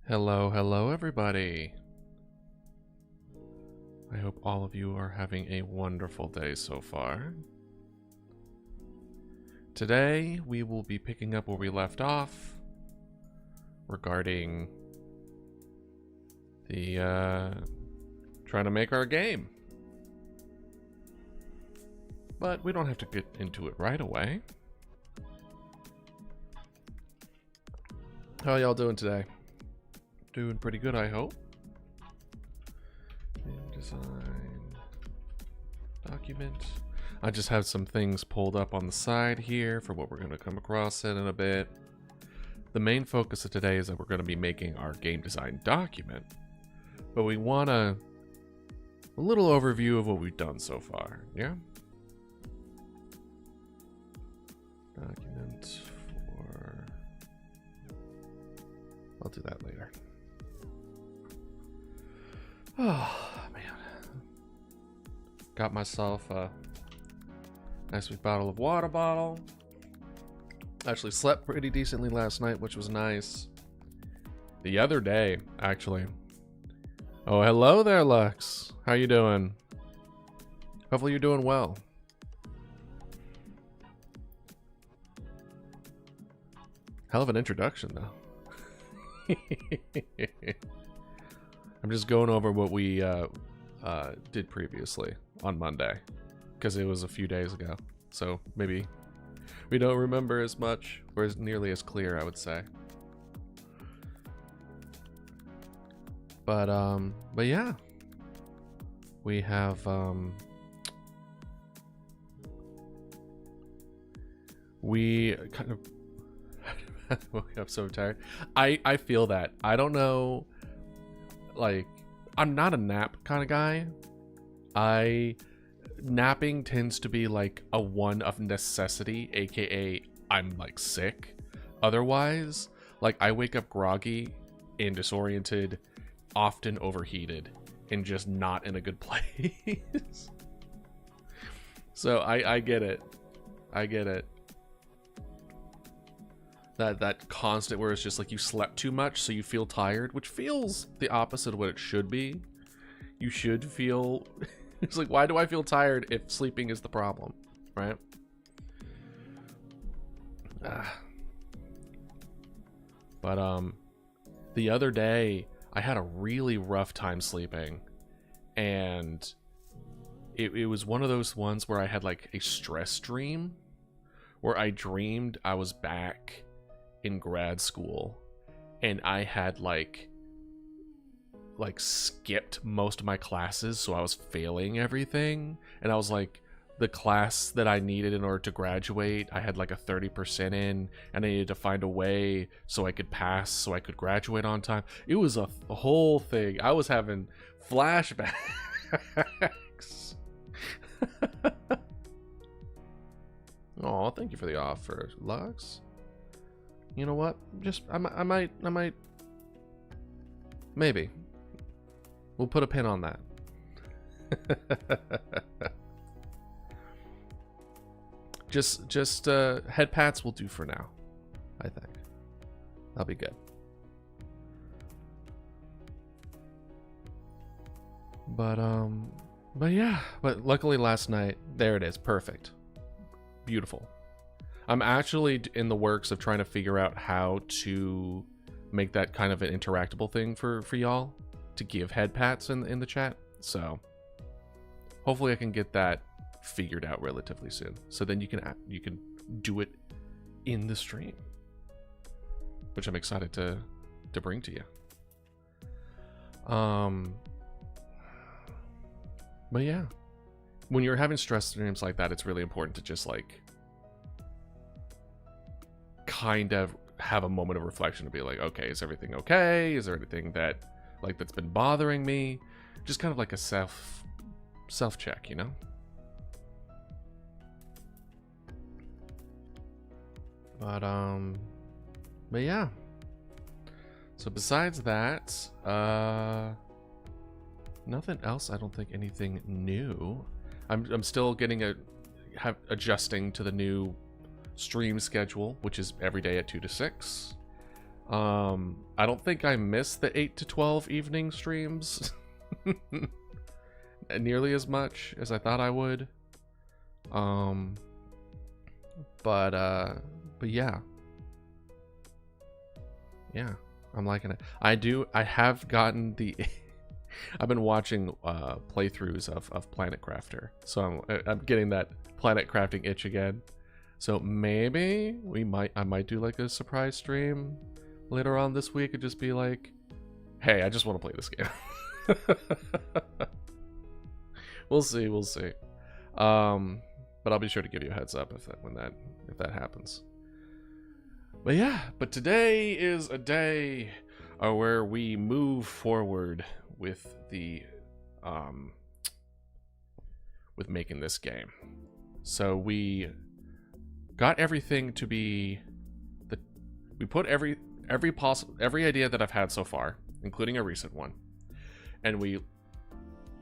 Hello, hello everybody. I hope all of you are having a wonderful day so far. Today we will be picking up where we left off regarding the trying to make our game. But we don't have to get into it right away. How y'all doing today? Doing pretty good, I hope. Design document. I just have some things pulled up on the side here for what we're going to come across in a bit. The main focus of today is that we're going to be making our game design document, but we want a little overview of what we've done so far. Yeah. Document for. I'll do that later. Oh, man. Got myself a nice big bottle of water bottle. Actually slept pretty decently last night, which was nice. The other day, actually. Oh, hello there, Lux. How you doing? Hopefully you're doing well. Hell of an introduction, though. I'm just going over what we did previously on Monday, because it was a few days ago. So maybe we don't remember as much, or as nearly as clear, I would say. But yeah, we have we kind of woke up so tired. I feel that. I don't know. Like, I'm not a nap kind of guy. Napping tends to be like a one of necessity, aka I'm like sick. Otherwise, like I wake up groggy and disoriented, often overheated, and just not in a good place. So I get it. I get it. That constant where it's just like you slept too much so you feel tired, which feels the opposite of what it should be. You should feel it's like, why do I feel tired if sleeping is the problem, right? But the other day I had a really rough time sleeping, and it was one of those ones where I had like a stress dream where I dreamed I was back in grad school and I had like skipped most of my classes, so I was failing everything, and I was like, the class that I needed in order to graduate, I had like a 30% in, and I needed to find a way so I could pass, so I could graduate on time. It was a whole thing. I was having flashbacks. Oh, thank you for the offer, Lux. You know what? Just I might maybe. We'll put a pin on that. just head pats will do for now, I think. That'll be good. But yeah, but luckily last night, there it is, perfect. Beautiful. I'm actually in the works of trying to figure out how to make that kind of an interactable thing for y'all to give head pats in the chat. So hopefully I can get that figured out relatively soon. So then you can do it in the stream, which I'm excited to bring to you. But yeah, when you're having stress streams like that, it's really important to just like kind of have a moment of reflection to be like, okay, is everything okay? Is there anything that like that's been bothering me? Just kind of like a self check, you know? But yeah. So besides that, nothing else. I don't think anything new. I'm still getting adjusting to the new stream schedule, which is every day at 2 to 6. I don't think I missed the 8 to 12 evening streams nearly as much as I thought I would. But yeah. Yeah, I'm liking it. I have gotten the I've been watching playthroughs of Planet Crafter. So I'm getting that planet crafting itch again. So maybe I might do like a surprise stream later on this week and just be like, hey, I just want to play this game. We'll see. But I'll be sure to give you a heads up if that happens. But today is a day where we move forward with the with making this game. So we got everything to be we put every idea that I've had so far, including a recent one, and we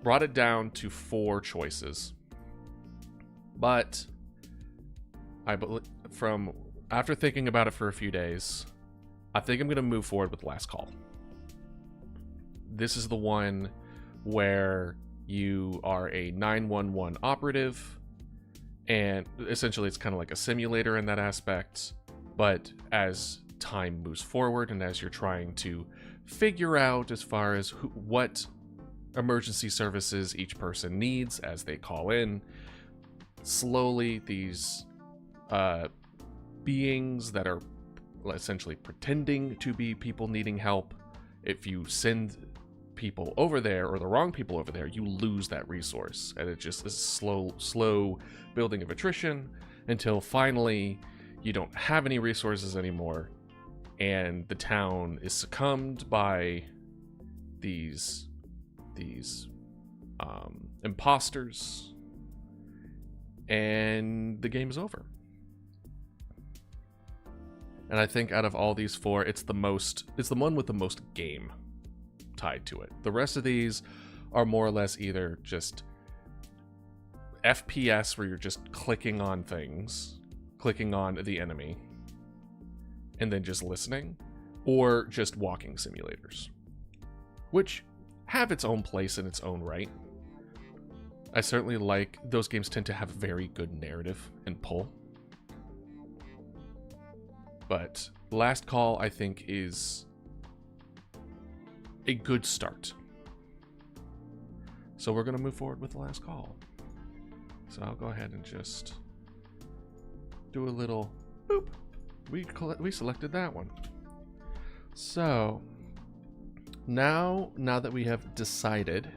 brought it down to 4 choices. But after thinking about it for a few days, I think I'm going to move forward with Last Call. This is the one where you are a 911 operative, and essentially it's kind of like a simulator in that aspect, but as time moves forward and as you're trying to figure out as far as what emergency services each person needs as they call in, slowly these beings that are essentially pretending to be people needing help, if you send people over there or the wrong people over there, you lose that resource, and it just is slow building of attrition until finally you don't have any resources anymore, and the town is succumbed by these imposters, and the game's over. And I think out of all these 4, it's the one with the most game tied to it. The rest of these are more or less either just FPS where you're just clicking on things, clicking on the enemy, and then just listening, or just walking simulators, which have its own place in its own right. I certainly like those games. Tend to have very good narrative and pull. But Last Call, I think, is a good start. So we're going to move forward with the Last Call. So I'll go ahead and just do a little boop. We selected that one. So now that we have decided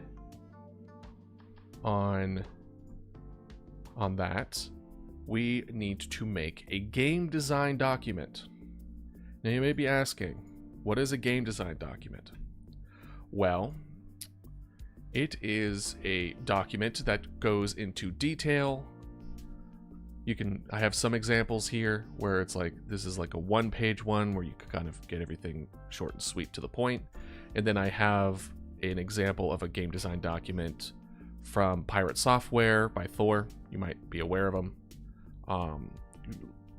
on that, we need to make a game design document. Now you may be asking, what is a game design document? Well, it is a document that goes into detail. I have some examples here where it's like, this is like a 1-page one where you can kind of get everything short and sweet to the point. And then I have an example of a game design document from Pirate Software by Thor. You might be aware of him.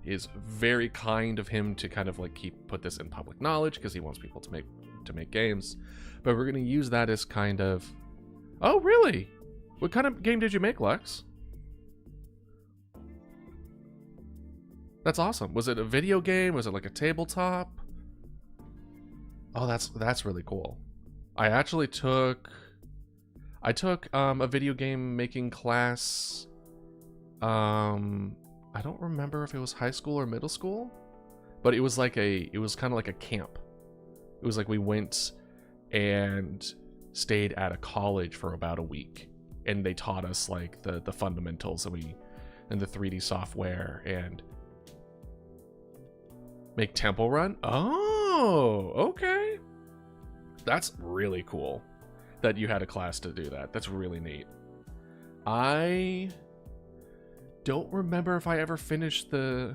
Is very kind of him to kind of like put this in public knowledge because he wants people to make games. But we're going to use that as kind of, oh really? What kind of game did you make, Lex? That's awesome. Was it a video game? Was it like a tabletop? Oh, that's really cool. I actually took a video game making class. I don't remember if it was high school or middle school, but it was kind of like a camp. It was like we went and stayed at a college for about a week, and they taught us like the fundamentals and the 3D software and make Temple Run. Oh, okay. That's really cool that you had a class to do that. That's really neat. I don't remember if I ever finished the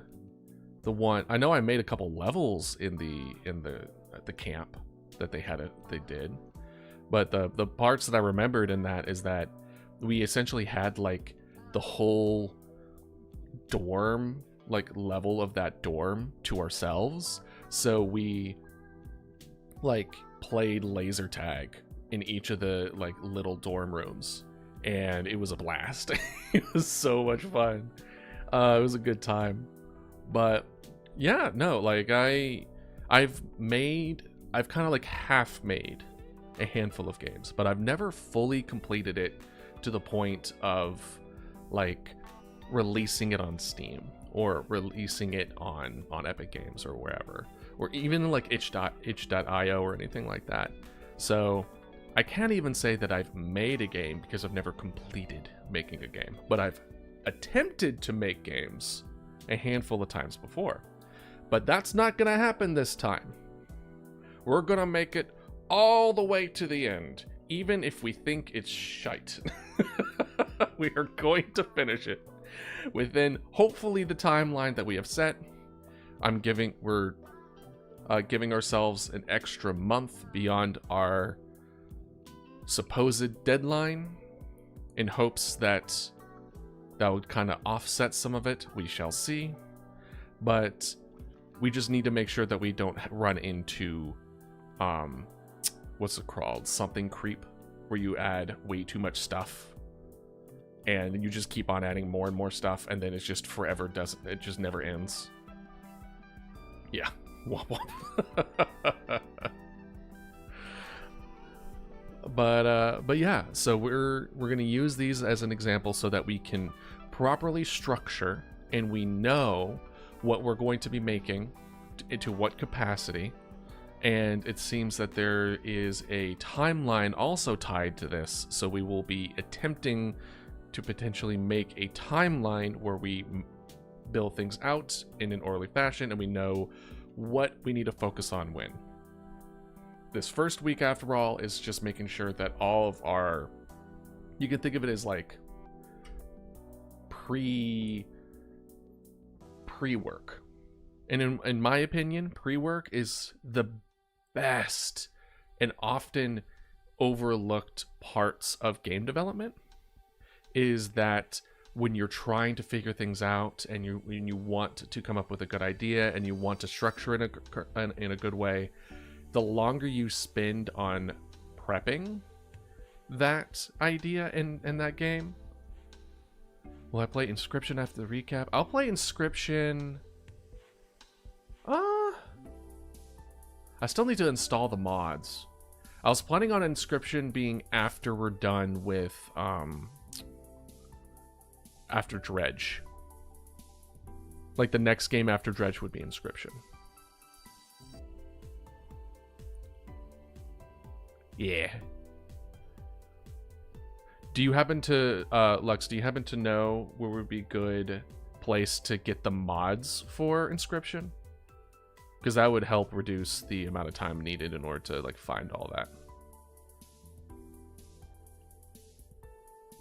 one. I know I made a couple levels in the camp that they did. But the parts that I remembered in that is that we essentially had like the whole dorm, like level of that dorm to ourselves. So we like played laser tag in each of the like little dorm rooms, and it was a blast. It was so much fun. It was a good time. But yeah, no, like I've kind of like half made a handful of games, but I've never fully completed it to the point of like releasing it on Steam or releasing it on Epic Games or wherever, or even like itch.io or anything like that. So I can't even say that I've made a game because I've never completed making a game, but I've attempted to make games a handful of times before. But that's not gonna happen this time. We're gonna make it all the way to the end, even if we think it's shite. We are going to finish it within hopefully the timeline that we have set. We're giving ourselves an extra month beyond our supposed deadline in hopes that would kind of offset some of it. We shall see. But we just need to make sure that we don't run into what's it called? Something creep, where you add way too much stuff and you just keep on adding more and more stuff, and then it's just forever it just never ends. Yeah. Womp womp. But yeah, so we're gonna use these as an example so that we can properly structure and we know what we're going to be making, into what capacity. And it seems that there is a timeline also tied to this, so we will be attempting to potentially make a timeline where we build things out in an orderly fashion and we know what we need to focus on when. This first week, after all, is just making sure that all of our, you can think of it as like pre-work. And in my opinion, pre-work is the best and often overlooked parts of game development. Is that when you're trying to figure things out and you want to come up with a good idea and you want to structure it in a good way, the longer you spend on prepping that idea in that game. Will I play Inscription after the recap? I'll play Inscription. I still need to install the mods. I was planning on Inscription being after we're done with after Dredge. Like the next game after Dredge would be Inscription. Yeah. Do you happen to, Lux, do you happen to know where would be a good place to get the mods for Inscription? Because that would help reduce the amount of time needed in order to like find all that.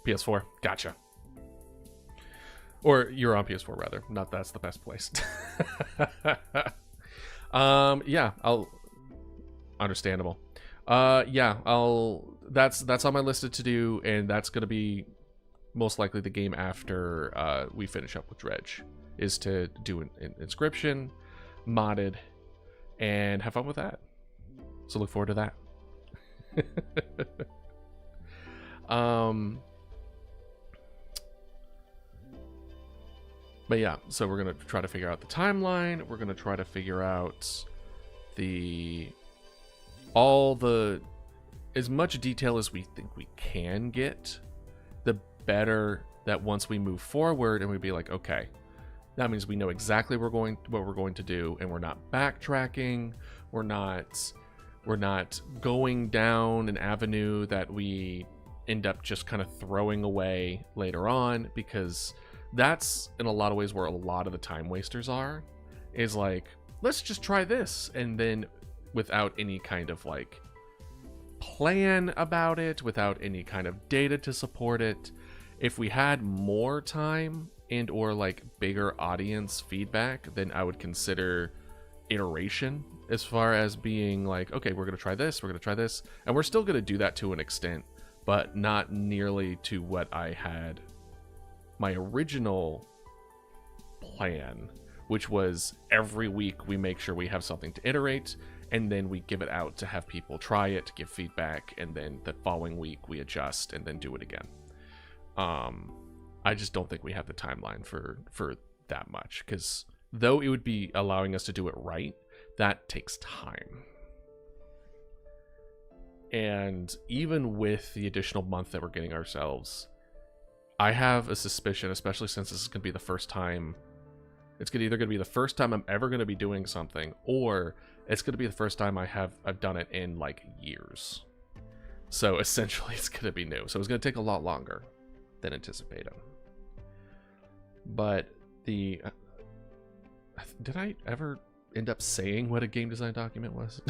PS4, gotcha. Or you're on PS4 rather. Not that's the best place. Yeah, understandable. Yeah, that's on my list to do, and that's gonna be most likely the game after we finish up with Dredge, is to do an Inscription, modded, and have fun with that. So look forward to that. But yeah, so we're gonna try to figure out the timeline. We're gonna try to figure out as much detail as we think we can get. The better that once we move forward and we'd be like, okay, that means we know exactly what we're going to do, and we're not backtracking. We're not going down an avenue that we end up just kind of throwing away later on, because that's in a lot of ways where a lot of the time wasters are, is like, let's just try this, and then without any kind of like plan about it, without any kind of data to support it. If we had more time and or like bigger audience feedback, then I would consider iteration, as far as being like, okay, we're gonna try this, and we're still gonna do that to an extent, but not nearly to what I had my original plan, which was every week we make sure we have something to iterate, and then we give it out to have people try it, give feedback, and then the following week we adjust and then do it again. I just don't think we have the timeline for that much, because though it would be allowing us to do it right, that takes time. And even with the additional month that we're getting ourselves, I have a suspicion, especially since this is going to be the first time, it's either going to be the first time I'm ever going to be doing something, or it's going to be the first time I've done it in like years. So essentially it's going to be new. So it's going to take a lot longer than anticipated. But did I ever end up saying what a game design document was?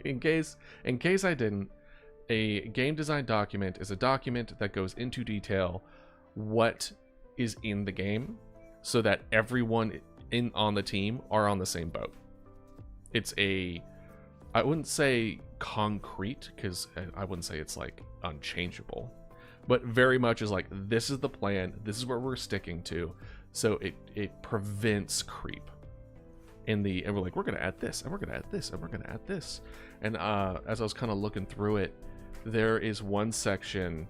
in case I didn't, a game design document is a document that goes into detail what is in the game, so that everyone on the team are on the same boat. It's I wouldn't say concrete, because I wouldn't say it's like unchangeable, but very much is like, this is the plan, this is what we're sticking to, so it prevents creep. And we're like, we're gonna add this, and we're gonna add this, and we're gonna add this. And as I was kind of looking through it, there is one section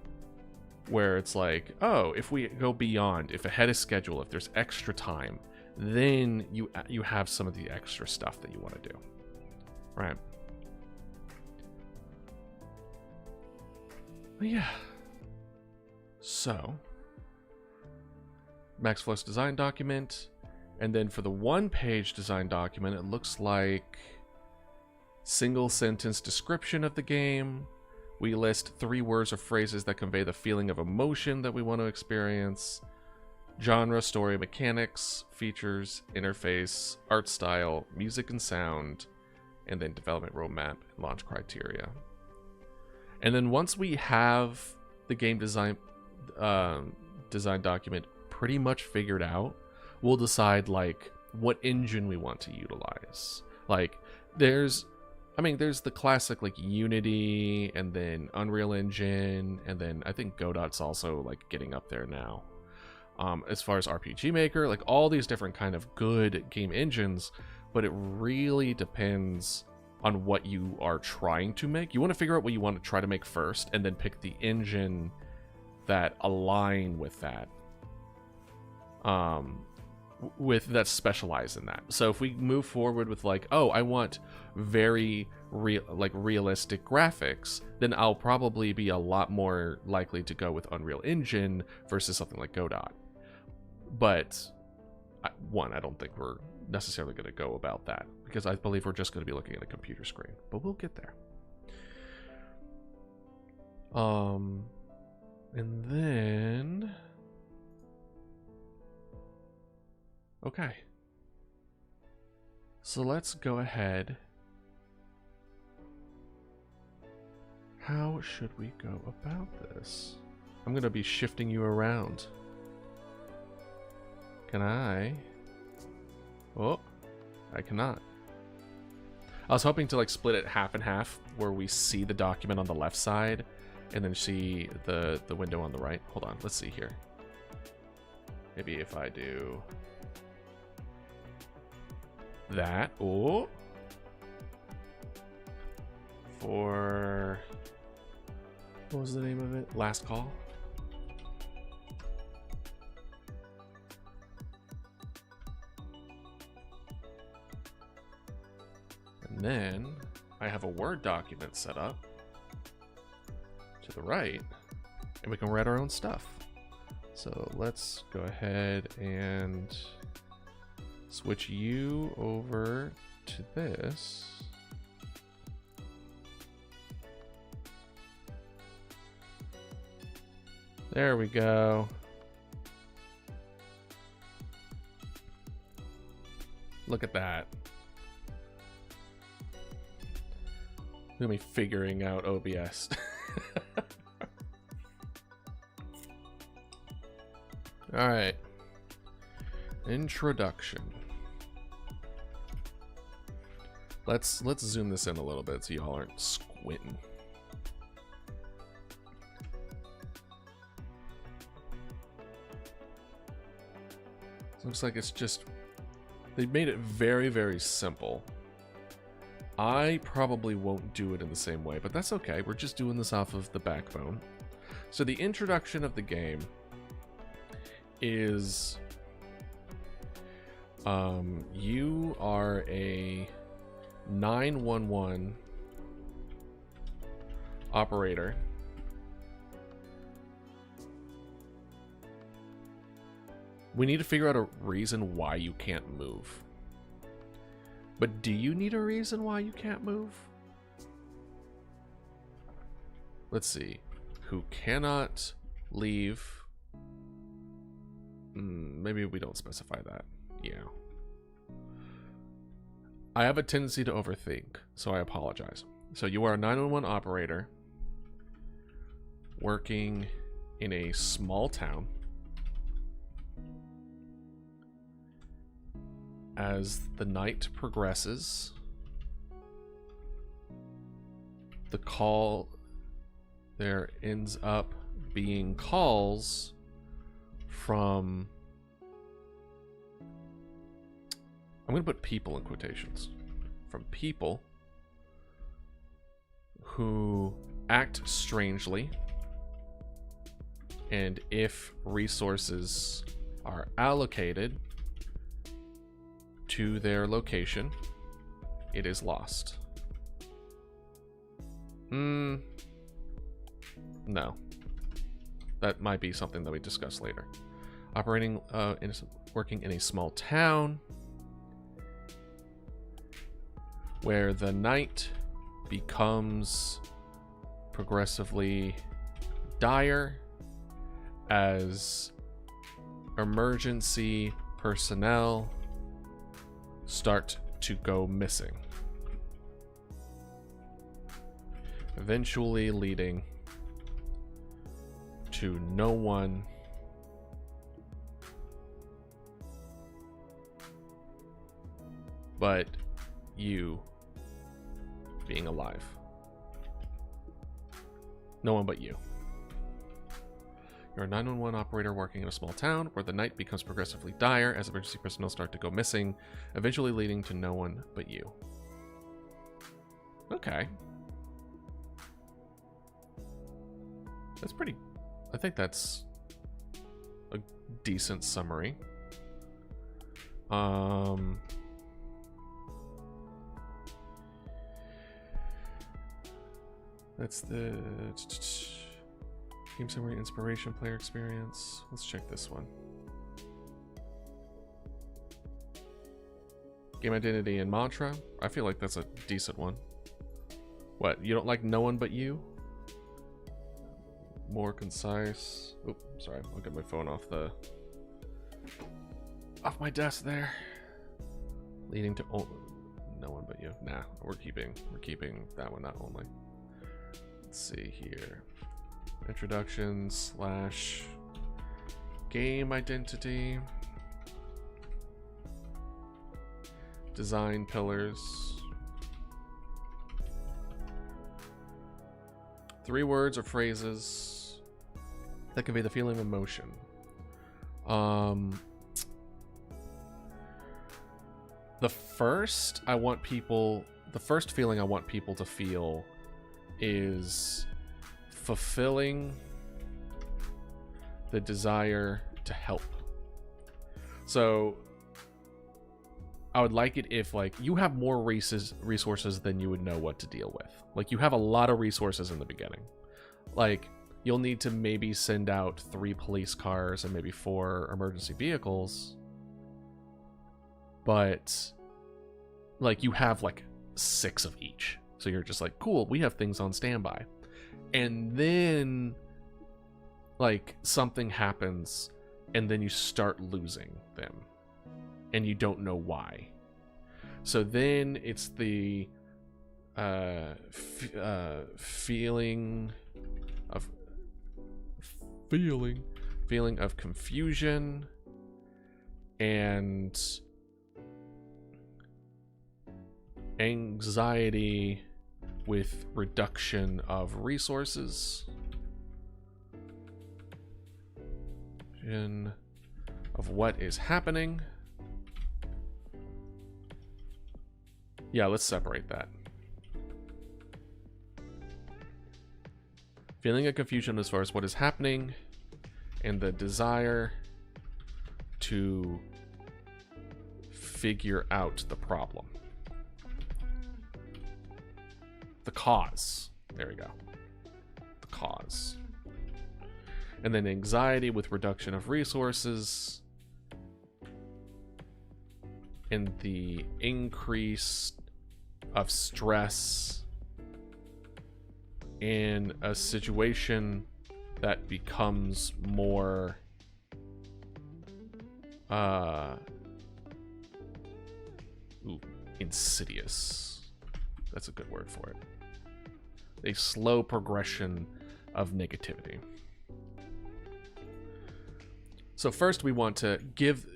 where it's like, oh, if we go beyond, if ahead of schedule, if there's extra time, then you have some of the extra stuff that you want to do, right? But yeah. So, Max Flux design document, and then for the one-page design document, it looks like single sentence description of the game. We list 3 words or phrases that convey the feeling of emotion that we want to experience. Genre, story, mechanics, features, interface, art style, music and sound, and then development roadmap and launch criteria. And then once we have the game design document pretty much figured out, we'll decide like what engine we want to utilize. Like there's the classic like Unity, and then Unreal Engine, and then I think Godot's also like getting up there now. As far as RPG Maker, like all these different kind of good game engines, but it really depends on what you are trying to make. You want to figure out what you want to try to make first, and then pick the engine that align with that. That specialize in that. So if we move forward with like, oh, I want very realistic graphics, then I'll probably be a lot more likely to go with Unreal Engine versus something like Godot. But I don't think we're necessarily going to go about that, because I believe we're just going to be looking at a computer screen, but we'll get there. And then okay, so let's go ahead. How should we go about this? I'm gonna be shifting you around. Can I? Oh, I cannot. I was hoping to like split it half and half, where we see the document on the left side and then see the window on the right. Hold on, let's see here. Maybe if I do that. Oh, for what was the name of it? Last Call. And then I have a Word document set up to the right, and we can write our own stuff. So let's go ahead and switch you over to this. There we go. Look at that. Look at me figuring out OBS. All right. Introduction. Let's zoom this in a little bit so y'all aren't squinting. Looks like it's just, they made it very, very simple. I probably won't do it in the same way, but that's okay. We're just doing this off of the backbone. So the introduction of the game is you are a 911 operator. We need to figure out a reason why you can't move. But do you need a reason why you can't move? Let's see. Who cannot leave. Maybe we don't specify that. Yeah. I have a tendency to overthink, so I apologize. So you are a 911 operator working in a small town. As the night progresses, the call, there ends up being calls from, I'm going to put people in quotations, from people who act strangely, and if resources are allocated to their location, it is lost. No. That might be something that we discuss later. Operating, working in a small town where the night becomes progressively dire as emergency personnel start to go missing, eventually leading to no one but you being alive. No one but you. You're a 911 operator working in a small town where the night becomes progressively dire as emergency personnel start to go missing, eventually leading to no one but you. Okay. That's pretty... I think that's a decent summary. That's the... Game summary, inspiration, player experience. Let's check this one. Game identity and mantra. I feel like that's a decent one. What, you don't like no one but you? More concise. Oop, sorry, I'll get my phone off my desk there. Leading to no one but you. Nah, we're keeping that one, not only. Let's see here. Introduction / game identity. Design pillars. 3 words or phrases that convey the feeling of emotion. The first feeling I want people to feel is fulfilling the desire to help. So I would like it if, like, you have more resources than you would know what to deal with. Like, you have a lot of resources in the beginning. Like, you'll need to maybe send out 3 police cars and maybe 4 emergency vehicles. But, like, you have, like, 6 of each. So you're just like, cool, we have things on standby. And then, like, something happens, and then you start losing them. And you don't know why. So then it's the feeling of confusion and anxiety with reduction of resources. Of what is happening. Yeah, let's separate that. Feeling a confusion as far as what is happening and the desire to figure out the problem. The cause. There we go. The cause. And then anxiety with reduction of resources. And the increase of stress in a situation that becomes more insidious. That's a good word for it. A slow progression of negativity. So first we want to give,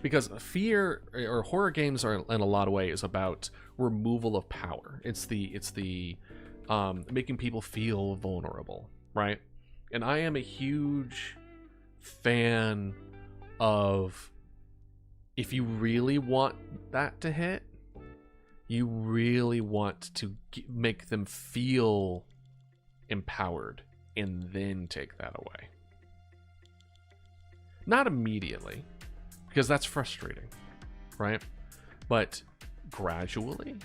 because fear or horror games are in a lot of ways about removal of power. It's the making people feel vulnerable, right? And I am a huge fan of, if you really want that to hit, you really want to make them feel empowered and then take that away. Not immediately, because that's frustrating, right? But gradually,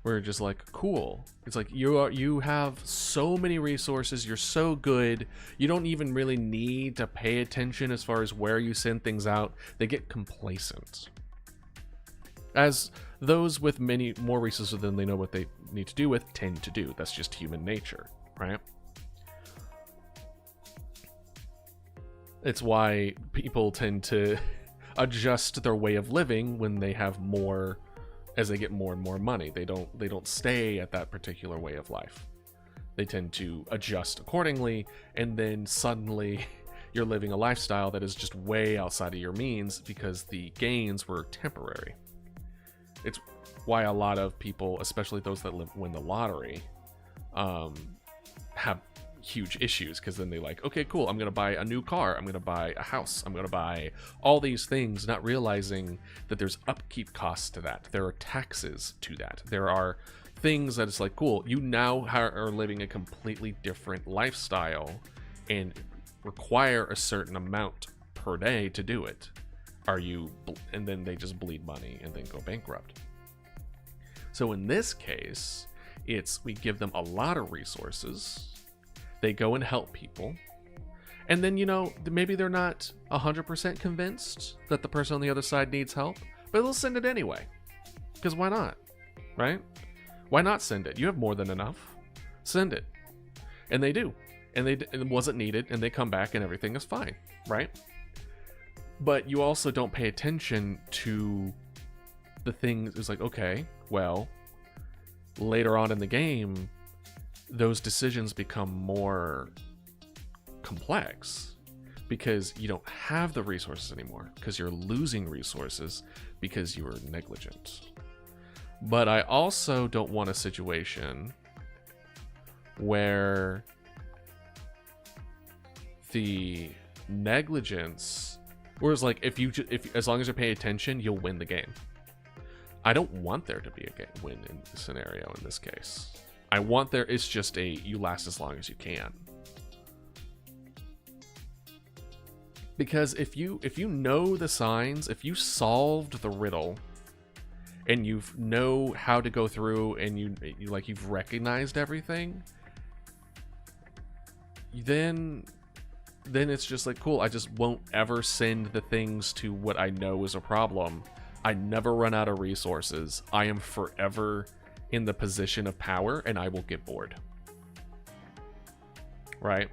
we're just like, cool. It's like you have so many resources, you're so good, you don't even really need to pay attention as far as where you send things out. They get complacent. As those with many more resources than they know what they need to do with tend to do. That's just human nature, right? It's why people tend to adjust their way of living when they have more, as they get more and more money. They don't stay at that particular way of life. They tend to adjust accordingly, and then suddenly you're living a lifestyle that is just way outside of your means because the gains were temporary. It's why a lot of people, especially those that win the lottery, have huge issues, because then they like, okay, cool, I'm gonna buy a new car, I'm gonna buy a house, I'm gonna buy all these things, not realizing that there's upkeep costs to that, there are taxes to that, there are things that it's like, cool, you now are living a completely different lifestyle and require a certain amount per day to do it. And then they just bleed money and then go bankrupt. So in this case, we give them a lot of resources. They go and help people. And then, maybe they're not 100% convinced that the person on the other side needs help, but they'll send it anyway. Because why not? Right? Why not send it? You have more than enough. Send it. And they do. And it wasn't needed, and they come back and everything is fine, right? But you also don't pay attention to the things. It's like, okay, well, later on in the game, those decisions become more complex because you don't have the resources anymore, because you're losing resources because you were negligent. But I also don't want a situation where the negligence, whereas like if as long as you pay attention, you'll win the game. I don't want there to be a win in the scenario in this case. I want it's just you last as long as you can. Because if you know the signs, if you solved the riddle and you know how to go through and you've recognized everything, then it's just like, cool, I just won't ever send the things to what I know is a problem. I never run out of resources. I am forever in the position of power, and I will get bored. Right?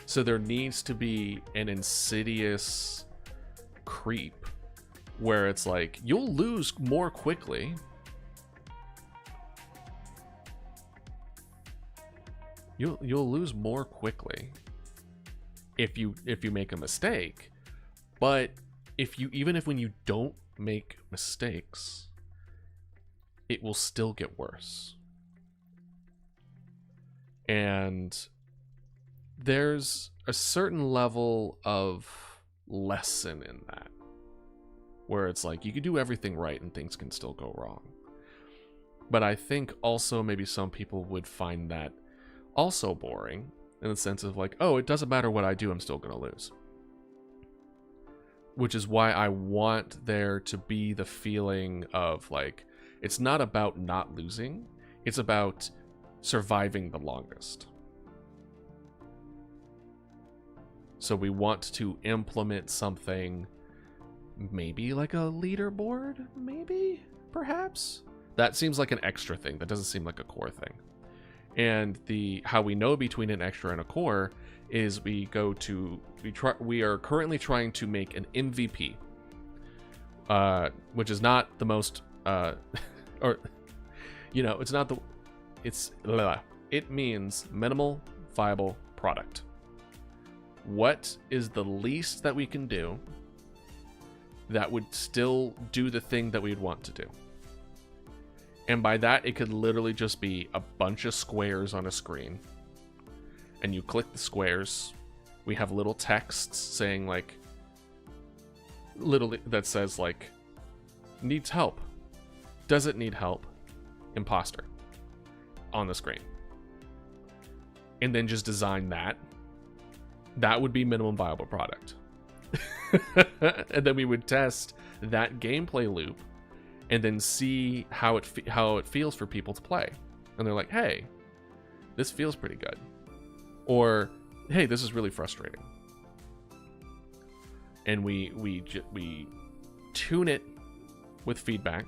So there needs to be an insidious creep where it's like, you'll lose more quickly. You'll lose more quickly if you make a mistake. But even if when you don't make mistakes, it will still get worse. And there's a certain level of lesson in that, where it's like you can do everything right and things can still go wrong. But I think also maybe some people would find that also boring in the sense of like, oh, it doesn't matter what I do, I'm still going to lose. Which is why I want there to be the feeling of like, it's not about not losing, it's about surviving the longest. So we want to implement something, maybe like a leaderboard, maybe, perhaps. That seems like an extra thing. That doesn't seem like a core thing. And how we know between an extra and a core is we are currently trying to make an MVP, which is not the most, or, you know, it's not the, it means minimal viable product. What is the least that we can do that would still do the thing that we'd want to do? And by that, it could literally just be a bunch of squares on a screen. And you click the squares. We have little texts saying like, that says like, needs help. Does it need help? Imposter. On the screen. And then just design that. That would be minimum viable product. And then we would test that gameplay loop and then see how it feels for people to play. And they're like, hey, this feels pretty good. Or, hey, this is really frustrating. And we tune it with feedback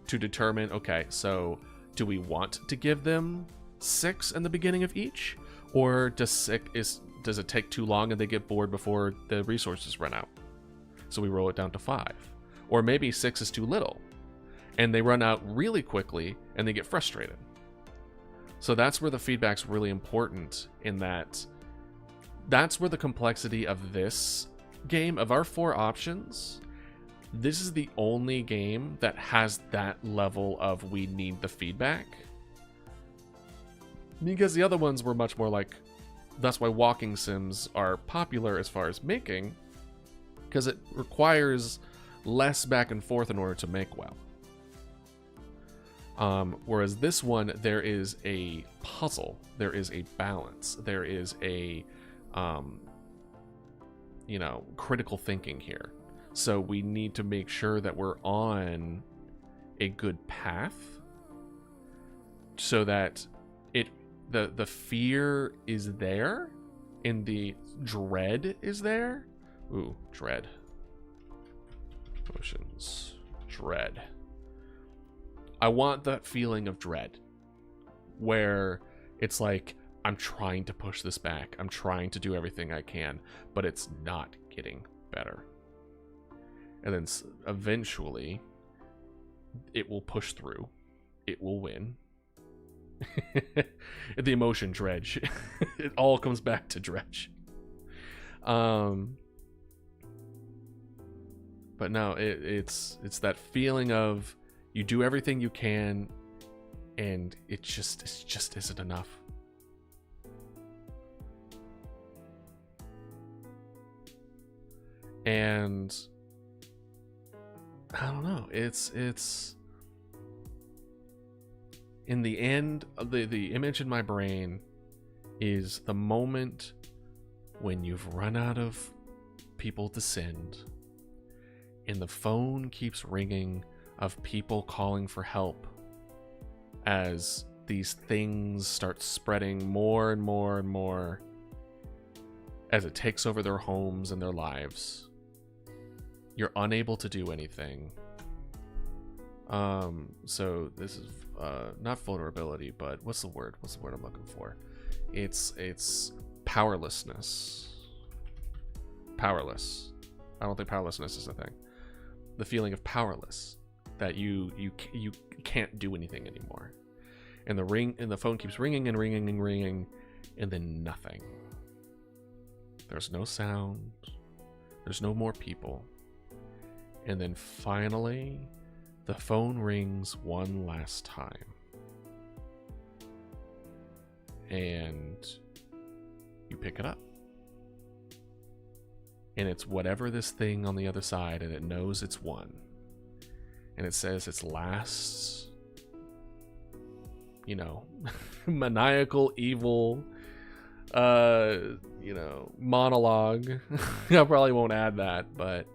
to determine, okay, so do we want to give them 6 in the beginning of each? Or does it take too long and they get bored before the resources run out? So we roll it down to 5. Or maybe 6 is too little and they run out really quickly and they get frustrated. So that's where the feedback's really important, in that's where the complexity of this game, of our 4 options, this is the only game that has that level of we need the feedback. Because the other ones were much more like, that's why walking sims are popular as far as making, because it requires less back and forth in order to make well. Whereas this one, there is a puzzle, there is a balance, there is a, critical thinking here. So we need to make sure that we're on a good path so that the fear is there and the dread is there. Ooh, dread. Emotions. Dread. I want that feeling of dread where it's like, I'm trying to push this back. I'm trying to do everything I can, but it's not getting better. And then eventually it will push through. It will win. The emotion dredge. It all comes back to dredge. But no, it's that feeling of you do everything you can and it just isn't enough. And I don't know, it's in the end, the image in my brain is the moment when you've run out of people to send and the phone keeps ringing of people calling for help as these things start spreading more and more and more as it takes over their homes and their lives. You're unable to do anything. So this is not vulnerability, but what's the word I'm looking for? It's powerlessness. Powerless. I don't think powerlessness is a thing. The feeling of powerless, that you can't do anything anymore. And the phone keeps ringing and ringing and ringing, and then nothing. There's no sound. There's no more people. And then finally, the phone rings one last time. And you pick it up. And it's whatever this thing on the other side, and it knows it's won. And it says its last, you know, maniacal, evil, you know, monologue. I probably won't add that, but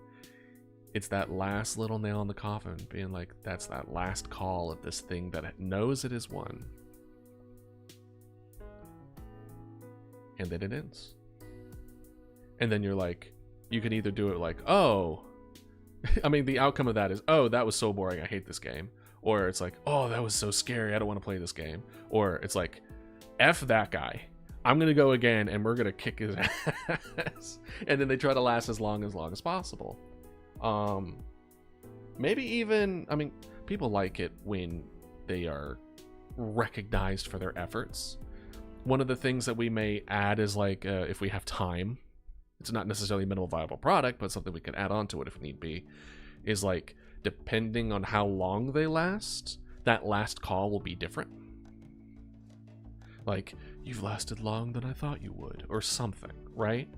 it's that last little nail in the coffin, being like, that's that last call of this thing that it knows it is won. And then it ends. And then you're like, you can either do it like, oh, I mean, the outcome of that is, oh, that was so boring, I hate this game. Or it's like, oh, that was so scary, I don't want to play this game. Or it's like, F that guy. I'm going to go again, and we're going to kick his ass. And then they try to last as long as possible. Maybe even, I mean, people like it when they are recognized for their efforts. One of the things that we may add is like, if we have time, it's not necessarily a minimal viable product, but something we can add on to it if need be, is like, depending on how long they last, that last call will be different. Like, you've lasted longer than I thought you would, or something, right?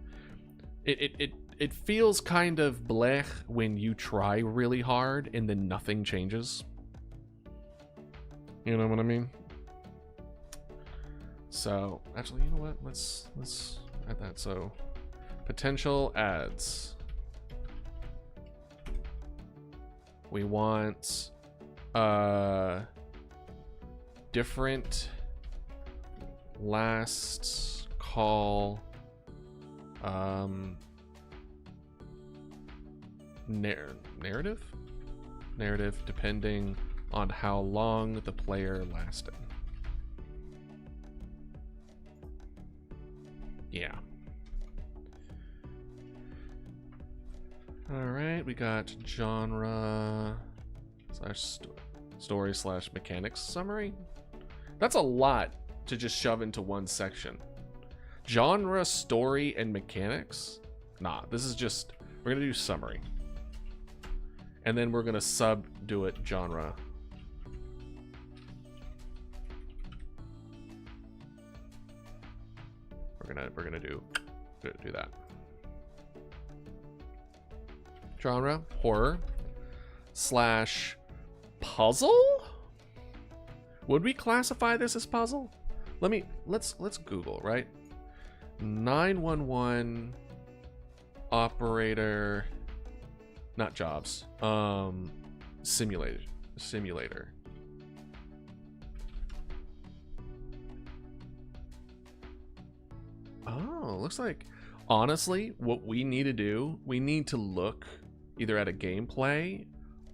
It feels kind of blech when you try really hard and then nothing changes. You know what I mean? So, actually, you know what? Let's add that. So, potential ads. We want different last call narrative depending on how long the player lasted. Yeah. All right, we got genre slash story slash mechanics summary. That's a lot to just shove into one section. Genre, story, and mechanics? Nah, this is just, we're gonna do summary. And then we're gonna subdo it genre. We're gonna do that. Genre, horror slash puzzle? Would we classify this as puzzle? Let's Google, right? 911 operator, not jobs, simulator. Oh, looks like, honestly, what we need to do, we need to look either at a gameplay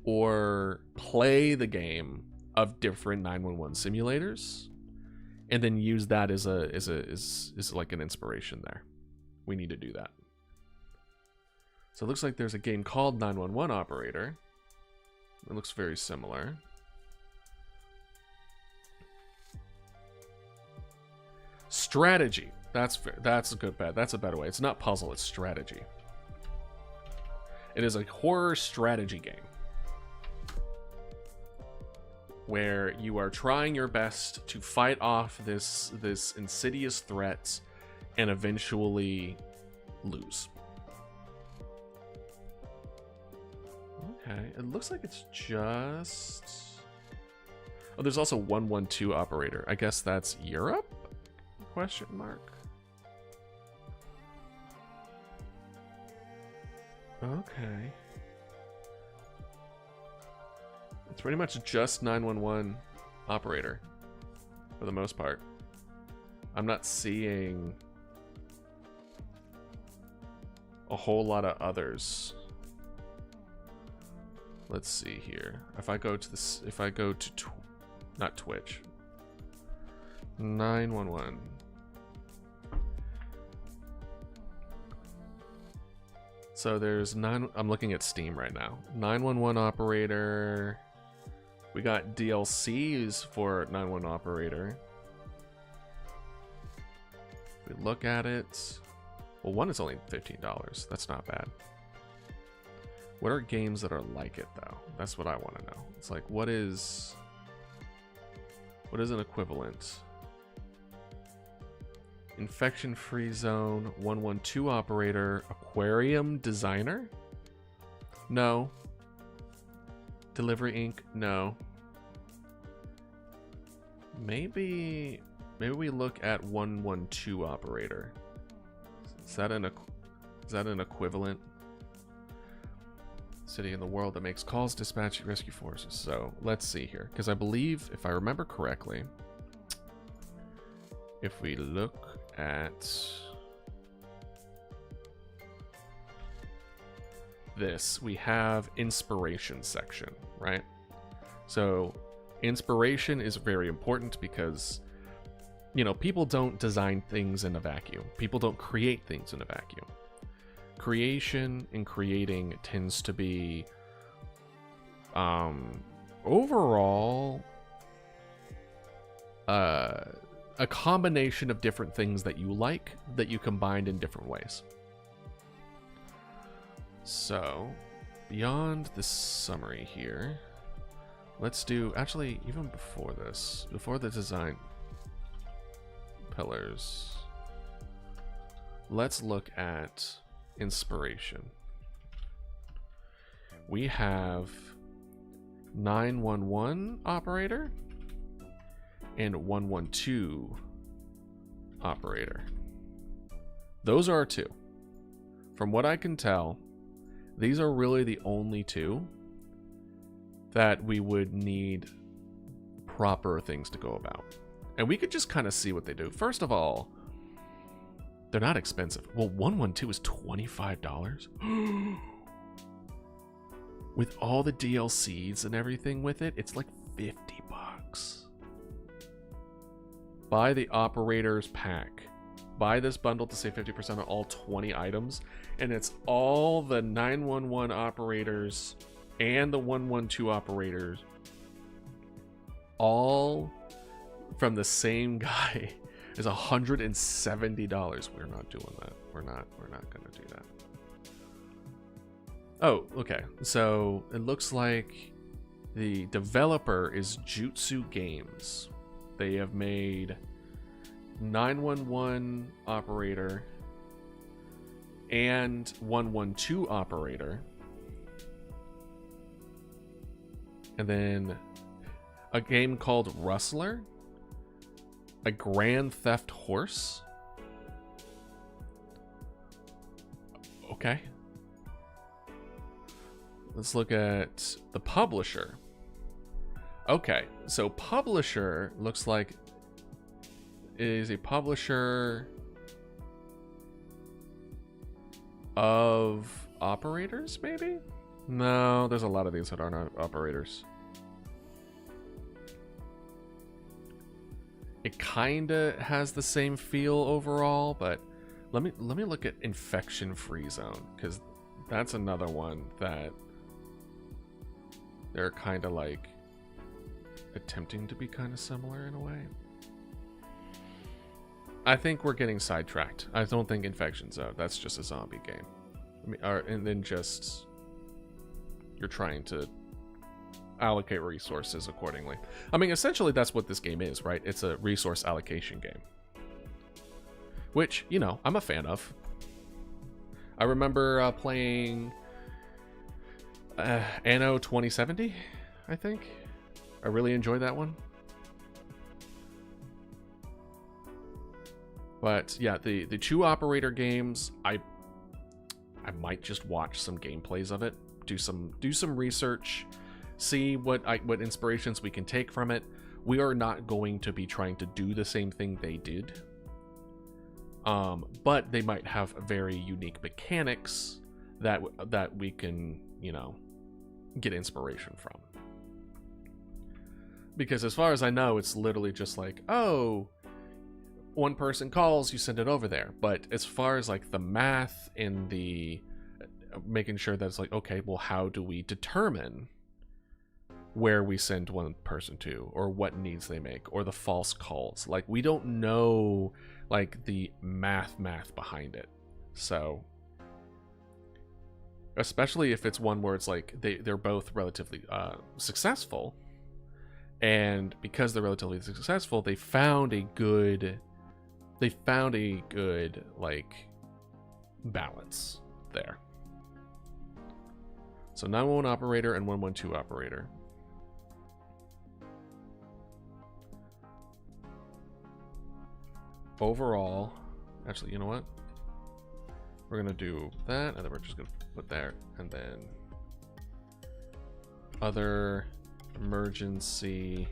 or play the game of different 911 simulators, and then use that as like an inspiration there. We need to do that. So it looks like there's a game called 911 Operator. It looks very similar. Strategy. That's a good bet. That's a better way. It's not puzzle, it's strategy. It is a horror strategy game where you are trying your best to fight off this insidious threat and eventually lose. Okay, it looks like it's just... Oh, there's also 112 Operator. I guess that's Europe? Question mark. Okay. It's pretty much just 911 Operator for the most part. I'm not seeing a whole lot of others. Let's see here. If I go to this, not Twitch, 911. So there's I'm looking at Steam right now. 911 Operator. We got DLCs for 911 Operator. We look at it. Well, one is only $15. That's not bad. What are games that are like it though? That's what I want to know. It's like, what is an equivalent? Infection Free Zone, 112 Operator, Aquarium Designer? No. Delivery Inc? No. Maybe we look at 112 operator. Is that an equivalent city in the world that makes calls, dispatch rescue forces? So let's see here, because I believe, if I remember correctly, if we look at this, we have inspiration section, right? So inspiration is very important because, you know, people don't design things in a vacuum. People don't create things in a vacuum. Creation and creating tends to be overall a combination of different things that you like that you combined in different ways. So beyond the summary here, let's do, actually, even before this, before the design pillars, let's look at inspiration. We have 911 operator and 112 operator. Those are our two. From what I can tell, these are really the only two that we would need proper things to go about. And we could just kind of see what they do. First of all, they're not expensive. Well, 112 is $25. With all the DLCs and everything with it, it's like $50. Buy the operator's pack. Buy this bundle to save 50% on all 20 items. And it's all the 911 operators and the 112 operators, all from the same guy, is $170. We're not doing that. We're not gonna do that. Oh, okay. So it looks like the developer is Jutsu Games. They have made 911 operator and 112 operator. And then a game called Rustler, a Grand Theft Horse. Okay. Let's look at the publisher. Okay, so publisher looks like it is a publisher of operators, maybe? No, there's a lot of these that aren't operators. It kinda has the same feel overall, but let me look at Infection Free Zone, because that's another one that they're kind of like attempting to be kind of similar in a way. I think we're getting sidetracked. I don't think Infection Zone. That's just a zombie game. I mean, and then just you're trying to allocate resources accordingly. I mean, essentially that's what this game is, right? It's a resource allocation game, which, you know, I'm a fan of. I remember playing Anno 2070, I think. I really enjoyed that one. But yeah, the two operator games, I might just watch some gameplays of it, do some research, see what inspirations we can take from it. We are not going to be trying to do the same thing they did, but they might have very unique mechanics that we can, you know, get inspiration from. Because as far as I know, it's literally just like, oh, one person calls, you send it over there. But as far as like the math and the making sure that it's like, okay, well, how do we determine where we send one person to, or what needs they make, or the false calls? Like, we don't know like the math behind it. So especially if it's one where it's like they're both relatively successful, and because they're relatively successful, they found a good like balance there. So 911 operator and 112 operator. overall, actually, you know what? We're gonna do that, and then we're just gonna put there, and then other emergency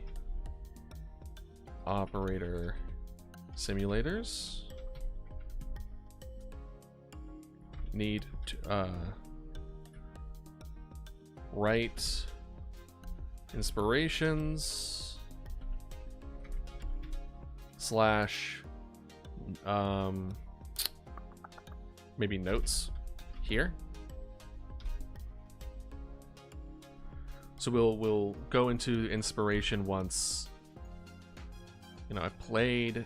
operator simulators need to write inspirations slash maybe notes here. So we'll go into inspiration once, you know, I've played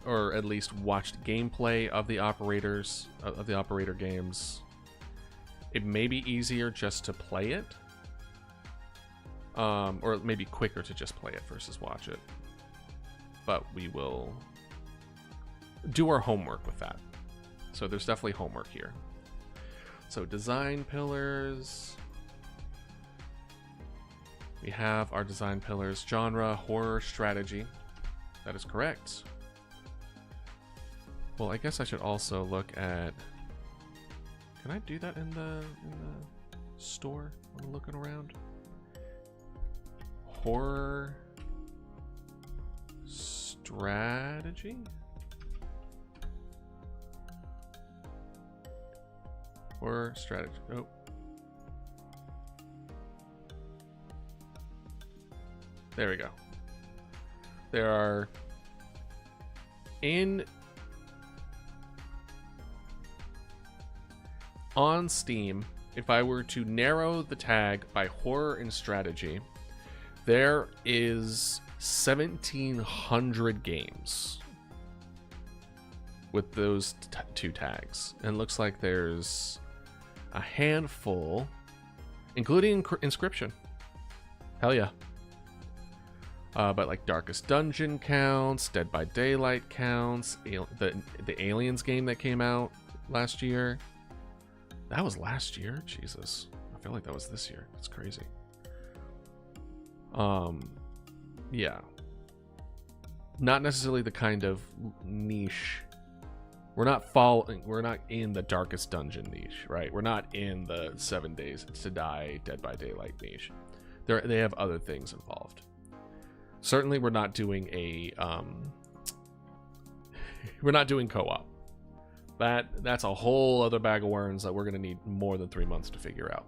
or at least watched gameplay of the operators of the operator games. It may be easier just to play it, or it may be quicker to just play it versus watch it. But we will do our homework with that. So there's definitely homework here. So design pillars. We have our design pillars. Genre, horror, strategy. That is correct. Well, I guess I should also look at... Can I do that in the store when I'm looking around? Horror... strategy? Horror strategy. Oh. There we go. There are on Steam, if I were to narrow the tag by horror and strategy, there is 1,700 games with those two tags. And it looks like there's a handful, including Inscription. Hell yeah. But like Darkest Dungeon counts, Dead by Daylight counts, the Aliens game that came out last year. That was last year? Jesus. I feel like that was this year. That's crazy. Yeah. Not necessarily the kind of niche. We're not in the Darkest Dungeon niche, right? We're not in the 7 Days to Die Dead by Daylight niche. They have other things involved. Certainly we're not doing a we're not doing co-op. That's a whole other bag of worms that we're going to need more than 3 months to figure out.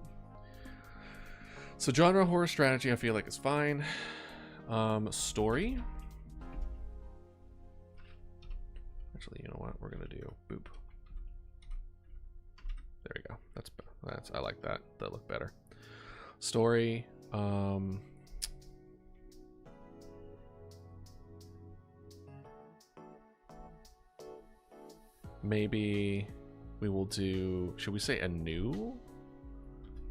So genre, horror, strategy, I feel like is fine. Story. Actually, you know what? We're going to do boop. There we go. That's I like that. That looked better. Story. Maybe we will do, should we say a new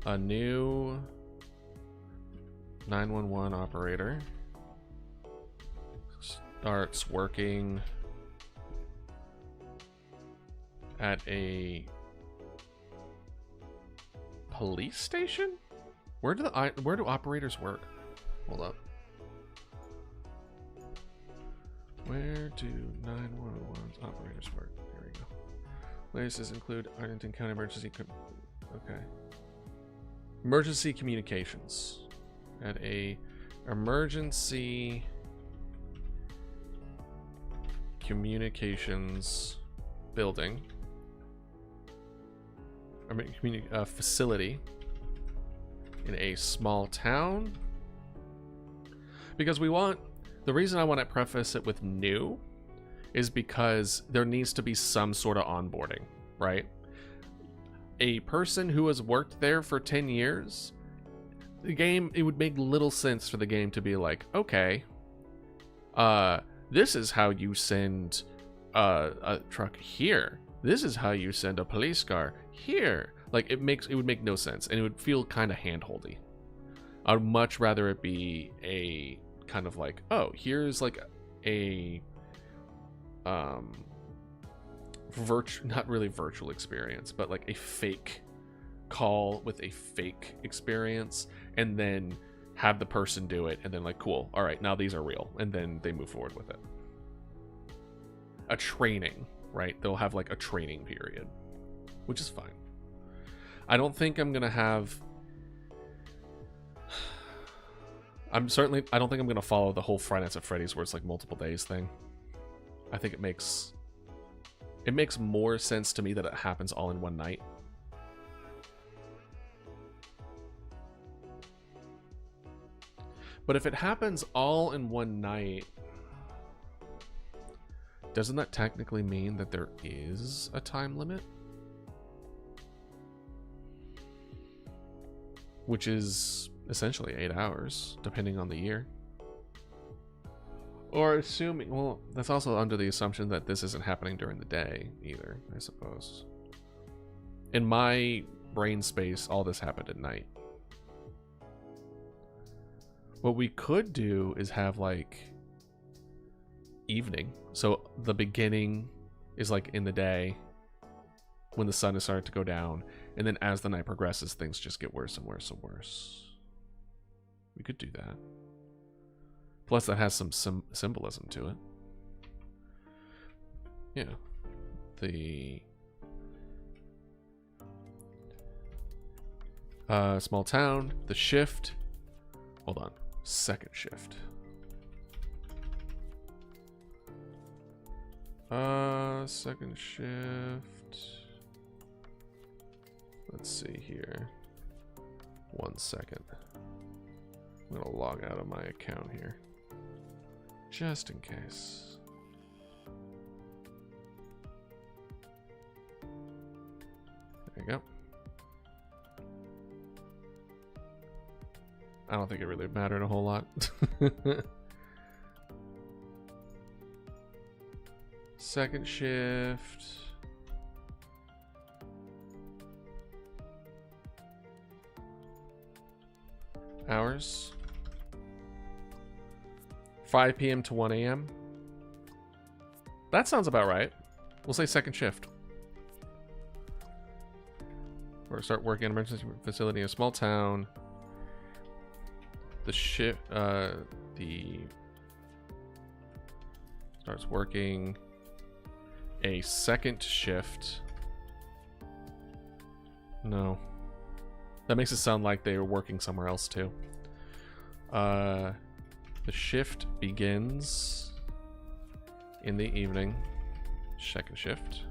911 operator starts working at a police station? Where do operators work? Hold up. Where do 911 operators work? Here we go. Places include Arlington County Emergency. Okay. Emergency communications. At a emergency communications building. I mean, facility in a small town. Because the reason I want to preface it with new is because there needs to be some sort of onboarding, right? A person who has worked there for 10 years, it would make little sense for the game to be like, okay, this is how you send a truck here. This is how you send a police car here. Like, it would make no sense, and it would feel kind of hand-holdy. I'd much rather it be a kind of like, oh, here's like a not really virtual experience, but like a fake call with a fake experience, and then have the person do it, and then like, cool, all right, now these are real, and then they move forward with it. a training, right? They'll have like a training period, which is fine. I don't think I'm gonna have. I don't think I'm gonna follow the whole Friday Nights at Freddy's where it's like multiple days thing. I think it makes more sense to me that it happens all in one night. But if it happens all in one night, doesn't that technically mean that there is a time limit? Which is essentially 8 hours, depending on the year. Or assuming, well, that's also under the assumption that this isn't happening during the day either, I suppose. In my brain space, all this happened at night. What we could do is have like evening. So the beginning is like in the day when the sun is starting to go down. And then as the night progresses, things just get worse and worse and worse. We could do that. Plus that has some symbolism to it. Yeah. The small town, the shift. Hold on. Second shift. Second shift. Let's see here. 1 second. I'm gonna log out of my account here. Just in case. There you go. I don't think it really mattered a whole lot. Second shift. Hours. 5 p.m. to 1 a.m. That sounds about right. We'll say second shift. Or start working in an emergency facility in a small town. The shift, starts working a second shift. No. That makes it sound like they were working somewhere else too. The shift begins in the evening, second shift,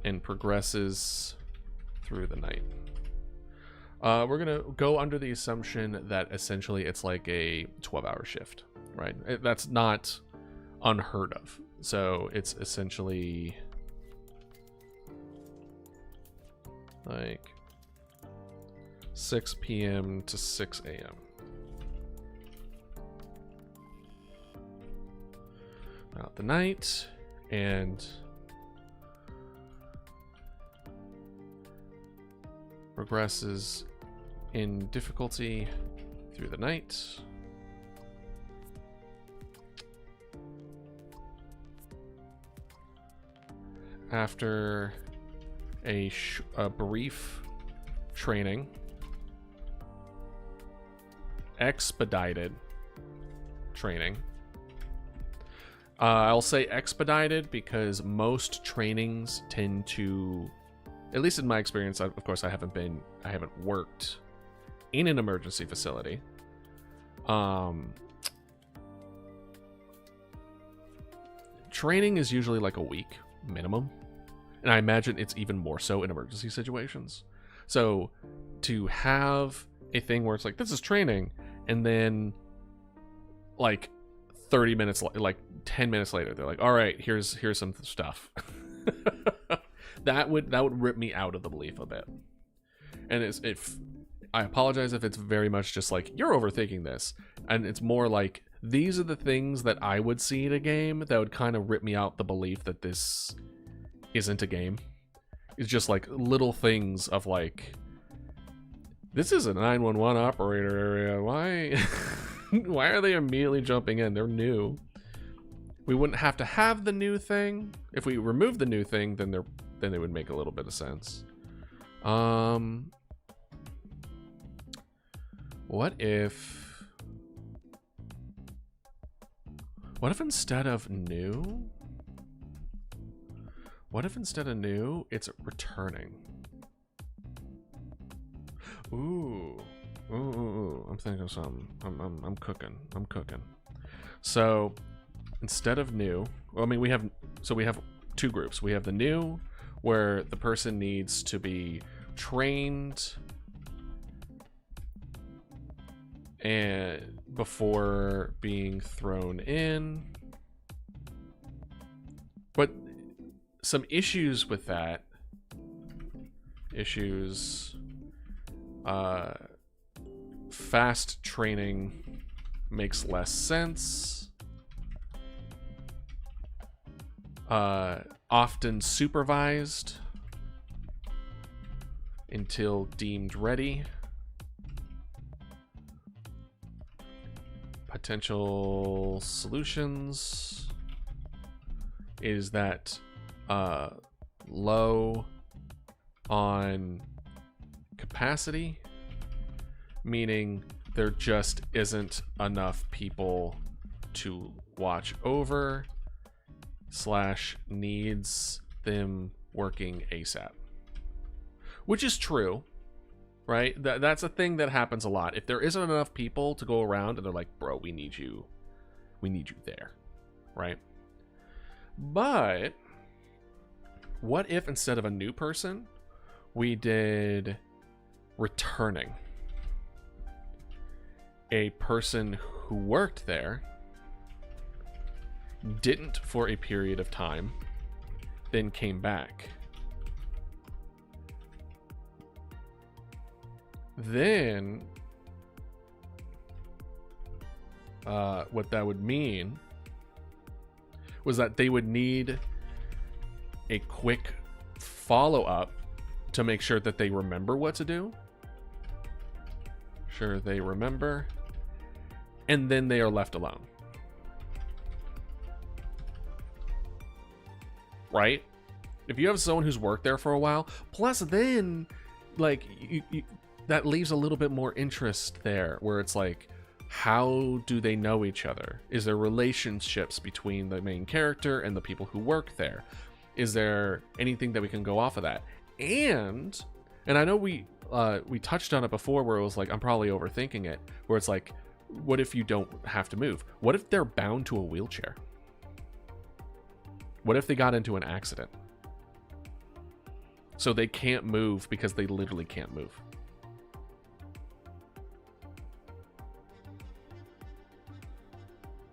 and progresses through the night. We're gonna go under the assumption that essentially it's like a 12-hour shift, right? That's not unheard of. So it's essentially like 6 p.m. to 6 a.m. Out the night, and progresses in difficulty through the night. After a brief training, expedited training. I'll say expedited because most trainings tend to, at least in my experience, of course I haven't worked in an emergency facility. Training is usually like a week minimum, and I imagine it's even more so in emergency situations. So to have a thing where it's like, this is training, and then like 30 minutes, like 10 minutes later, they're like, all right, here's some stuff. that would rip me out of the belief a bit. And I apologize if it's very much just like, you're overthinking this, and it's more like, these are the things that I would see in a game that would kind of rip me out the belief that this isn't a game. It's just like little things of like, this is a 911 operator area. Why are they immediately jumping in? They're new. We wouldn't have to have the new thing. If we remove the new thing, then it would make a little bit of sense. What if What if instead of new? What if instead of new, it's returning? Ooh. Ooh. I'm thinking of something. I'm cooking. I'm cooking. So instead of new, well, I mean, we have 2 groups. We have the new, where the person needs to be trained and before being thrown in. But some issues with that. Fast training makes less sense. Often supervised until deemed ready. Potential solutions is that low on capacity, meaning there just isn't enough people to watch over / needs them working ASAP, which is true, right? That's a thing that happens a lot. If there isn't enough people to go around and they're like, bro, we need you there, right? But what if instead of a new person, we did returning? A person who worked there, didn't for a period of time, then came back. Then what that would mean was that they would need a quick follow-up to make sure that they remember what to do. Sure, they remember. And then they are left alone. Right? If you have someone who's worked there for a while, plus then, like, that leaves a little bit more interest there, where it's like, how do they know each other? Is there relationships between the main character and the people who work there? Is there anything that we can go off of that? And I know we touched on it before, where it was like, I'm probably overthinking it, where it's like, what if you don't have to move? What if they're bound to a wheelchair? What if they got into an accident? So they can't move because they literally can't move.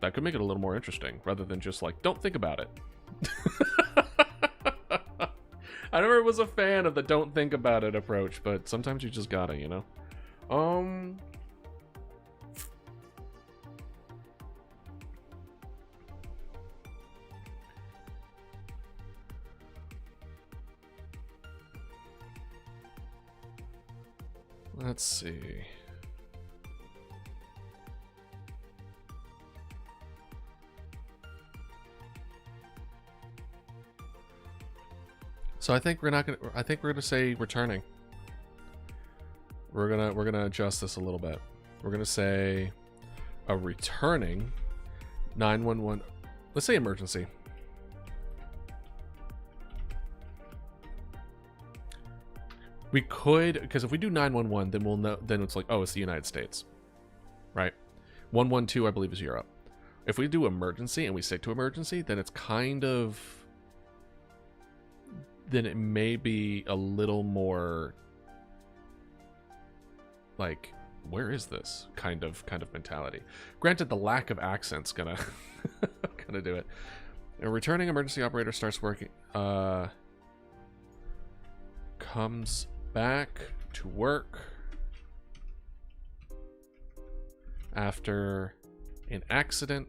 That could make it a little more interesting, rather than just like, don't think about it. I never was a fan of the don't think about it approach, but sometimes you just gotta, you know? Let's see. So I think we're gonna say returning. We're gonna adjust this a little bit. We're gonna say a returning 911. Let's say emergency. We could, because if we do 911, then we'll know. Then it's like, oh, it's the United States, right? 112, I believe, is Europe. If we do emergency and we stick to emergency, then it's kind of, then it may be a little more like, where is this kind of mentality? Granted, the lack of accent's gonna gonna do it. A returning emergency operator starts working. Comes back to work after an accident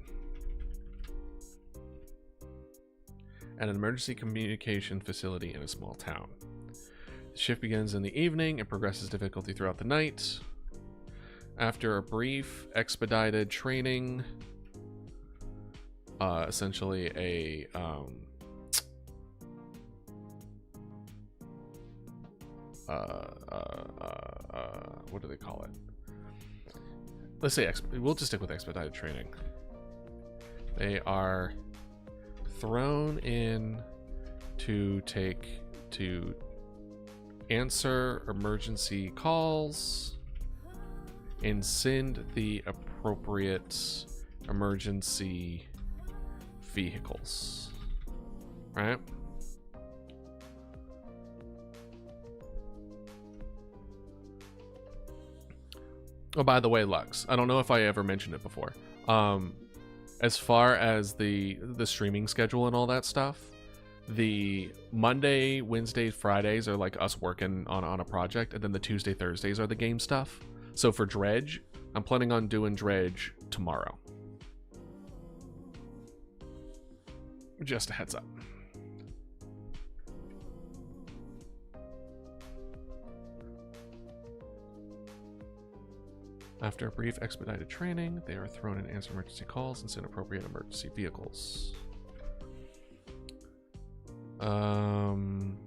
at an emergency communication facility in a small town. The shift begins in the evening and progresses difficulty throughout the night. After a brief expedited training, essentially a what do they call it? Let's say we'll just stick with expedited training. They are thrown in to answer emergency calls and send the appropriate emergency vehicles. Right? Oh, by the way, Lux, I don't know if I ever mentioned it before. As far as the streaming schedule and all that stuff, the Monday, Wednesdays, Fridays are like us working on a project, and then the Tuesday, Thursdays are the game stuff. So for Dredge, I'm planning on doing Dredge tomorrow. Just a heads up. After a brief expedited training, they are thrown in answer emergency calls and send appropriate emergency vehicles. And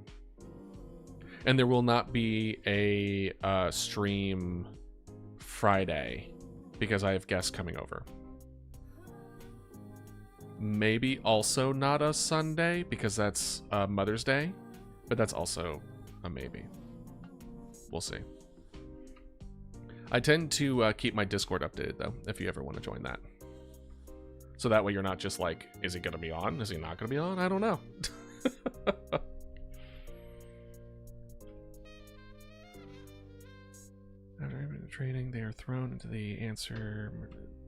there will not be a stream Friday because I have guests coming over. Maybe also not a Sunday because that's Mother's Day, but that's also a maybe. We'll see. I tend to keep my Discord updated, though, if you ever want to join that. So that way you're not just like, is he going to be on? Is he not going to be on? I don't know. After training, they are thrown into the answer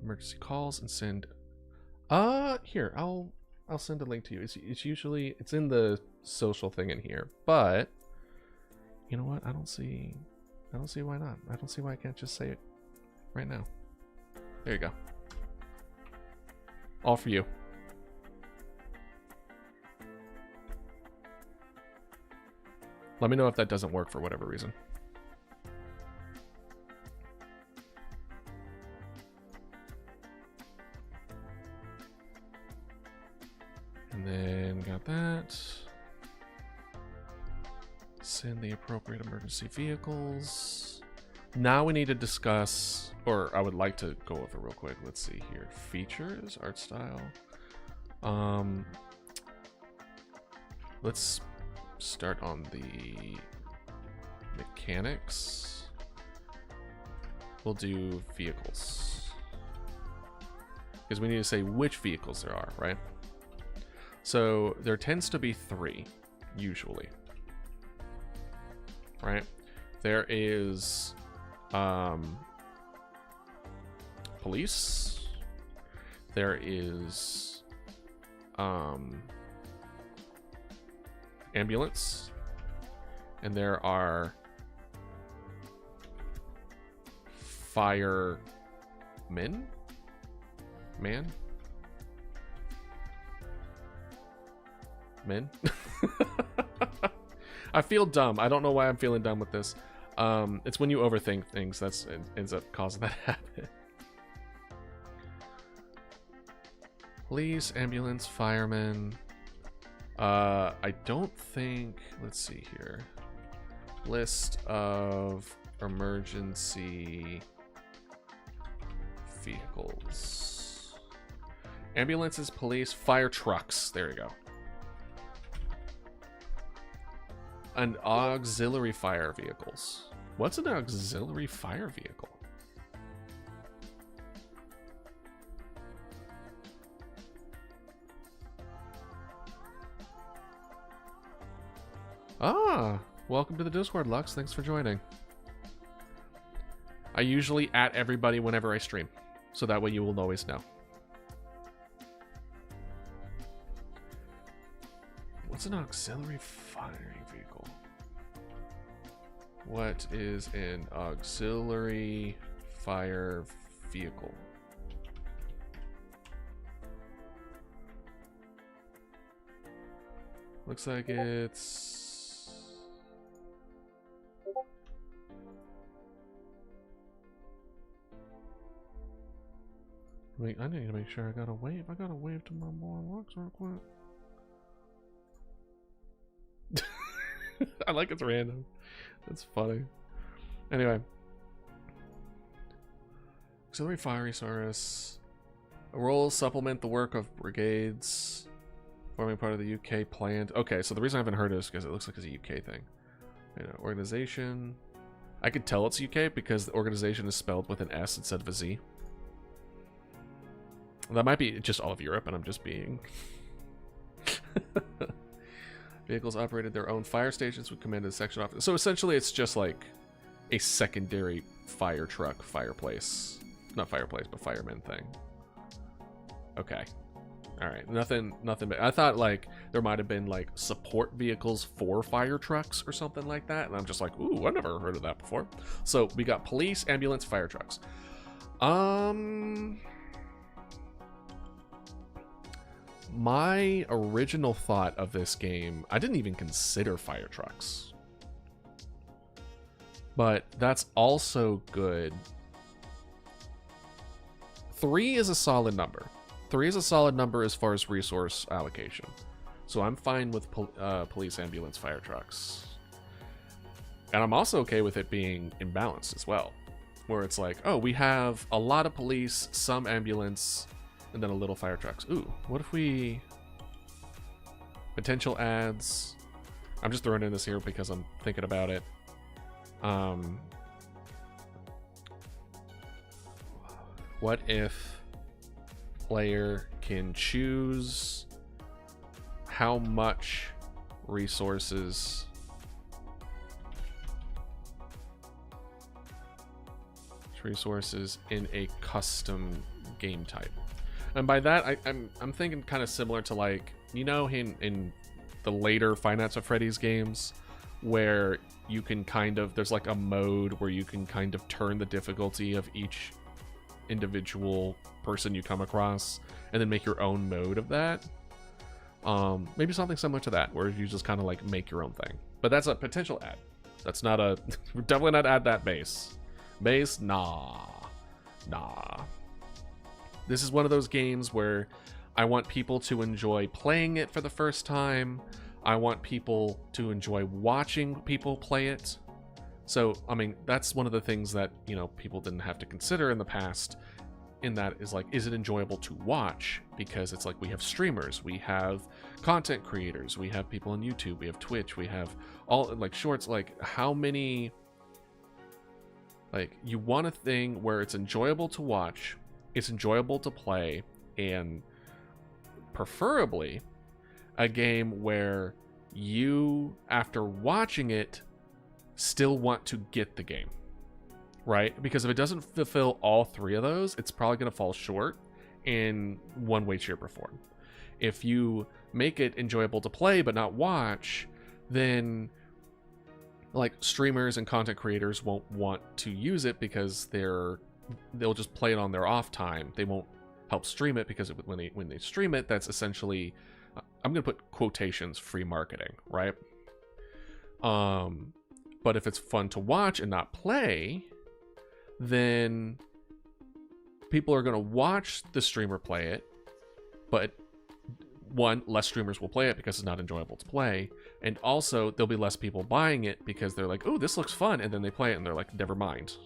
emergency calls and send... Here, I'll send a link to you. It's usually... It's in the social thing in here, but... You know what? I don't see why not. I don't see why I can't just say it right now. There you go. All for you. Let me know if that doesn't work for whatever reason. And then got that. Send the appropriate emergency vehicles. Now we need to discuss, or I would like to go over real quick. Let's see here. Features, art style. Let's start on the mechanics. We'll do vehicles. Because we need to say which vehicles there are, right? So there tends to be 3, usually. Right? There is police. There is ambulance. And there are firemen? Men? I feel dumb. I don't know why I'm feeling dumb with this. It's when you overthink things that ends up causing that habit. Police, ambulance, firemen. I don't think... Let's see here. List of emergency vehicles. Ambulances, police, fire trucks. There you go. And auxiliary fire vehicles. What's an auxiliary fire vehicle? Ah, welcome to the Discord, Lux. Thanks for joining. I usually at everybody whenever I stream, so that way you will always know. What's an auxiliary firing vehicle? What is an auxiliary fire vehicle? Looks like it's... Wait, I need to make sure I got a wave. I got a wave to my boy Lux real quick. I like it's random. That's funny. Anyway. Auxiliary fire resource. Roles supplement the work of brigades forming part of the UK planned. Okay, so the reason I haven't heard it is because it looks like it's a UK thing. You know, organization. I could tell it's UK because the organization is spelled with an S instead of a Z. That might be just all of Europe, and I'm just being... Vehicles operated their own fire stations with commanded section office. So essentially it's just like a secondary fire truck, fireplace. Not fireplace, but fireman thing. Okay. Alright, nothing but I thought like there might have been like support vehicles for fire trucks or something like that, and I'm just like, ooh, I've never heard of that before. So we got police, ambulance, fire trucks. My original thought of this game, I didn't even consider fire trucks. But that's also good. 3 is a solid number. 3 is a solid number as far as resource allocation. So I'm fine with police, ambulance, fire trucks. And I'm also okay with it being imbalanced as well. Where it's like, oh, we have a lot of police, some ambulance, and then a little fire trucks. Ooh, what if we... Potential ads. I'm just throwing in this here because I'm thinking about it. What if player can choose how much resources in a custom game type? And by that, I'm thinking kind of similar to, like, you know, in the later Finance of Freddy's games, where you can kind of, there's like a mode where you can kind of turn the difficulty of each individual person you come across, and then make your own mode of that. Maybe something similar to that, where you just kind of like make your own thing. But that's a potential ad. That's not a, we're definitely not at that base. Base, nah. This is one of those games where I want people to enjoy playing it for the first time. I want people to enjoy watching people play it. So, I mean, that's one of the things that, you know, people didn't have to consider in the past. In that is like, is it enjoyable to watch? Because it's like, we have streamers, we have content creators, we have people on YouTube, we have Twitch, we have all like shorts. Like, how many, like, you want a thing where it's enjoyable to watch, it's enjoyable to play, and preferably a game where you, after watching it, still want to get the game, right? Because if it doesn't fulfill all 3 of those, it's probably going to fall short in one way, shape, or form. If you make it enjoyable to play but not watch, then like streamers and content creators won't want to use it because they'll just play it on their off time. They won't help stream it because when they stream it, that's essentially, I'm gonna put quotations, free marketing, right? But if it's fun to watch and not play, then people are gonna watch the streamer play it, but one, less streamers will play it because it's not enjoyable to play, and also there'll be less people buying it because they're like, oh, this looks fun, and then they play it and they're like, never mind.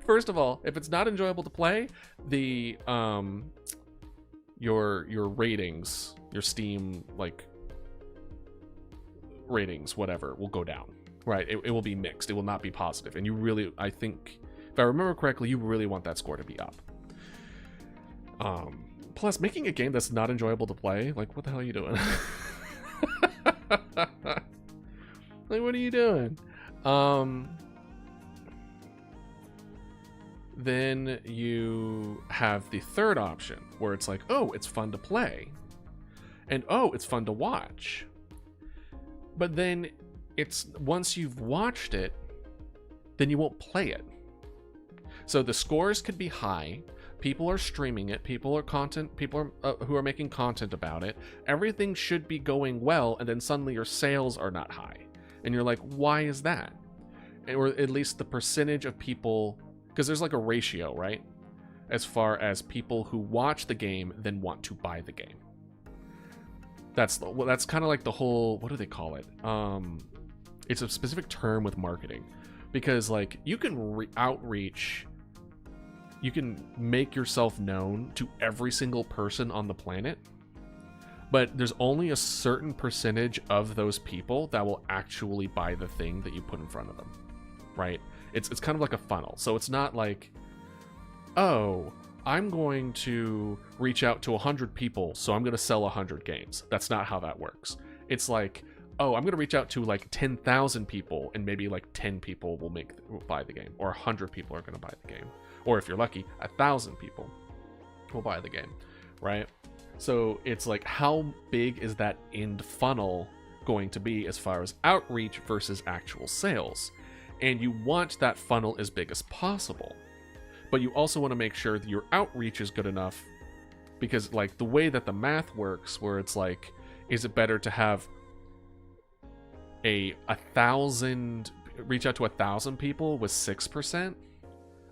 First of all, if it's not enjoyable to play, the your ratings, your Steam like ratings, whatever, will go down, right? It will be mixed. It will not be positive, and you really, I think, if I remember correctly, you really want that score to be up. Plus, making a game that's not enjoyable to play, like, what the hell are you doing? Like, what are you doing? Then you have the third option where it's like, oh, it's fun to play, and oh, it's fun to watch. But then it's, once you've watched it, then you won't play it. So the scores could be high. People are streaming it. People are who are making content about it. Everything should be going well, and then suddenly your sales are not high, and you're like, why is that? Or at least the percentage of people, because there's like a ratio, right? As far as people who watch the game then want to buy the game. That's kind of like the whole, what do they call it? It's a specific term with marketing, because like you can outreach make yourself known to every single person on the planet, but there's only a certain percentage of those people that will actually buy the thing that you put in front of them, right? It's kind of like a funnel. So it's not like, oh, I'm going to reach out to 100 people, so I'm going to sell 100 games. That's not how that works. It's like, oh, I'm going to reach out to like 10,000 people, and maybe like 10 people will buy the game, or 100 people are going to buy the game. Or if you're lucky, 1,000 people will buy the game, right? So it's like, how big is that end funnel going to be as far as outreach versus actual sales? And you want that funnel as big as possible. But you also want to make sure that your outreach is good enough, because like the way that the math works, where it's like, is it better to have reach out to 1,000 people with 6%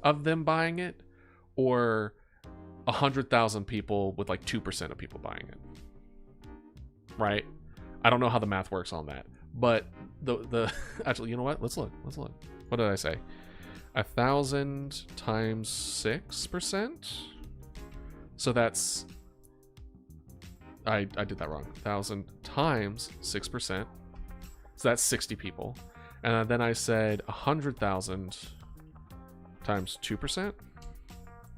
of them buying it, or 100,000 people with like 2% of people buying it, right? I don't know how the math works on that, but the actually, you know what? Let's look. What did I say? 1,000 times 6%. So that's, I did that wrong. 1,000 times 6%. So that's 60 people. And then I said 100,000 times 2%.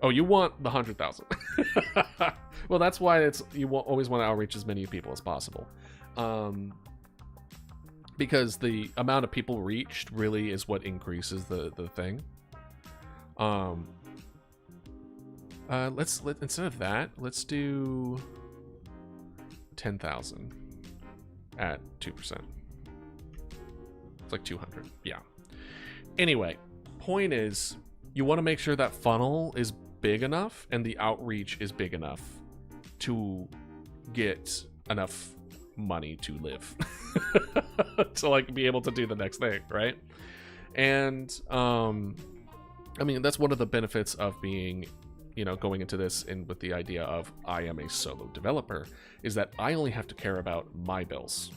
Oh, you want the 100,000. Well, that's why always want to outreach as many people as possible. Because the amount of people reached really is what increases the thing. Let's instead of that, let's do 10,000 at 2%. It's like 200. Yeah. Anyway, point is, you want to make sure that funnel is big enough and the outreach is big enough to get enough money to live to like be able to do the next thing, right? And I mean, that's one of the benefits of being, going into this and with the idea of I am a solo developer, is that I only have to care about my bills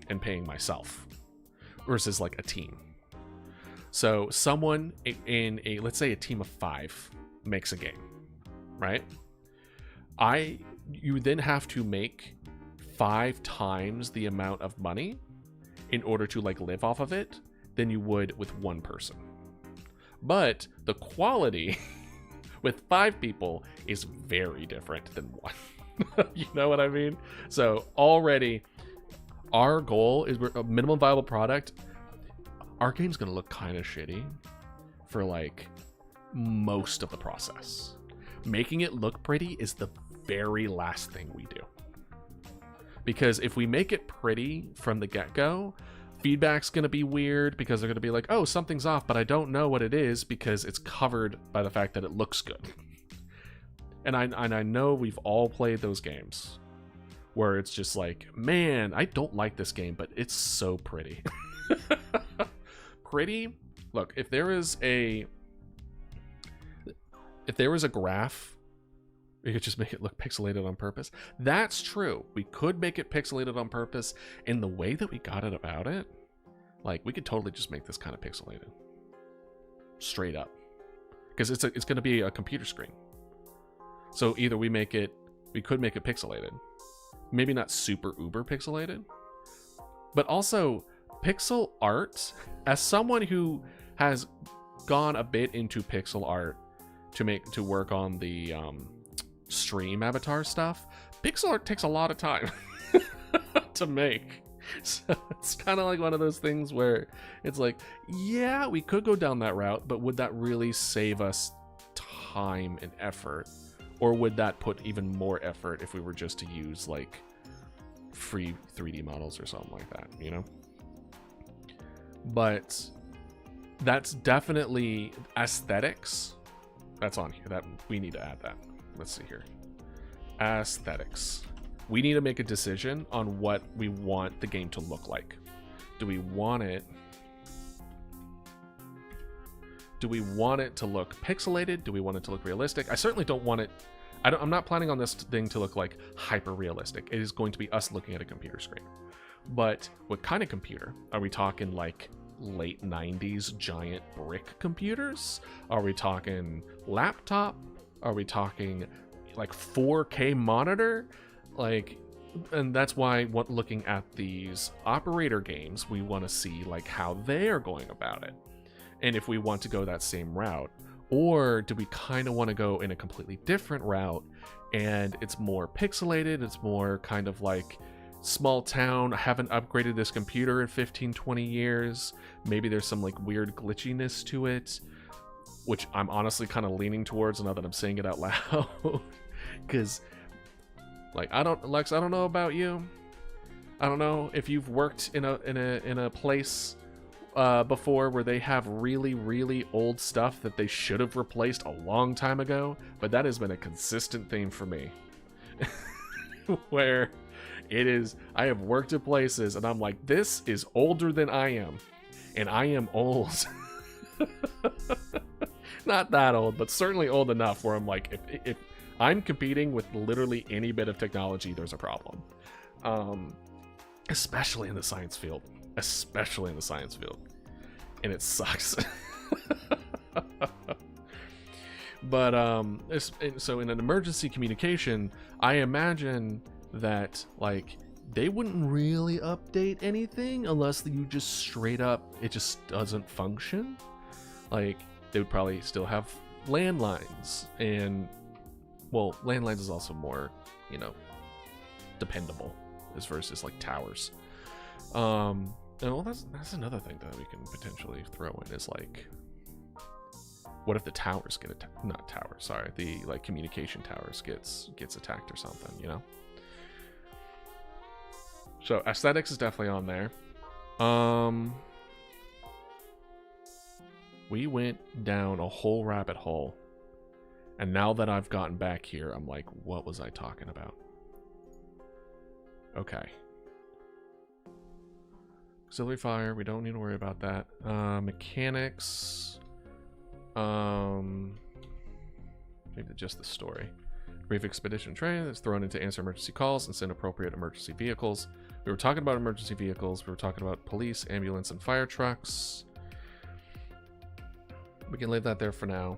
and paying myself versus like a team. So someone in let's say a team of 5 makes a game, right? You then have to make 5 times the amount of money in order to like live off of it than you would with one person. But the quality with 5 people is very different than 1. You know what I mean? So already our goal is we're a minimum viable product. Our game's going to look kind of shitty for like most of the process. Making it look pretty is the very last thing we do. Because if we make it pretty from the get-go, feedback's going to be weird because they're going to be like, oh, something's off, but I don't know what it is because it's covered by the fact that it looks good. And I know we've all played those games where it's just like, man, I don't like this game, but it's so pretty. Pretty? Look, if there was a graph, we could just make it look pixelated on purpose. That's true. We could make it pixelated on purpose. In the way that we got it about it, like we could totally just make this kind of pixelated, straight up, because it's going to be a computer screen. So either we could make it pixelated, maybe not super uber pixelated, but also pixel art. As someone who has gone a bit into pixel art to work on the stream avatar stuff, pixel art takes a lot of time to make. So it's kind of like one of those things where it's like, yeah, we could go down that route, but would that really save us time and effort? Or would that put even more effort if we were just to use like free 3D models or something like that, But that's definitely aesthetics. That's on here. That we need to add that. Let's see here. Aesthetics. We need to make a decision on what we want the game to look like. Do we want it to look pixelated? Do we want it to look realistic? I certainly don't want it. I'm not planning on this thing to look like hyper realistic. It is going to be us looking at a computer screen. But what kind of computer? Are we talking like late 90s giant brick computers? Are we talking laptop? Are we talking like 4K monitor? Like, and that's why looking at these operator games, we want to see like how they are going about it. And if we want to go that same route, or do we kind of want to go in a completely different route and it's more pixelated, it's more kind of like small town, I haven't upgraded this computer in 15-20 years, maybe there's some like weird glitchiness to it, which I'm honestly kind of leaning towards now that I'm saying it out loud. Because like I don't know about you, I don't know if you've worked in a place before where they have really old stuff that they should have replaced a long time ago, but that has been a consistent theme for me. Where it is, I have worked at places and I'm like, this is older than I am, and I am old. Not that old, but certainly old enough where I'm like, if I'm competing with literally any bit of technology, there's a problem. Especially in the science field. And it sucks. But so in an emergency communication, I imagine that like they wouldn't really update anything unless you just straight up, it just doesn't function. Like they would probably still have landlines, and well, landlines is also more, you know, dependable as versus like towers. And well, that's another thing that we can potentially throw in is like, what if the towers get the like communication towers gets attacked or something, you know? So aesthetics is definitely on there. We went down a whole rabbit hole, and now that I've gotten back here, I'm like, what was I talking about? Okay. Auxiliary fire, we don't need to worry about that. Mechanics. Maybe just the story. Brief expedition train that's thrown in to answer emergency calls and send appropriate emergency vehicles. We were talking about emergency vehicles. We were talking about police, ambulance, and fire trucks. We can leave that there for now.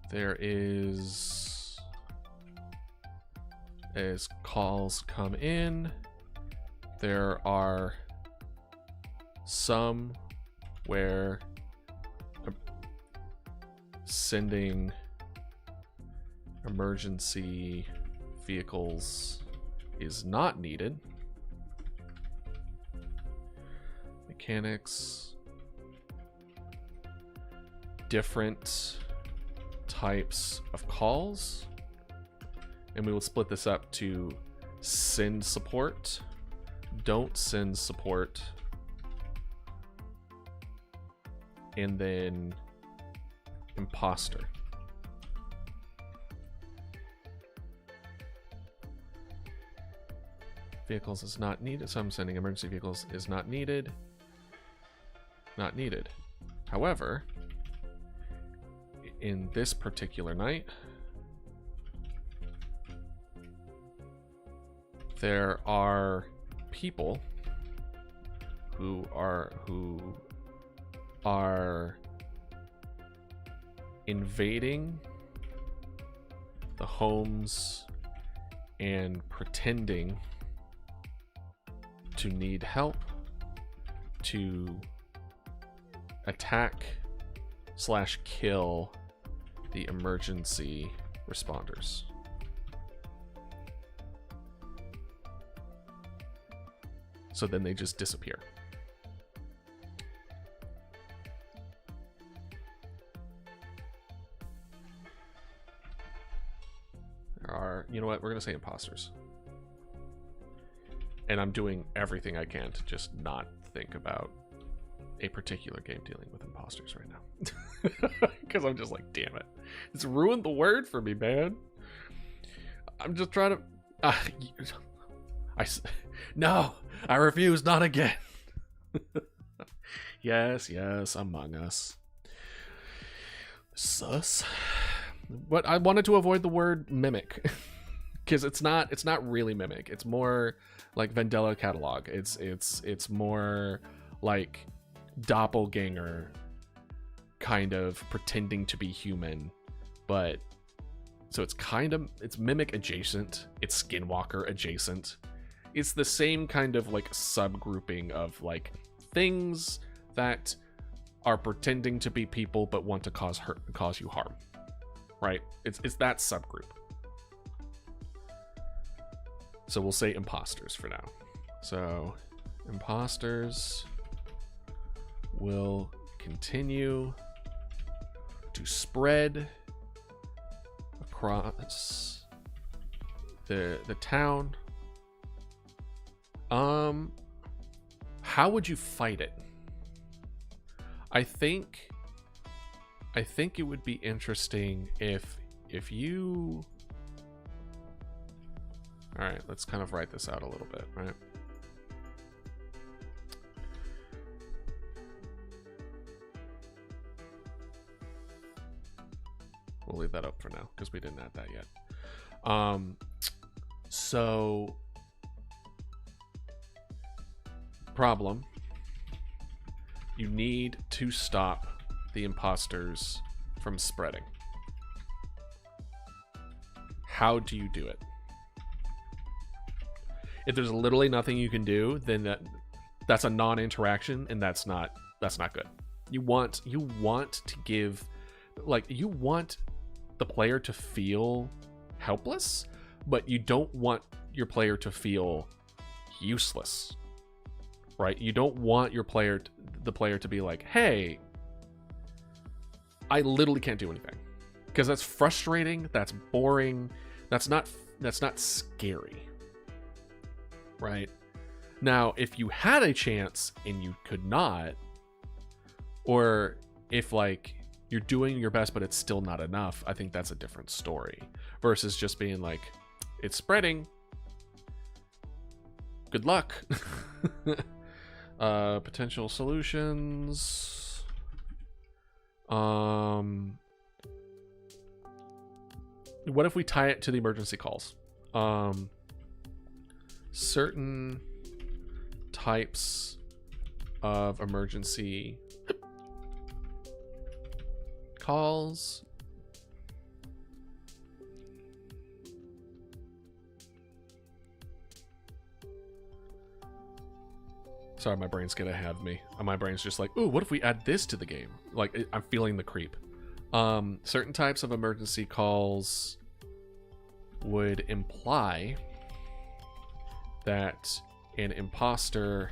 There is, as calls come in, there are some where sending emergency vehicles is not needed. Mechanics, different types of calls, and we will split this up to send support, don't send support, and then imposter. Vehicles is not needed. Some sending emergency vehicles is not needed. Not needed. However, in this particular night, there are people who are invading the homes and pretending to need help to attack / kill the emergency responders. So then they just disappear. There are, you know what, we're gonna say imposters. And I'm doing everything I can to just not think about a particular game dealing with imposters right now. Because I'm just like, damn it. It's ruined the word for me, man. I'm just trying to... No, I refuse, not again. Yes, Among Us. Sus. But I wanted to avoid the word mimic. because it's not really Mimic. It's more like Vendetta Catalog. It's more like doppelganger, kind of pretending to be human, but so it's Mimic adjacent, it's Skinwalker adjacent. It's the same kind of like subgrouping of like things that are pretending to be people but want to cause you harm, right? It's that subgroup. So we'll say imposters for now. So imposters will continue to spread across the town. How would you fight it? I think it would be interesting if you... All right, let's kind of write this out a little bit, right? We'll leave that up for now because we didn't add that yet. So problem, you need to stop the imposters from spreading. How do you do it? If there's literally nothing you can do, then that's a non-interaction, and that's not good. You want to give, like, you want the player to feel helpless, but you don't want your player to feel useless, right? You don't want the player to be like, hey, I literally can't do anything, because that's frustrating, that's boring, that's not scary, right? Now, if you had a chance and you could not, or if like you're doing your best but it's still not enough, I think that's a different story versus just being like, it's spreading, good luck. Potential solutions. What if we tie it to the emergency calls? Certain types of emergency calls sorry, my brain's get ahead of me. My brain's just like, ooh, what if we add this to the game? Like, I'm feeling the creep. Certain types of emergency calls would imply that an imposter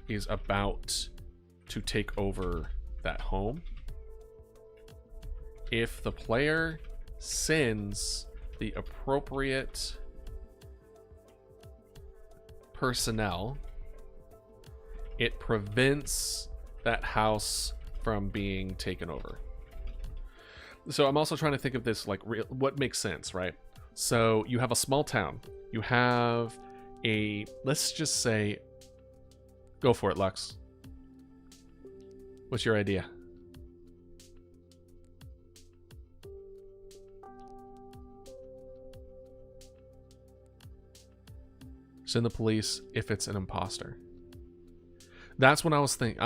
is about to take over that home. If the player sends the appropriate personnel, it prevents that house from being taken over. So I'm also trying to think of this like what makes sense, right? So you have a small town. You have a, let's just say, go for it, Lux. What's your idea? Send the police if it's an imposter. That's what I was thinking.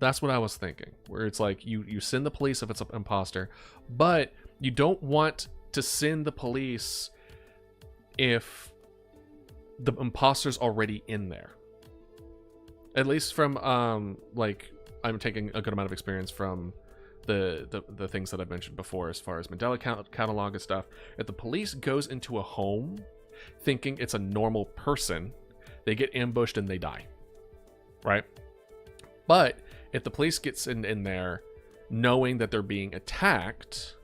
That's what I was thinking. Where it's like you send the police if it's an imposter, but you don't want to send the police if the imposter's already in there. At least from like, I'm taking a good amount of experience from the things that I've mentioned before as far as Mandela catalog and stuff. If the police goes into a home thinking it's a normal person, they get ambushed and they die, right? But if the police gets in there knowing that they're being attacked,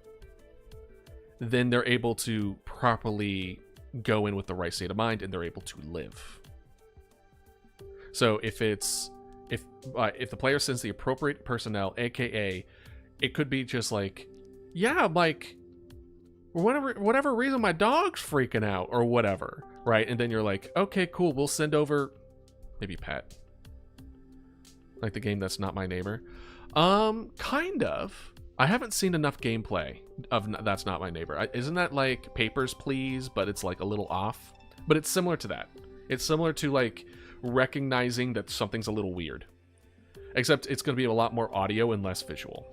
then they're able to properly go in with the right state of mind and they're able to live. So if the player sends the appropriate personnel, aka it could be just like, yeah, like for whatever reason my dog's freaking out or whatever, right? And then you're like, okay, cool, we'll send over maybe Pet, like the game That's Not My Neighbor. Kind of, I haven't seen enough gameplay of That's Not My Neighbor. Isn't that like Papers, Please, but it's like a little off? But it's similar to that. It's similar to like recognizing that something's a little weird. Except it's going to be a lot more audio and less visual.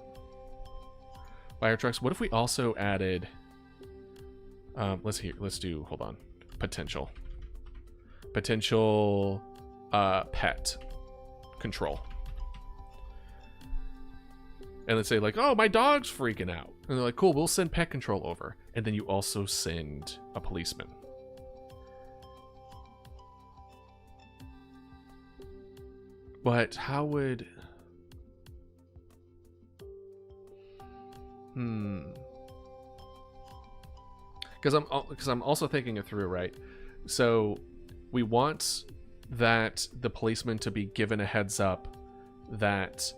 Fire trucks. What if we also added... let's do, hold on. Potential pet control. And let's say like, oh, my dog's freaking out. And they're like, cool, we'll send pet control over. And then you also send a policeman. But how would... Because I'm also thinking it through, right? So we want that the policeman to be given a heads up that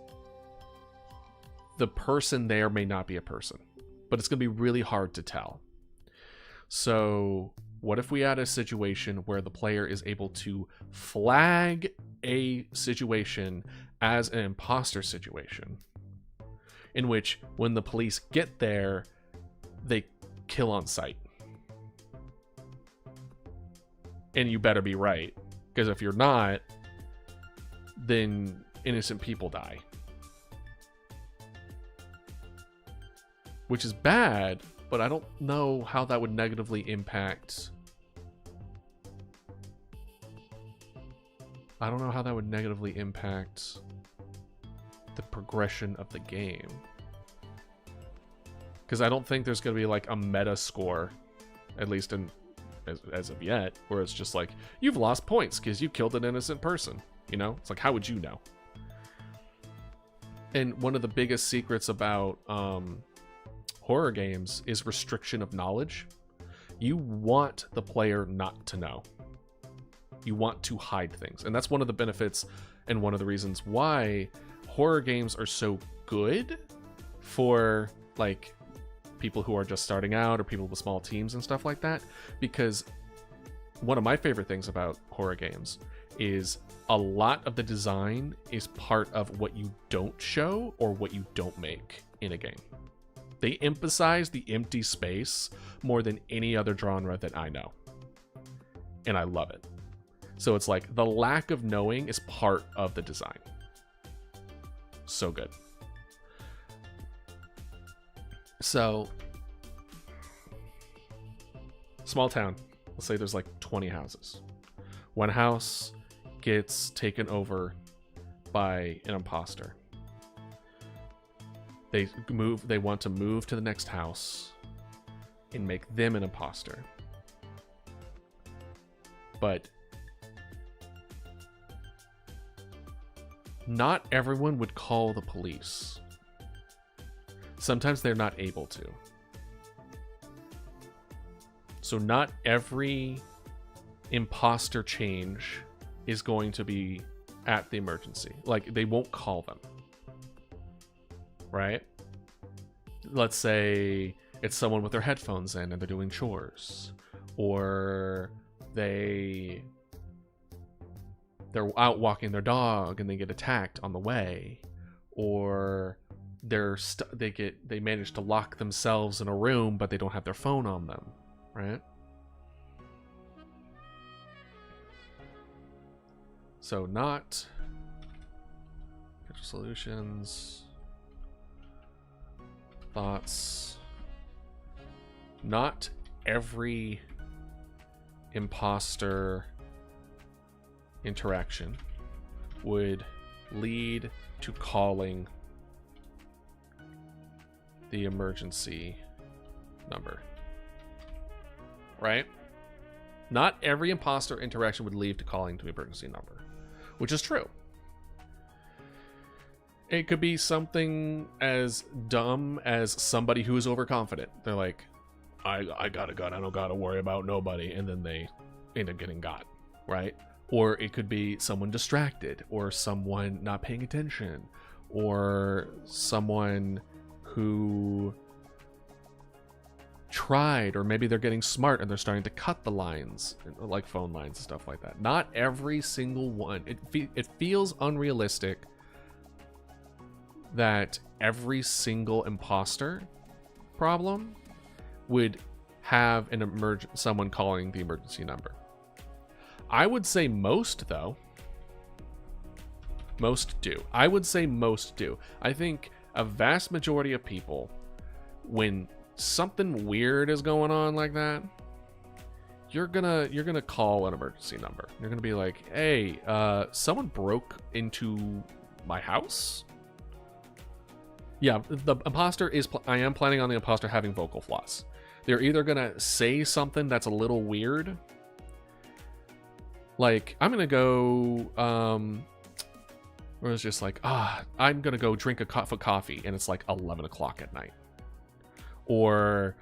the person there may not be a person, but it's going to be really hard to tell. So what if we add a situation where the player is able to flag a situation as an imposter situation, in which when the police get there, they kill on sight? And you better be right, because if you're not, then innocent people die. Which is bad, but I don't know how that would negatively impact... I don't know how that would negatively impact the progression of the game. Because I don't think there's going to be like a meta score, at least as of yet, where it's just like, you've lost points because you killed an innocent person. You know? It's like, how would you know? And one of the biggest secrets about horror games is restriction of knowledge. You want the player not to know. You want to hide things. And that's one of the benefits and one of the reasons why horror games are so good for like people who are just starting out or people with small teams and stuff like that. Because one of my favorite things about horror games is a lot of the design is part of what you don't show or what you don't make in a game. They emphasize the empty space more than any other genre that I know. And I love it. So it's like the lack of knowing is part of the design. So good. So, small town. Let's say there's like 20 houses. One house gets taken over by an imposter. They want to move to the next house and make them an imposter. But not everyone would call the police. Sometimes they're not able to. So not every imposter change is going to be at the emergency. Like, they won't call them. Right? Let's say it's someone with their headphones in and they're doing chores. Or they're out walking their dog and they get attacked on the way. Or they manage to lock themselves in a room but they don't have their phone on them, right? So not solutions, thoughts. Not every imposter interaction would lead to calling the emergency number. Right? Not every imposter interaction would lead to calling to the emergency number, which is true. It could be something as dumb as somebody who is overconfident. They're like, I got a gun, I don't gotta worry about nobody, and then they end up getting got, right? Or it could be someone distracted, or someone not paying attention, or someone who tried, or maybe they're getting smart and they're starting to cut the lines, like phone lines and stuff like that. Not every single one. It feels unrealistic that every single imposter problem would have someone calling the emergency number. I would say most, though. Most do. I would say most do. I think a vast majority of people, when something weird is going on like that, you're gonna call an emergency number. You're gonna be like, hey, someone broke into my house? Yeah, the imposter is... I am planning on the imposter having vocal flaws. They're either gonna say something that's a little weird. Like, I'm gonna go, where it's just like, I'm gonna go drink a cup of coffee, and it's like 11 o'clock at night. Or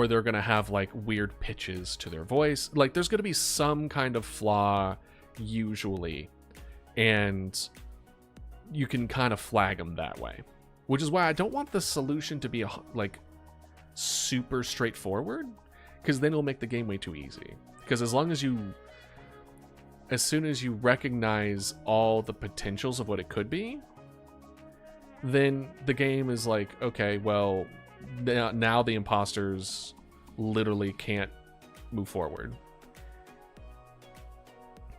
they're gonna have like weird pitches to their voice. Like, there's gonna be some kind of flaw, usually, and you can kind of flag them that way. Which is why I don't want the solution to be like super straightforward, because then it'll make the game way too easy. Because as soon as you recognize all the potentials of what it could be, then the game is like, okay, well, now the imposters literally can't move forward.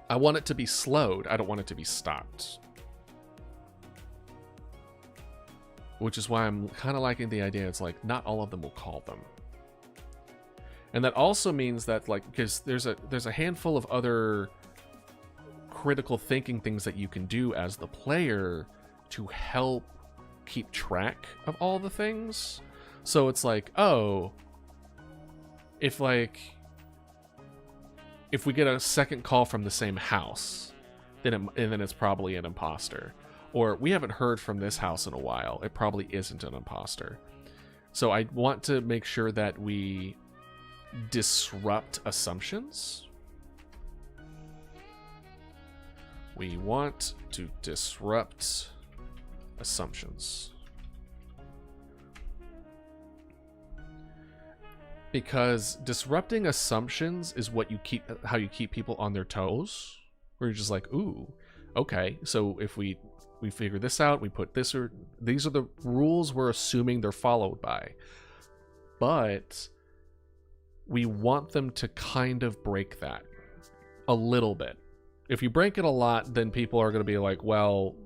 I want it to be slowed. I don't want it to be stopped. Which is why I'm kind of liking the idea. It's like, not all of them will call them. And that also means that, like, because there's a handful of other critical thinking things that you can do as the player to help keep track of all the things. So it's like, oh, if we get a second call from the same house, then it's probably an imposter. Or we haven't heard from this house in a while, it probably isn't an imposter. So I want to make sure that we disrupt assumptions. We want to disrupt assumptions. Because disrupting assumptions is how you keep people on their toes. Where you're just like, ooh, okay, so if we figure this out, we put this, or these are the rules we're assuming they're followed by. But we want them to kind of break that a little bit. If you break it a lot, then people are going to be like, well,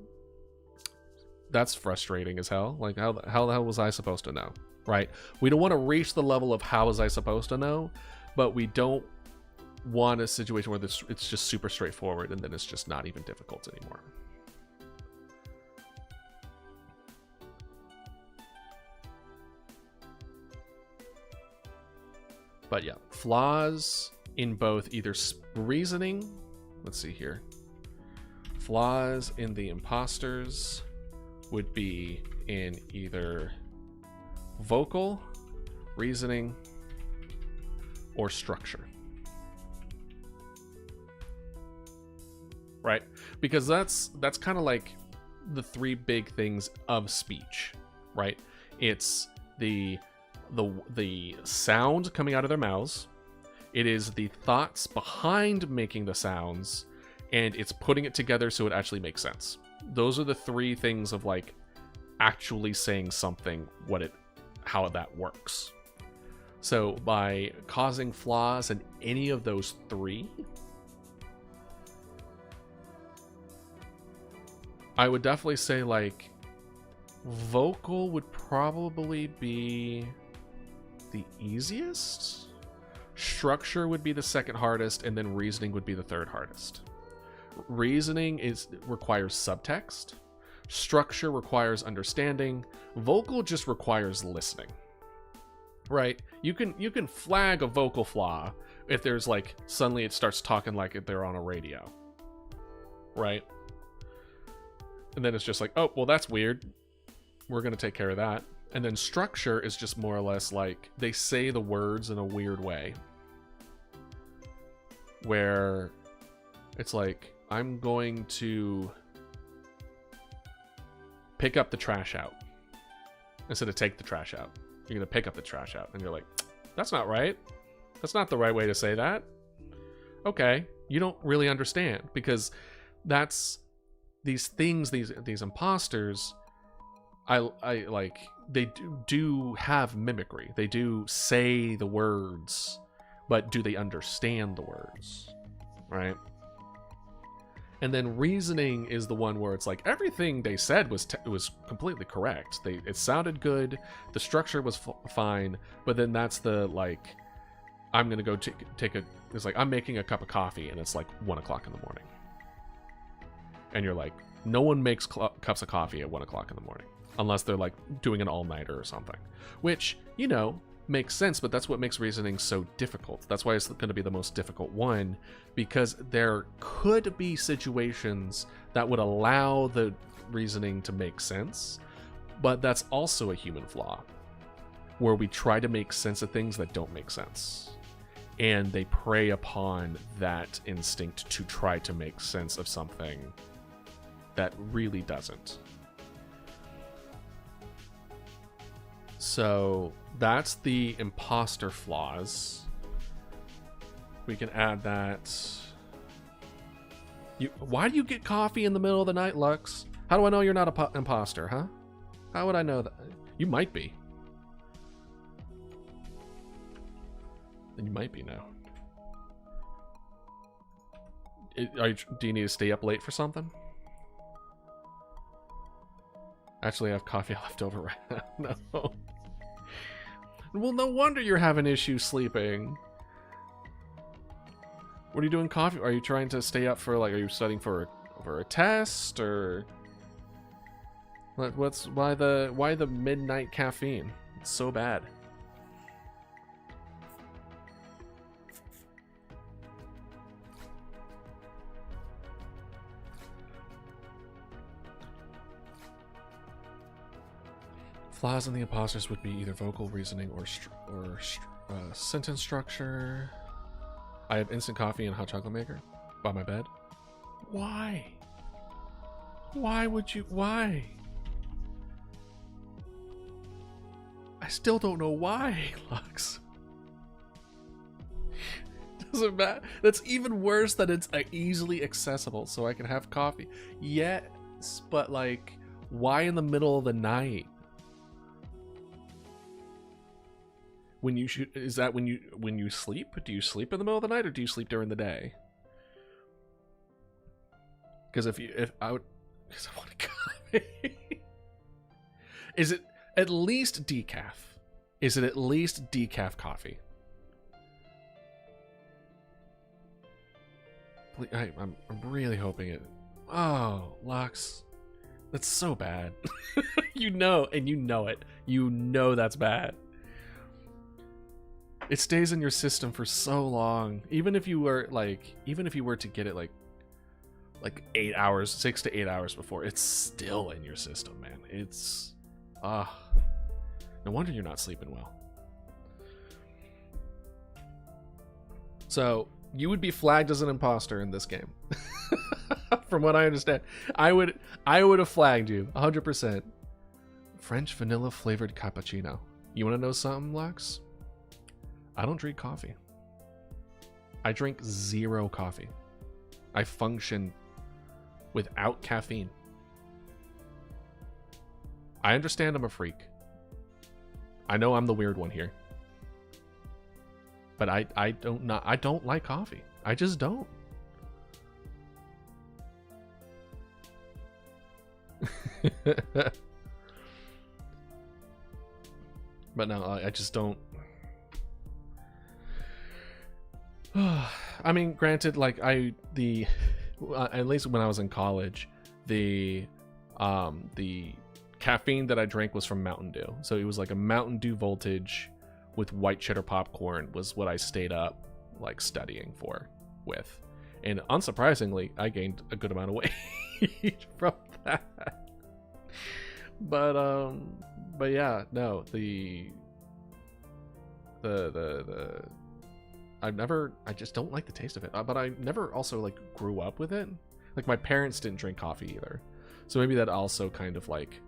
that's frustrating as hell. Like, how the hell was I supposed to know? Right? We don't want to reach the level of how was I supposed to know, but we don't want a situation where it's just super straightforward and then it's just not even difficult anymore. But yeah, flaws in both either reasoning, let's see here. Flaws in the imposters would be in either vocal, reasoning, or structure. Right? Because that's kind of like the three big things of speech, right? It's the sound coming out of their mouths, it is the thoughts behind making the sounds, and it's putting it together so it actually makes sense. Those are the three things of like actually saying something, how that works. So by causing flaws in any of those three, I would definitely say like vocal would probably be the easiest. Structure would be the second hardest, and then reasoning would be the third hardest. Reasoning requires subtext. Structure requires understanding. Vocal just requires listening. Right? You can flag a vocal flaw if there's like suddenly it starts talking like they're on a radio. Right? And then it's just like, oh, well, that's weird. We're going to take care of that. And then structure is just more or less like they say the words in a weird way. Where it's like, I'm going to pick up the trash out. Instead of take the trash out. You're going to pick up the trash out. And you're like, that's not right. That's not the right way to say that. Okay. You don't really understand. Because that's these things, these imposters, I like, they do have mimicry. They do say the words, but do they understand the words, right? And then reasoning is the one where it's like everything they said was completely correct. It sounded good, the structure was fine, but then that's the like, I'm gonna go take a. It's like I'm making a cup of coffee and it's like 1 o'clock in the morning, and you're like, no one makes cups of coffee at 1 o'clock in the morning unless they're like doing an all-nighter or something, which, you know, makes sense, but that's what makes reasoning so difficult. That's why it's going to be the most difficult one, because there could be situations that would allow the reasoning to make sense, but that's also a human flaw, where we try to make sense of things that don't make sense, and they prey upon that instinct to try to make sense of something that really doesn't. So that's the imposter flaws. We can add that. Why do you get coffee in the middle of the night, Lux? How do I know you're not an imposter, huh? How would I know that? You might be. You might be now. Do you need to stay up late for something? Actually, I have coffee left over right now. No. Well, no wonder you're having issues sleeping. What are you doing coffee? Are you trying to stay up for, like, are you studying for a test, or why the midnight caffeine? It's so bad. Flaws in the imposters would be either vocal reasoning or sentence structure. I have instant coffee and hot chocolate maker by my bed. Why? Why would you? Why? I still don't know why, Lux. Doesn't matter. That's even worse that it's easily accessible, so I can have coffee. Yes, but like, why in the middle of the night? When you shoot, is that when you sleep? Do you sleep in the middle of the night, or do you sleep during the day? Because because I want coffee. Is it at least decaf? Is it at least decaf coffee? I'm really hoping it. Oh, Lux, that's so bad. You know, and you know it. You know that's bad. It stays in your system for so long. Even if you were to get it like 8 hours, 6 to 8 hours before, it's still in your system, man. It's no wonder you're not sleeping well. So you would be flagged as an imposter in this game. From what I understand, I would have flagged you 100%. French vanilla flavored cappuccino. You want to know something, Lux? I don't drink coffee. I drink 0 coffee. I function without caffeine. I understand I'm a freak. I know I'm the weird one here. But I don't like coffee. I just don't. But no, I just don't. I mean, granted, like at least when I was in college, the caffeine that I drank was from Mountain Dew. So it was like a Mountain Dew voltage with white cheddar popcorn was what I stayed up like studying with. And unsurprisingly, I gained a good amount of weight from that. But yeah, no, I just don't like the taste of it. But I never also like grew up with it. Like my parents didn't drink coffee either. So maybe that also kind of like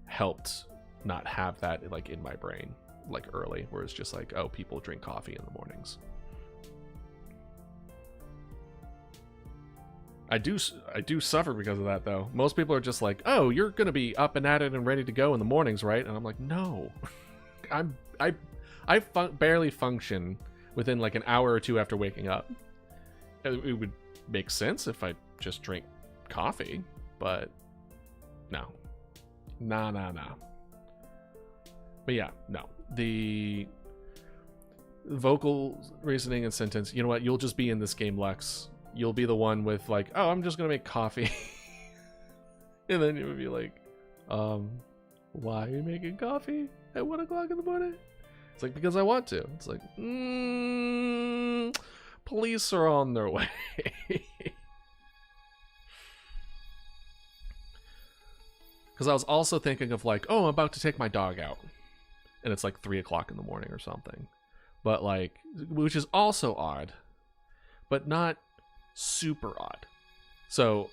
helped not have that like in my brain like early, where it's just like, oh, people drink coffee in the mornings. I do suffer because of that, though. Most people are just like, "Oh, you're gonna be up and at it and ready to go in the mornings, right?" And I'm like, "No, I barely function within like an hour or two after waking up. It would make sense if I just drink coffee, but no, nah. But yeah, no. The vocal reasoning and sentence. You know what? You'll just be in this game, Lex. You'll be the one with like, oh, I'm just gonna make coffee, and then you would be like, why are you making coffee at 1 o'clock in the morning? It's like, because I want to. It's like, police are on their way. Because I was also thinking of like, oh, I'm about to take my dog out, and it's like 3 o'clock in the morning or something. But like, which is also odd, but not super odd. So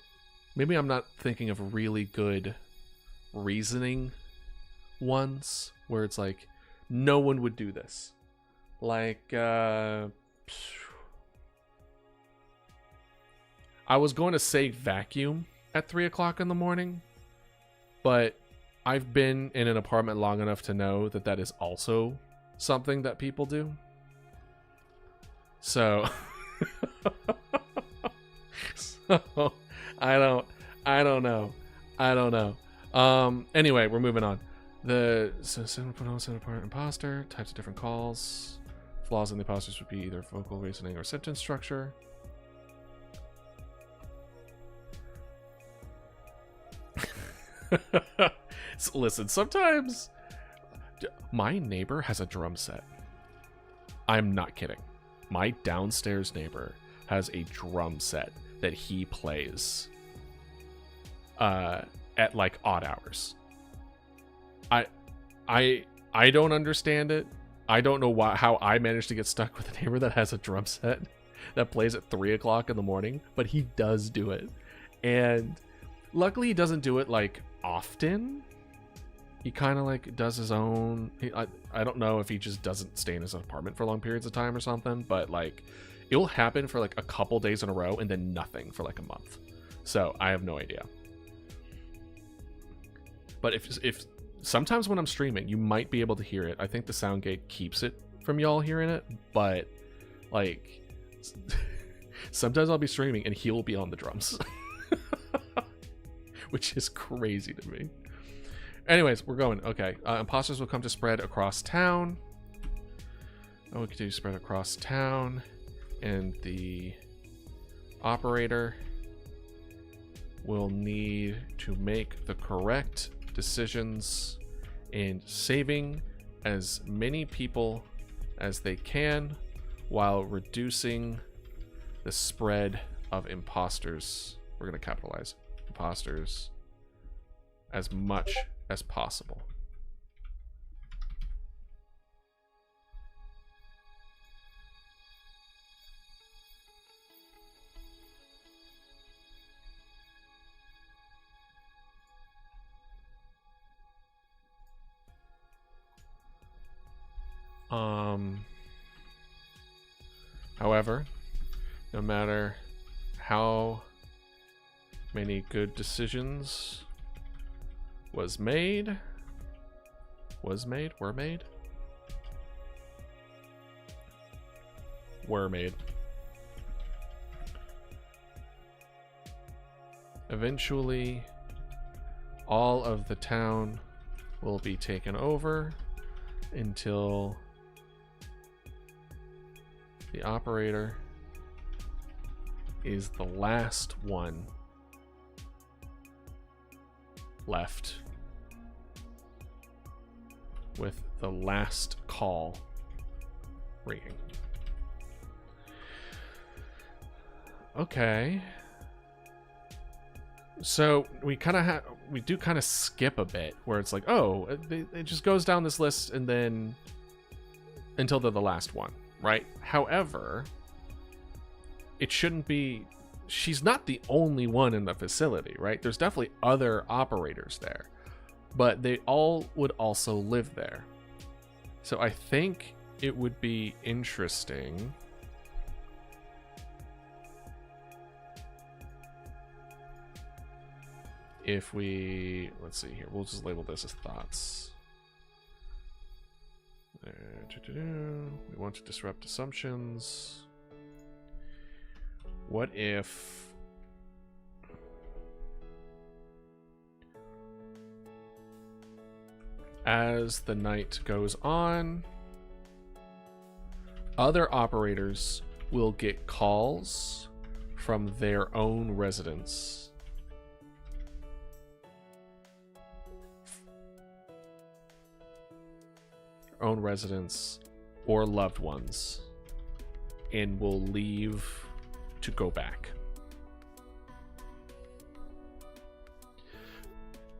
maybe I'm not thinking of really good reasoning ones where it's like, no one would do this. Like, I was going to say vacuum at 3 o'clock in the morning, but I've been in an apartment long enough to know that that is also something that people do. So, I don't know. Anyway, we're moving on. The imposter, types of different calls. Flaws in the imposters would be either vocal reasoning or sentence structure. So listen, sometimes my neighbor has a drum set. I'm not kidding. My downstairs neighbor has a drum set that he plays at like odd hours. I don't understand it. I don't know how I managed to get stuck with a neighbor that has a drum set that plays at 3 o'clock in the morning, but he does do it. And luckily he doesn't do it like often. He kind of like does his own. I don't know if he just doesn't stay in his apartment for long periods of time or something, but like it'll happen for like a couple days in a row and then nothing for like a month. So I have no idea. But if sometimes when I'm streaming, you might be able to hear it. I think the sound gate keeps it from y'all hearing it, but like sometimes I'll be streaming and he'll be on the drums, which is crazy to me. Anyways, we're going. Okay. Imposters will come to spread across town. Oh, we can do spread across town. And the operator will need to make the correct decisions in saving as many people as they can while reducing the spread of imposters. We're going to capitalize imposters as much as possible. However, no matter how many good decisions were made, eventually all of the town will be taken over until the operator is the last one left with the last call ringing. Okay. So we do kind of skip a bit where it's like, oh, it just goes down this list and then until they're the last one, right? However, it shouldn't be, she's not the only one in the facility, right? There's definitely other operators there, but they all would also live there. So I think it would be interesting if we, let's see here, we'll just label this as thoughts. We want to disrupt assumptions. What if as the night goes on, other operators will get calls from their own residents or loved ones, and will leave to go back.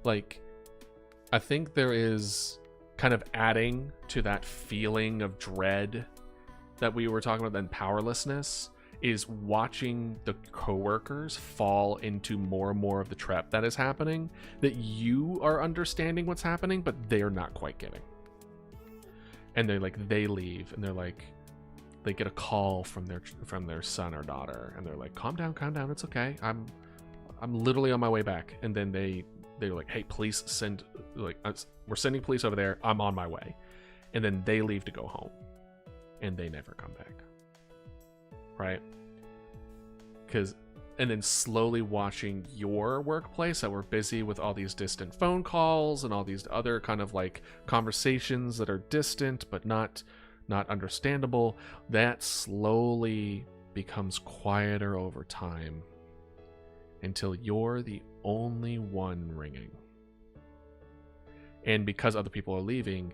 Like, I think there is kind of adding to that feeling of dread that we were talking about, then powerlessness, is watching the coworkers fall into more and more of the trap that is happening, that you are understanding what's happening, but they're not quite getting. And they leave, and they're like, they get a call from their son or daughter, and they're like, calm down, it's okay, I'm literally on my way back. And then they're like, hey, police send, like, we're sending police over there, I'm on my way. And then they leave to go home, and they never come back, right? And then slowly watching your workplace, that we're busy with all these distant phone calls and all these other kind of like conversations that are distant but not understandable, that slowly becomes quieter over time until you're the only one ringing. And because other people are leaving,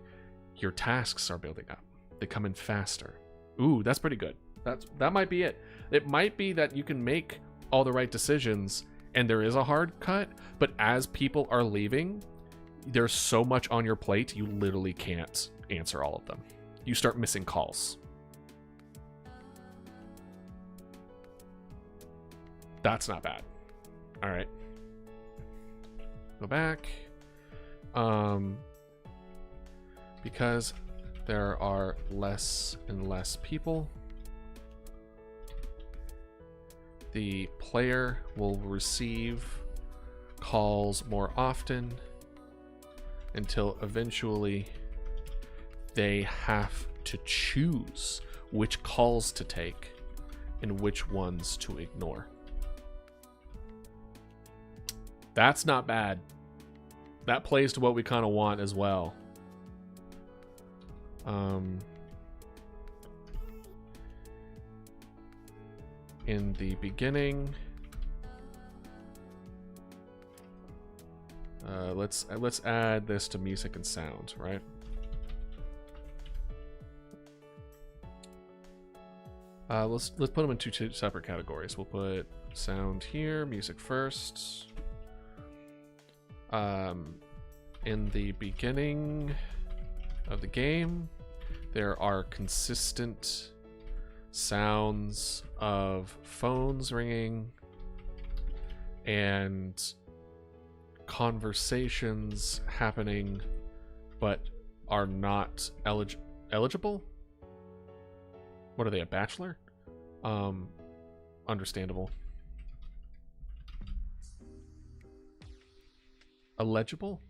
your tasks are building up. They come in faster. Ooh, that's pretty good. That might be it. It might be that you can make all the right decisions and there is a hard cut, but as people are leaving, there's so much on your plate, you literally can't answer all of them. You start missing calls. That's not bad. All right. Go back. Because there are less and less people, the player will receive calls more often until eventually they have to choose which calls to take and which ones to ignore. That's not bad. That plays to what we kind of want as well. In the beginning, let's add this to music and sound, right? Let's put them in two separate categories. We'll put sound here, music first. In the beginning of the game, there are consistent sounds of phones ringing and conversations happening, but are not eligible. What are they, a bachelor? Understandable. Illegible?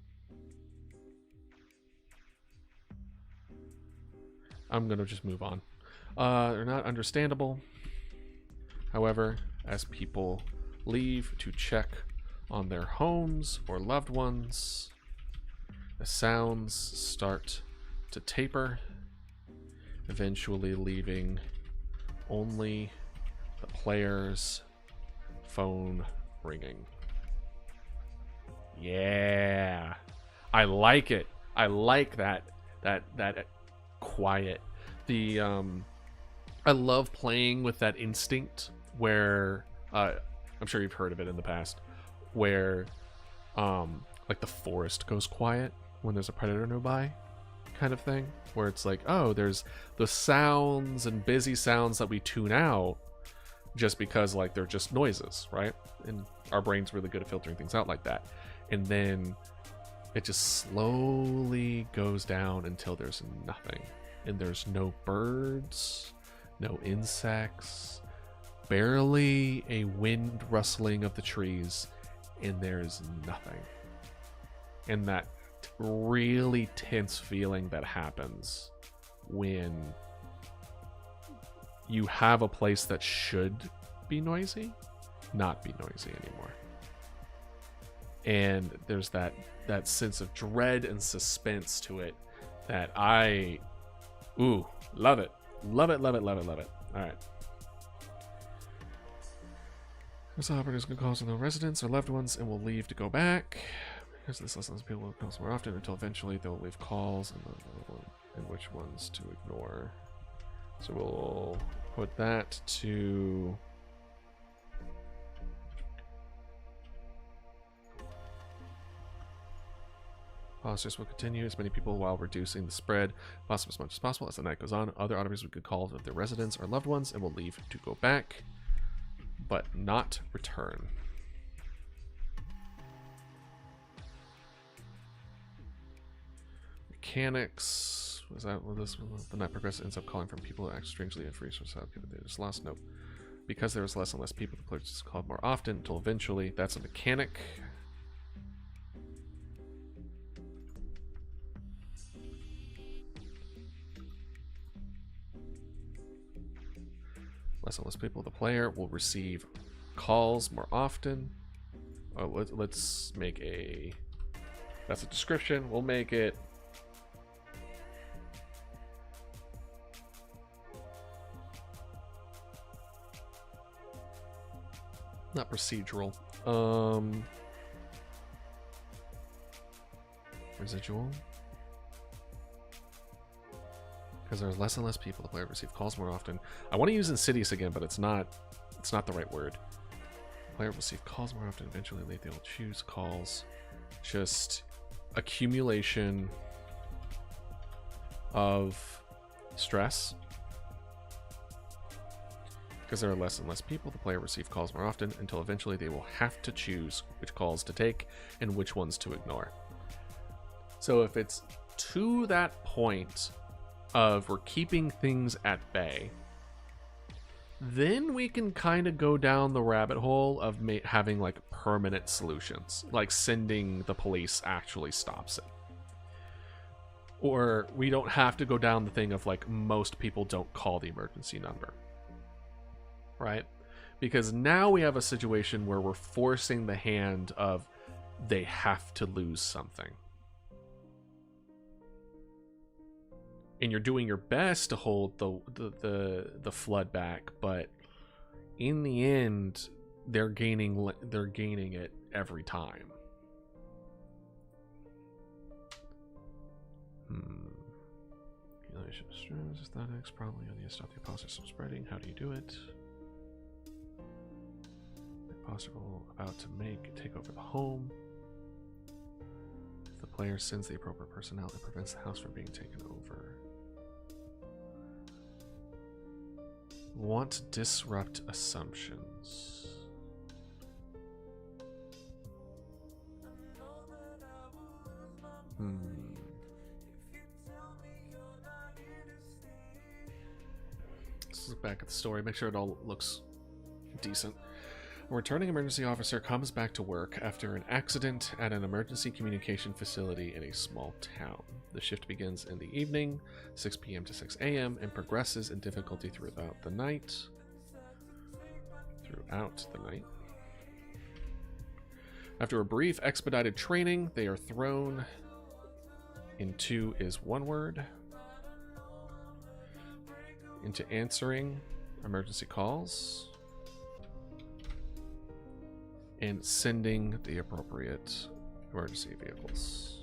I'm gonna just move on. They're not understandable. However, as people leave to check on their homes or loved ones, the sounds start to taper, eventually leaving only the player's phone ringing. Yeah, I like it. I like that quiet. I love playing with that instinct where I'm sure you've heard of it in the past, where like the forest goes quiet when there's a predator nearby, kind of thing, where it's like, oh, there's the sounds and busy sounds that we tune out just because like they're just noises, right? And our brain's really good at filtering things out like that. And then it just slowly goes down until there's nothing, and there's no birds, no insects, barely a wind rustling of the trees, and there's nothing. And that really tense feeling that happens when you have a place that should be noisy not be noisy anymore. And there's that sense of dread and suspense to it that I love it. Love it, love it, love it, love it. All right. This operators can call no residents or loved ones and will leave to go back. Because this lessons people will call more often until eventually they'll leave calls and which ones to ignore. So we'll put that to Fosters will continue as many people while reducing the spread possible as much as possible. As the night goes on, other auditors we could call of their residents or loved ones and will leave to go back, but not return. Mechanics. Was that what this was? The night progresses ends up calling from people who act strangely and free source out people they just lost. Nope. Because there's less and less people, the players is called more often until eventually. That's a mechanic. Less and less people, the player will receive calls more often. Oh, let's make a... That's a description. We'll make it... Not procedural. Residual. Because there's less and less people, the player receive calls more often. I want to use insidious again, but it's not the right word. The player will receive calls more often. Eventually, they'll choose calls. Just accumulation of stress. Because there are less and less people, the player receive calls more often until eventually they will have to choose which calls to take and which ones to ignore. So if it's to that point of we're keeping things at bay, then we can kind of go down the rabbit hole of having like permanent solutions, like sending the police actually stops it. Or we don't have to go down the thing of like most people don't call the emergency number, right? Because now we have a situation where we're forcing the hand of they have to lose something. And you're doing your best to hold the flood back, but in the end, they're gaining it every time. Accumulation of stress, aesthetics, probably on the stop the imposters from spreading. How do you do it? The imposter about to take over the home. If the player sends the appropriate personnel, it prevents the house from being taken over. Want to disrupt assumptions. Let's look back at the story, make sure it all looks decent. A returning emergency officer comes back to work after an accident at an emergency communication facility in a small town. The shift begins in the evening, 6 p.m. to 6 a.m., and progresses in difficulty throughout the night. After a brief expedited training, they are thrown into is one word. Into answering emergency calls and sending the appropriate emergency vehicles.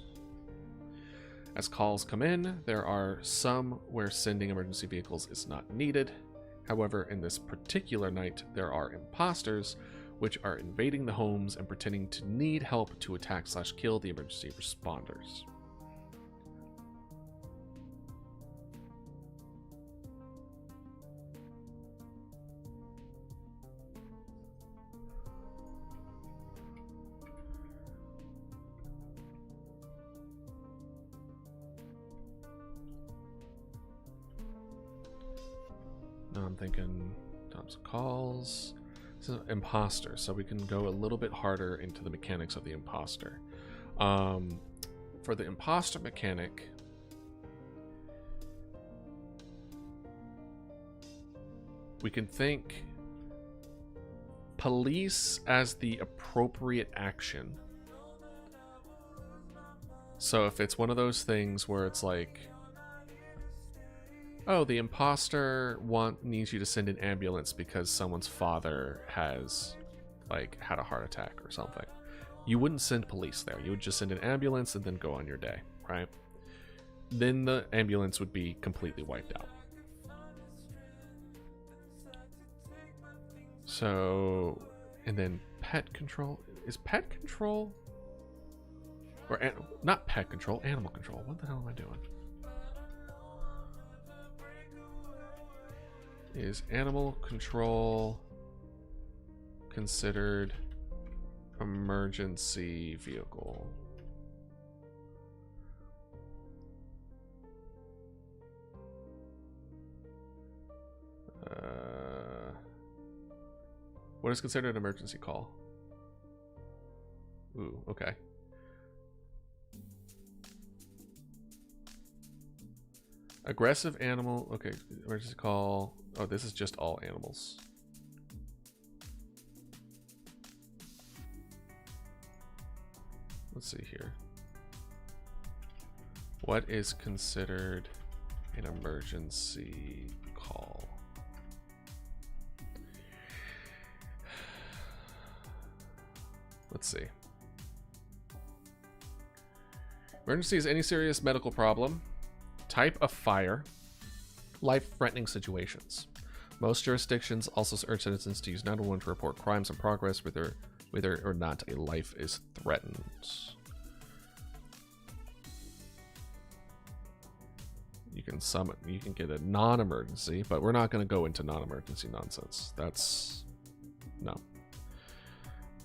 As calls come in, there are some where sending emergency vehicles is not needed. However, in this particular night, there are imposters which are invading the homes and pretending to need help to attack/kill the emergency responders. Now I'm thinking tons of calls. This is imposter, so we can go a little bit harder into the mechanics of the imposter. For the imposter mechanic, we can think police as the appropriate action. So if it's one of those things where it's like, oh, the imposter needs you to send an ambulance because someone's father has like had a heart attack or something, you wouldn't send police there. You would just send an ambulance and then go on your day, right? Then the ambulance would be completely wiped out. So, and then pet control. Is pet control? Or not pet control, animal control. What the hell am I doing? Is animal control considered emergency vehicle? What is considered an emergency call? Ooh, okay. Aggressive animal. Okay, emergency call. Oh, this is just all animals. Let's see here. What is considered an emergency call? Let's see. Emergency is any serious medical problem, type of fire, life-threatening situations. Most jurisdictions also urge citizens to use 911 to report crimes in progress, whether or not a life is threatened. You can get a non-emergency, but we're not going to go into non-emergency nonsense. That's no.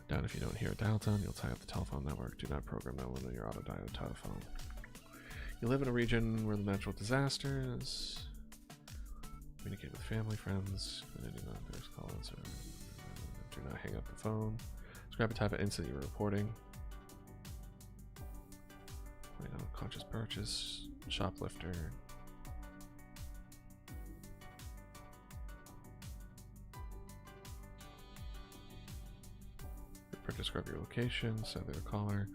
Down if you don't hear a dial tone, you'll tie up the telephone network. Do not program that one on your auto dial telephone. You live in a region where the natural disasters. Communicate with family, friends. Do not hang up the phone. Describe a type of incident you're reporting. Conscious purchase. Shoplifter. Describe your location, cellular caller.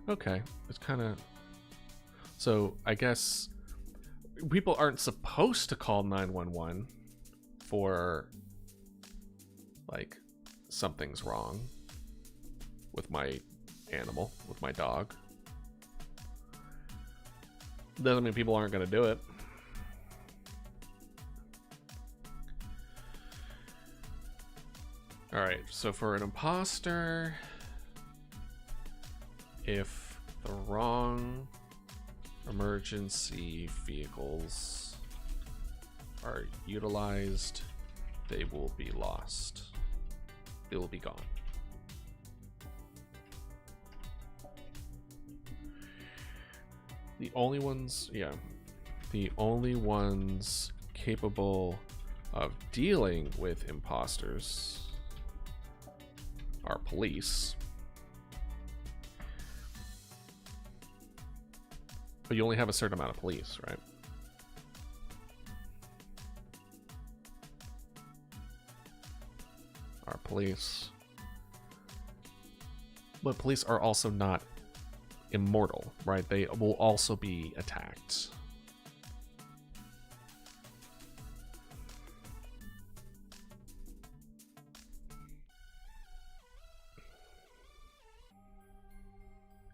Okay, it's kind of... So, I guess people aren't supposed to call 911 for, like, something's wrong with my animal, with my dog. Doesn't mean people aren't going to do it. Alright, so for an imposter, if the wrong emergency vehicles are utilized, they will be lost. They will be gone. The only ones, yeah, the only ones capable of dealing with imposters are police. But you only have a certain amount of police, right? Our police. But police are also not immortal, right? They will also be attacked.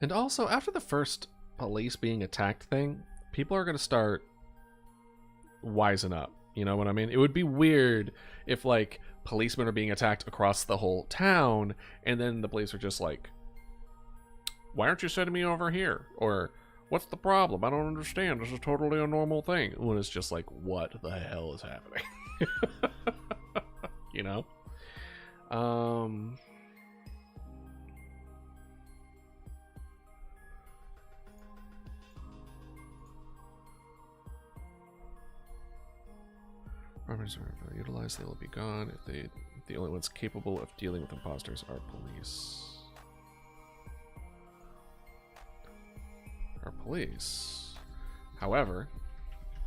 And also, after the first police being attacked thing, people are going to start wising up. You know what I mean? It would be weird if, like, policemen are being attacked across the whole town, and then the police are just like, why aren't you sending me over here? Or, what's the problem? I don't understand. This is totally a normal thing. When it's just like, what the hell is happening? You know? Departments are utilized, they will be gone. If the only ones capable of dealing with imposters are police. However,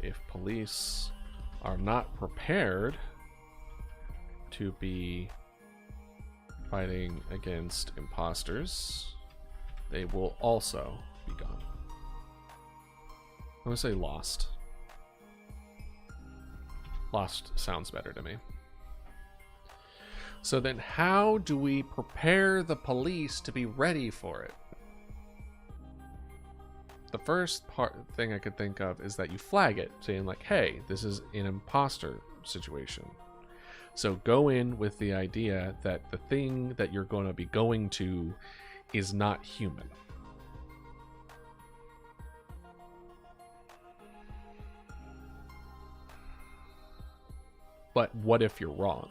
if police are not prepared to be fighting against imposters, they will also be gone. I'm gonna say lost. Lost sounds better to me. So then how do we prepare the police to be ready for it? The first thing I could think of is that you flag it, saying like, hey, this is an imposter situation. So go in with the idea that the thing that you're going to be going to is not human. But what if you're wrong?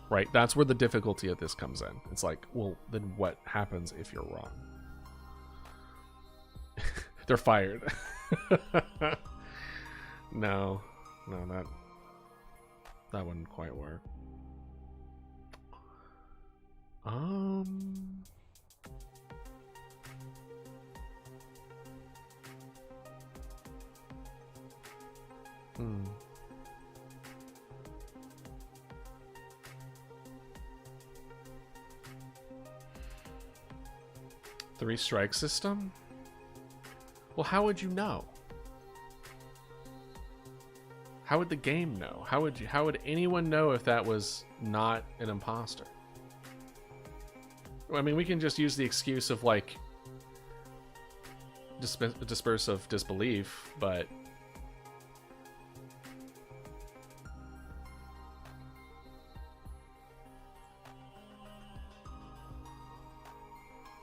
Right? That's where the difficulty of this comes in. It's like, well, then what happens if you're wrong? They're fired. No, that wouldn't quite work. Three strike system? Well, how would you know? How would the game know? How would anyone know if that was not an imposter? I mean, we can just use the excuse of like disperse of disbelief, but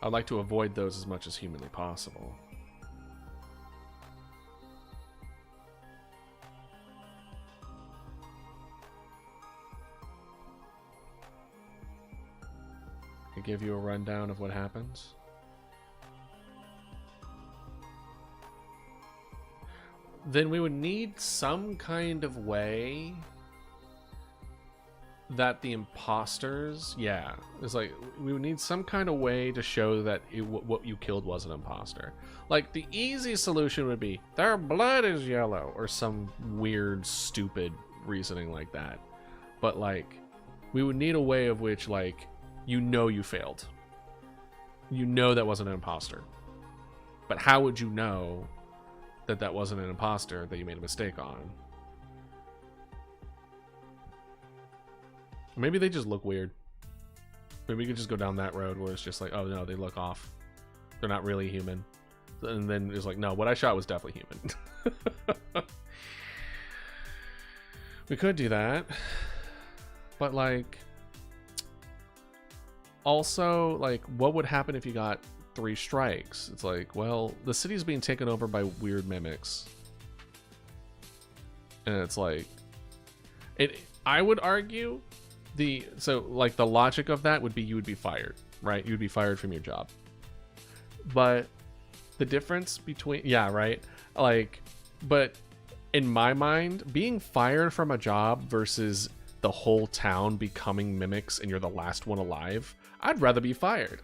I'd like to avoid those as much as humanly possible. I give you a rundown of what happens. Then we would need some kind of way that the imposters, yeah, it's like we would need some kind of way to show that what you killed was an imposter. Like the easy solution would be their blood is yellow or some weird stupid reasoning like that. But like we would need a way of which like you failed. You know that wasn't an imposter. But how would you know that that wasn't an imposter that you made a mistake on? Maybe they just look weird. Maybe we could just go down that road where it's just like, oh no, they look off. They're not really human. And then it's like, no, what I shot was definitely human. We could do that. But like, also, like, what would happen if you got 3 strikes? It's like, well, the city's being taken over by weird mimics. And it's like, I would argue the logic of that would be you would be fired, right? You'd be fired from your job. But the difference between, yeah, right? Like, but in my mind, being fired from a job versus the whole town becoming mimics and you're the last one alive, I'd rather be fired.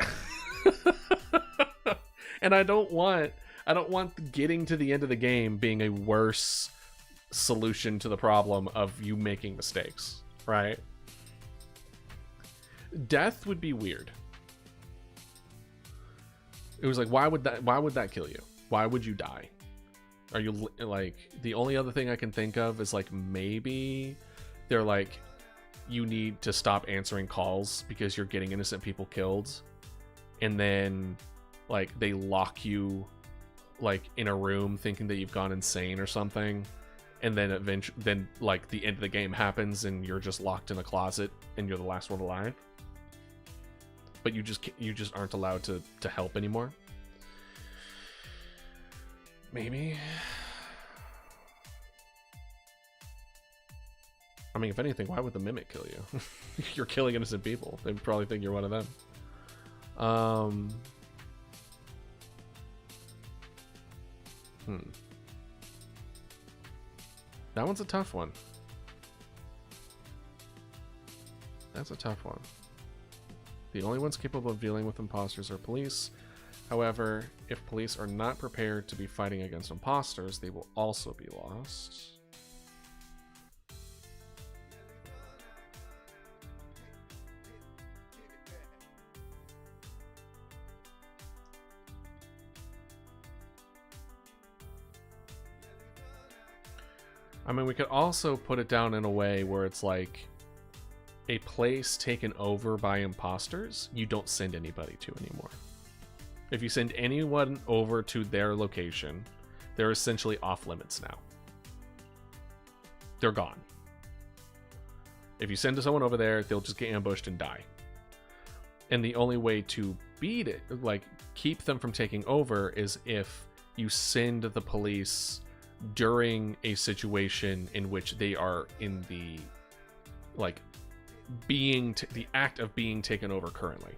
And I don't want getting to the end of the game being a worse solution to the problem of you making mistakes, right? Death would be weird. It was like, why would that kill you? Why would you die? Are you like, the only other thing I can think of is like maybe they're like, you need to stop answering calls because you're getting innocent people killed, and then like they lock you like in a room thinking that you've gone insane or something, and then then like the end of the game happens and you're just locked in a closet and you're the last one alive, but you just aren't allowed to help anymore. Maybe. I mean, if anything, why would the mimic kill you? You're killing innocent people. They would probably think you're one of them. That one's a tough one. That's a tough one. The only ones capable of dealing with imposters are police. However, if police are not prepared to be fighting against imposters, they will also be lost. I mean, we could also put it down in a way where it's like a place taken over by imposters, you don't send anybody to anymore. If you send anyone over to their location, they're essentially off limits now. They're gone. If you send someone over there, they'll just get ambushed and die. And the only way to beat it, like keep them from taking over, is if you send the police during a situation in which they are in the like the act of being taken over currently.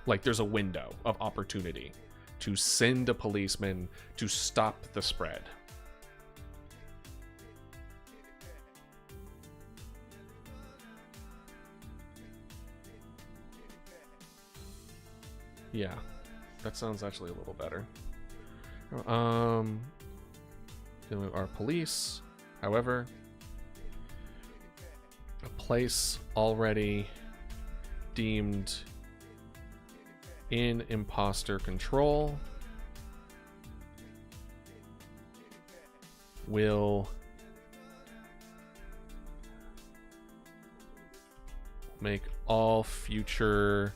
Like there's a window of opportunity to send a policeman to stop the spread. Yeah, that sounds actually a little better. Dealing with our police, however, a place already deemed in imposter control will make all future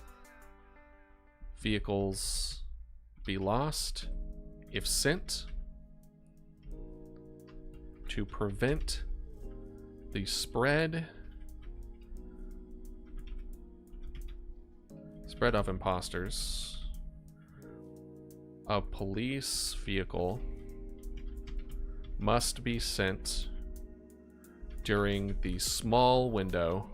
vehicles be lost if sent to prevent the spread of imposters. A police vehicle must be sent during the small window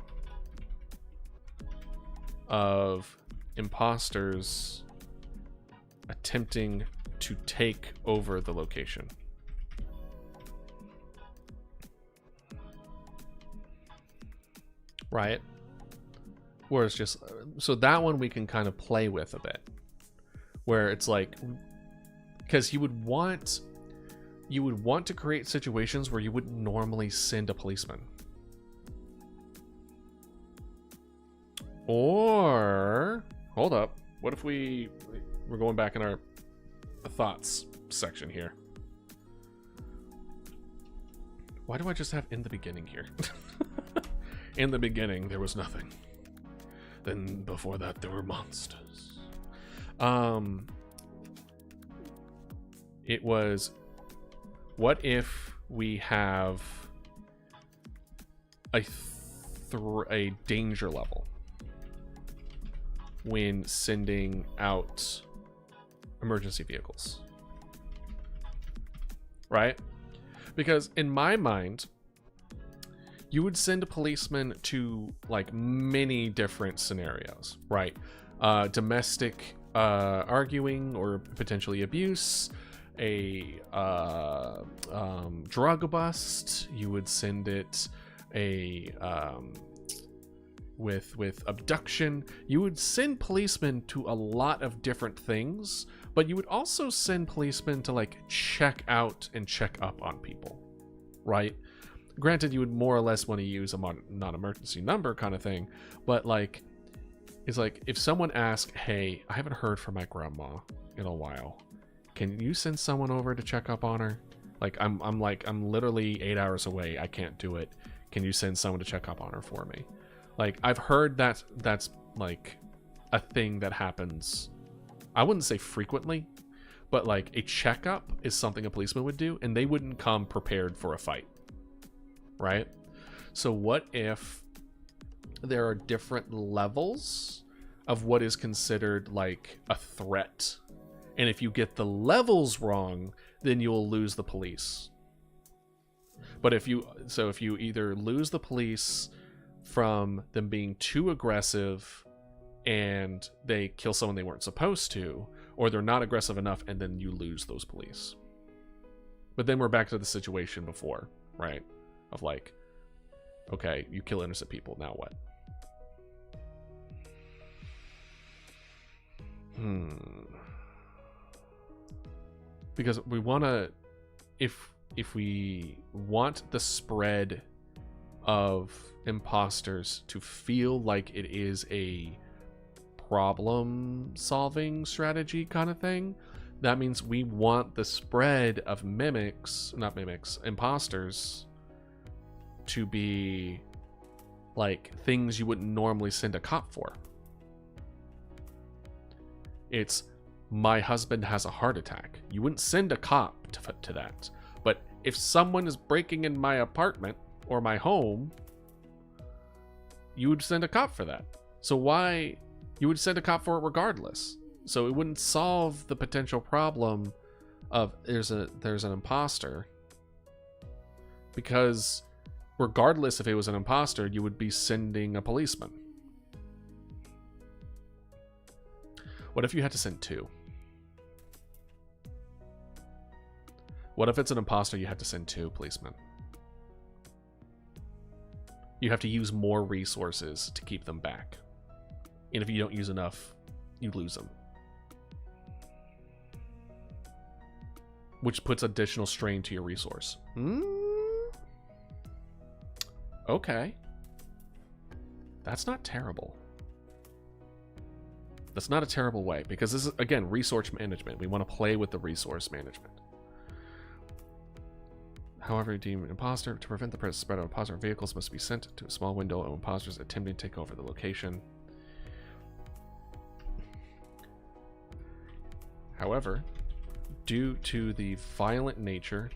of imposters attempting to take over the location. Right? Where it's just, so that one we can kind of play with a bit, where it's like, because you would want to create situations where you wouldn't normally send a policeman. Or hold up, what if we're going back in our thoughts section here? Why do I just have in the beginning here? In the beginning, there was nothing. Then before that, there were monsters. It was, what if we have a danger level when sending out emergency vehicles? Right? Because in my mind, you would send a policeman to like many different scenarios, right? Domestic arguing or potentially abuse, a drug bust. You would send it with abduction. You would send policemen to a lot of different things, but you would also send policemen to like check out and check up on people, right? Granted, you would more or less want to use a non-emergency number kind of thing, but like, it's like if someone asks, "Hey, I haven't heard from my grandma in a while. Can you send someone over to check up on her? Like, I'm literally 8 hours away. I can't do it. Can you send someone to check up on her for me?" Like, I've heard that that's like a thing that happens. I wouldn't say frequently, but like a checkup is something a policeman would do, and they wouldn't come prepared for a fight. Right? So what if there are different levels of what is considered like a threat, and if you get the levels wrong, then you will lose the police. But if you either lose the police from them being too aggressive and they kill someone they weren't supposed to, or they're not aggressive enough and then you lose those police. But then we're back to the situation before, right? Of like, okay, you kill innocent people, now what? Because we want to, if we want the spread of imposters to feel like it is a problem solving strategy kind of thing, that means we want the spread of imposters to be like things you wouldn't normally send a cop for. It's, my husband has a heart attack. You wouldn't send a cop to that. But if someone is breaking in my apartment or my home, you would send a cop for that. So why? You would send a cop for it regardless. So it wouldn't solve the potential problem of there's an imposter, because regardless if it was an imposter, you would be sending a policeman. What if you had to send 2? What if it's an imposter, you have to send 2 policemen? You have to use more resources to keep them back. And if you don't use enough, you lose them. Which puts additional strain to your resource. Okay. That's not terrible. That's not a terrible way, because this is, again, resource management. We want to play with the resource management. However, you deem an imposter. To prevent the spread of imposter, vehicles must be sent to a small window of imposters attempting to take over the location. However, due to the violent nature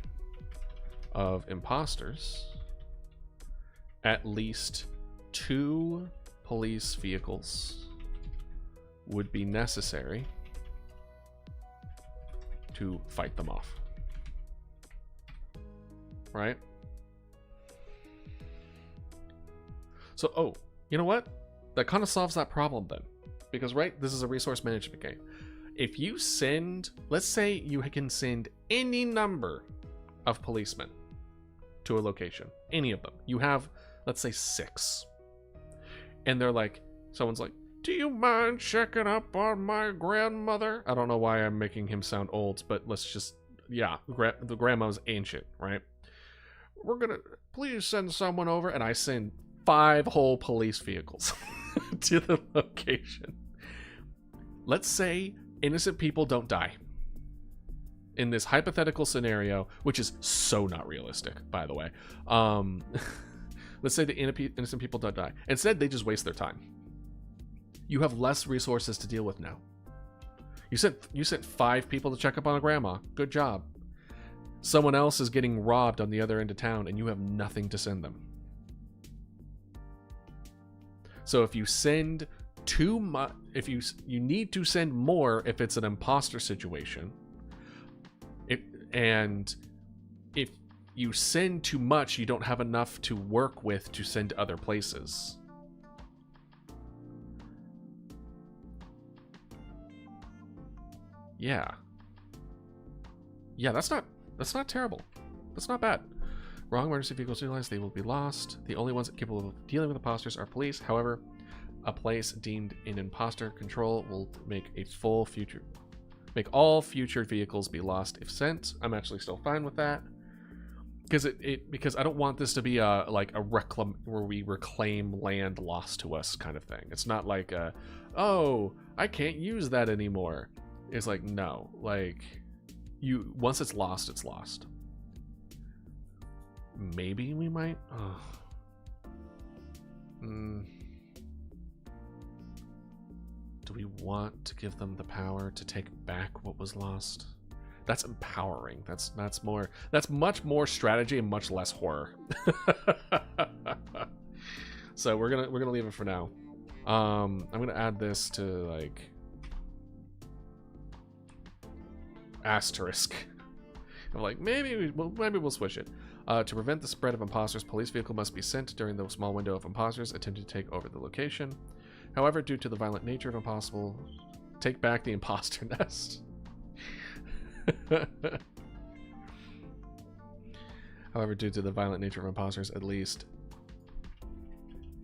of imposters, at least 2 police vehicles would be necessary to fight them off. Right? So, oh, you know what? That kind of solves that problem then. Because, right, this is a resource management game. If you send, let's say you can send any number of policemen to a location, any of them. You have, let's say 6. And they're like, someone's like, do you mind checking up on my grandmother? I don't know why I'm making him sound old, but let's just, yeah, the grandma's ancient, right? We're gonna, please send someone over. And I send 5 whole police vehicles to the location. Let's say innocent people don't die in this hypothetical scenario, which is so not realistic, by the way. Let's say the innocent people don't die. Instead, they just waste their time. You have less resources to deal with now. You sent 5 people to check up on a grandma. Good job. Someone else is getting robbed on the other end of town, and you have nothing to send them. So if you send too much, if you need to send more if it's an imposter situation, and if you send too much, you don't have enough to work with to send to other places. Yeah, that's not terrible. That's not bad. Wrong emergency vehicles utilized, they will be lost. The only ones capable of dealing with imposters are police. However, a place deemed in imposter control will make all future vehicles be lost if sent. I'm actually still fine with that. Because I don't want this to be a where we reclaim land lost to us kind of thing. It's not like oh, I can't use that anymore. It's like, no, like, once it's lost, it's lost. Maybe we might. Do we want to give them the power to take back what was lost? That's empowering. That's much more strategy and much less horror. So we're gonna leave it for now. I'm gonna add this to like asterisk. I'm like, maybe we'll switch it. To prevent the spread of imposters, police vehicle must be sent during the small window of imposters attempting to take over the location. However, due to the violent nature of impossible, take back the imposter nest. However, due to the violent nature of imposters, at least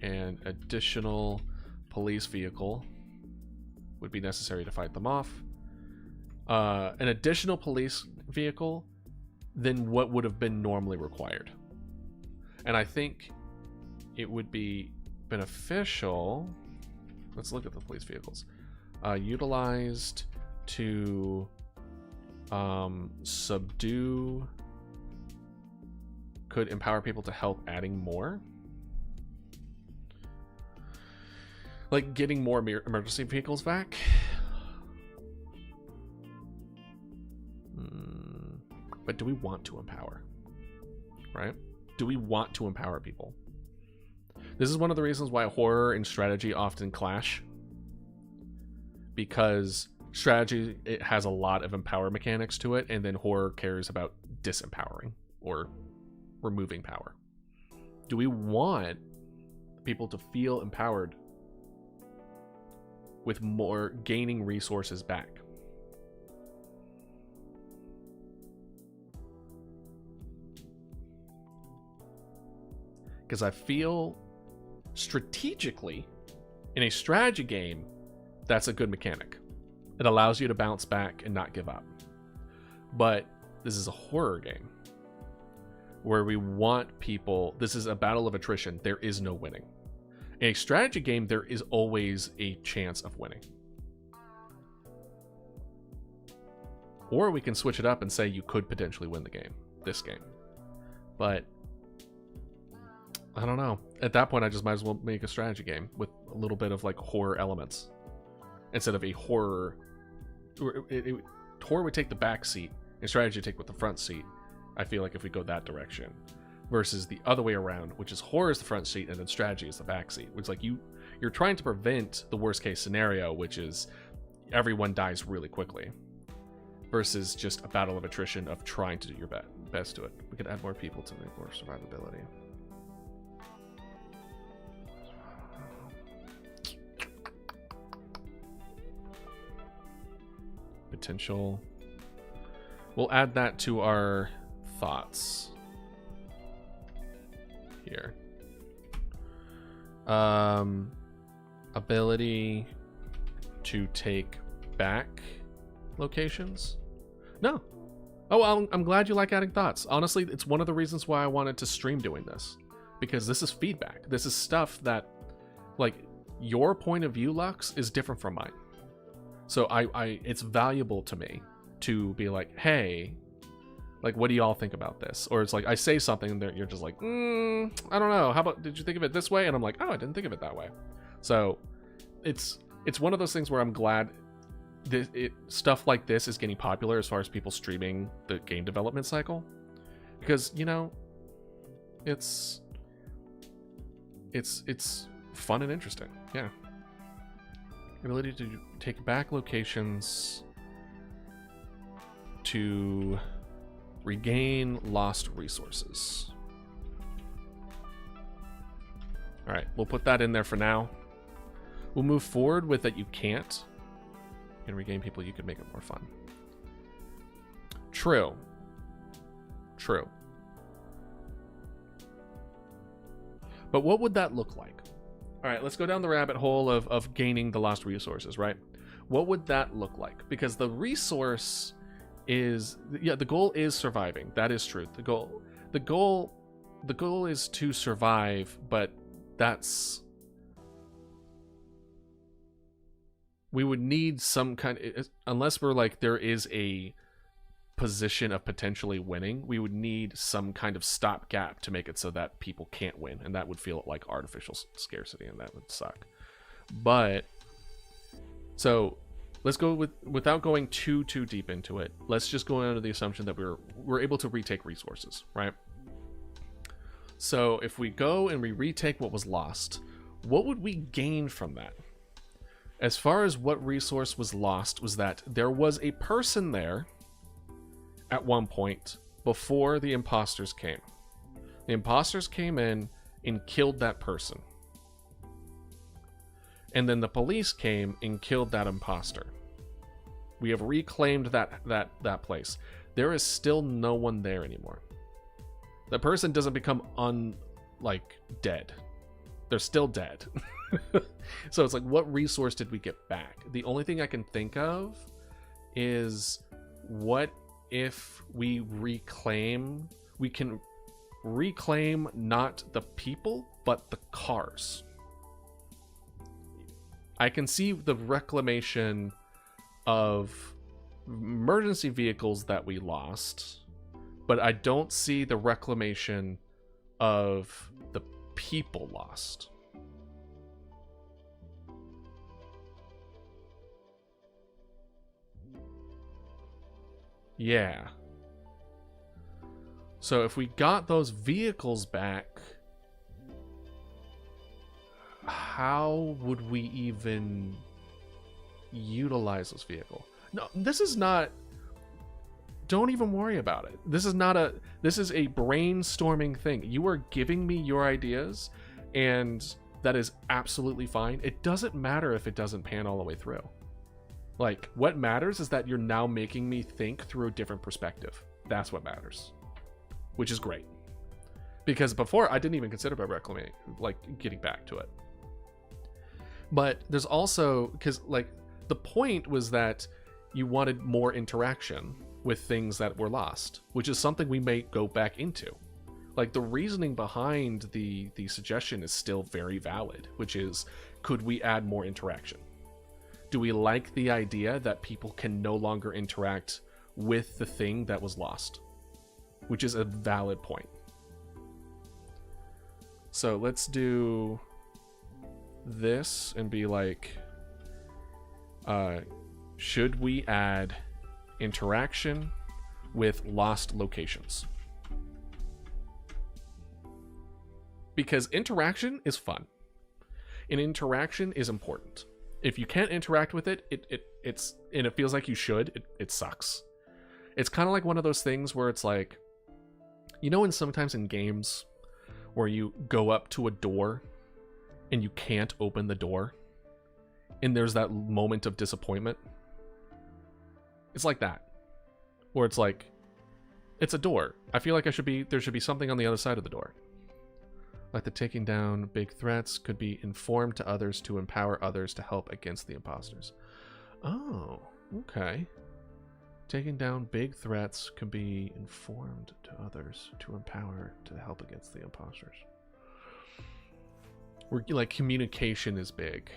an additional police vehicle would be necessary to fight them off. An additional police vehicle than what would have been normally required. And I think it would be beneficial. Let's look at the police vehicles. Utilized to subdue, could empower people to help adding more. Like getting more emergency vehicles back. But do we want to empower? Right? Do we want to empower people? This is one of the reasons why horror and strategy often clash. Because strategy, it has a lot of empower mechanics to it, and then horror cares about disempowering or removing power. Do we want people to feel empowered with more gaining resources back? Because I feel strategically in a strategy game, that's a good mechanic. It allows you to bounce back and not give up. But this is a horror game where we want people, this is a battle of attrition. There is no winning. In a strategy game, there is always a chance of winning. Or we can switch it up and say you could potentially win the game, this game. But I don't know. At that point, I just might as well make a strategy game with a little bit of like horror elements instead of a horror. Horror would take the back seat and strategy would take with the front seat. I feel like if we go that direction versus the other way around, which is horror is the front seat and then strategy is the back seat, which is like you're trying to prevent the worst case scenario, which is everyone dies really quickly, versus just a battle of attrition of trying to do your best to it. We could add more people to make more survivability. Potential. We'll add that to our thoughts here. Ability to take back locations? No. Oh, well, I'm glad you like adding thoughts. Honestly, it's one of the reasons why I wanted to stream doing this, because this is feedback. This is stuff that, like, your point of view, Lux, is different from mine. So it's valuable to me to be like, hey, like, what do y'all think about this? Or it's like I say something and you're just like, I don't know. How about, did you think of it this way? And I'm like, oh, I didn't think of it that way. So it's one of those things where I'm glad stuff like this is getting popular as far as people streaming the game development cycle, because, you know, it's fun and interesting. Yeah. Ability to take back locations to regain lost resources. All right, we'll put that in there for now. We'll move forward with that you can't. You can regain people, you could make it more fun. True. True. But what would that look like? All right, let's go down the rabbit hole of gaining the lost resources, right? What would that look like? Because the resource is, yeah, the goal is surviving. That is true. The goal is to survive, but that's, we would need some kind of, unless we're like, there is a position of potentially winning, we would need some kind of stopgap to make it so that people can't win, and that would feel like artificial scarcity, and that would suck. But so let's go without going too deep into it. Let's just go under the assumption that we're able to retake resources, right? So if we go and we retake what was lost, what would we gain from that? As far as what resource was lost, was that there was a person there at one point before the imposters came. The imposters came in and killed that person. And then the police came and killed that imposter. We have reclaimed that place. There is still no one there anymore. The person doesn't become dead. They're still dead. So it's like, what resource did we get back? The only thing I can think of is, what if we can reclaim not the people, but the cars. I can see the reclamation of emergency vehicles that we lost, but I don't see the reclamation of the people lost. Yeah. So if we got those vehicles back, how would we even utilize those vehicles? No, this is not... Don't even worry about it. This is a brainstorming thing. You are giving me your ideas, and that is absolutely fine. It doesn't matter if it doesn't pan all the way through. Like, what matters is that you're now making me think through a different perspective. That's what matters. Which is great. Because before, I didn't even consider about reclaiming, like, getting back to it. But there's also, because, like, the point was that you wanted more interaction with things that were lost, which is something we may go back into. Like, the reasoning behind the suggestion is still very valid, which is, could we add more interaction? Do we like the idea that people can no longer interact with the thing that was lost? Which is a valid point. So let's do this and be like, should we add interaction with lost locations? Because interaction is fun. And interaction is important. If you can't interact with it, it's and it feels like you should, it sucks. It's kind of like one of those things where it's like, you know, when sometimes in games where you go up to a door and you can't open the door, and there's that moment of disappointment. It's like that, where it's like, it's a door. I feel like there should be something on the other side of the door. Like the taking down big threats could be informed to others to empower others to help against the imposters. Oh, okay. Taking down big threats could be informed to others to empower to help against the imposters. We're like, communication is big.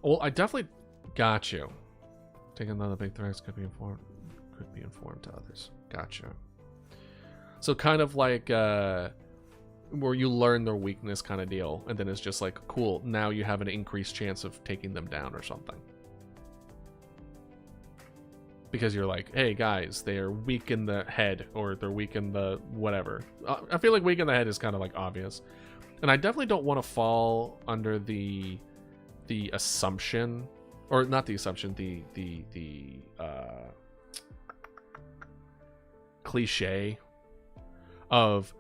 Well, I definitely got you. Taking down the big threats could be informed to others. Gotcha. So kind of like where you learn their weakness kind of deal, and then it's just like, cool, now you have an increased chance of taking them down or something. Because you're like, hey guys, they are weak in the head, or they're weak in the whatever. I feel like weak in the head is kind of like obvious. And I definitely don't want to fall under the assumption, or not the assumption, the cliche of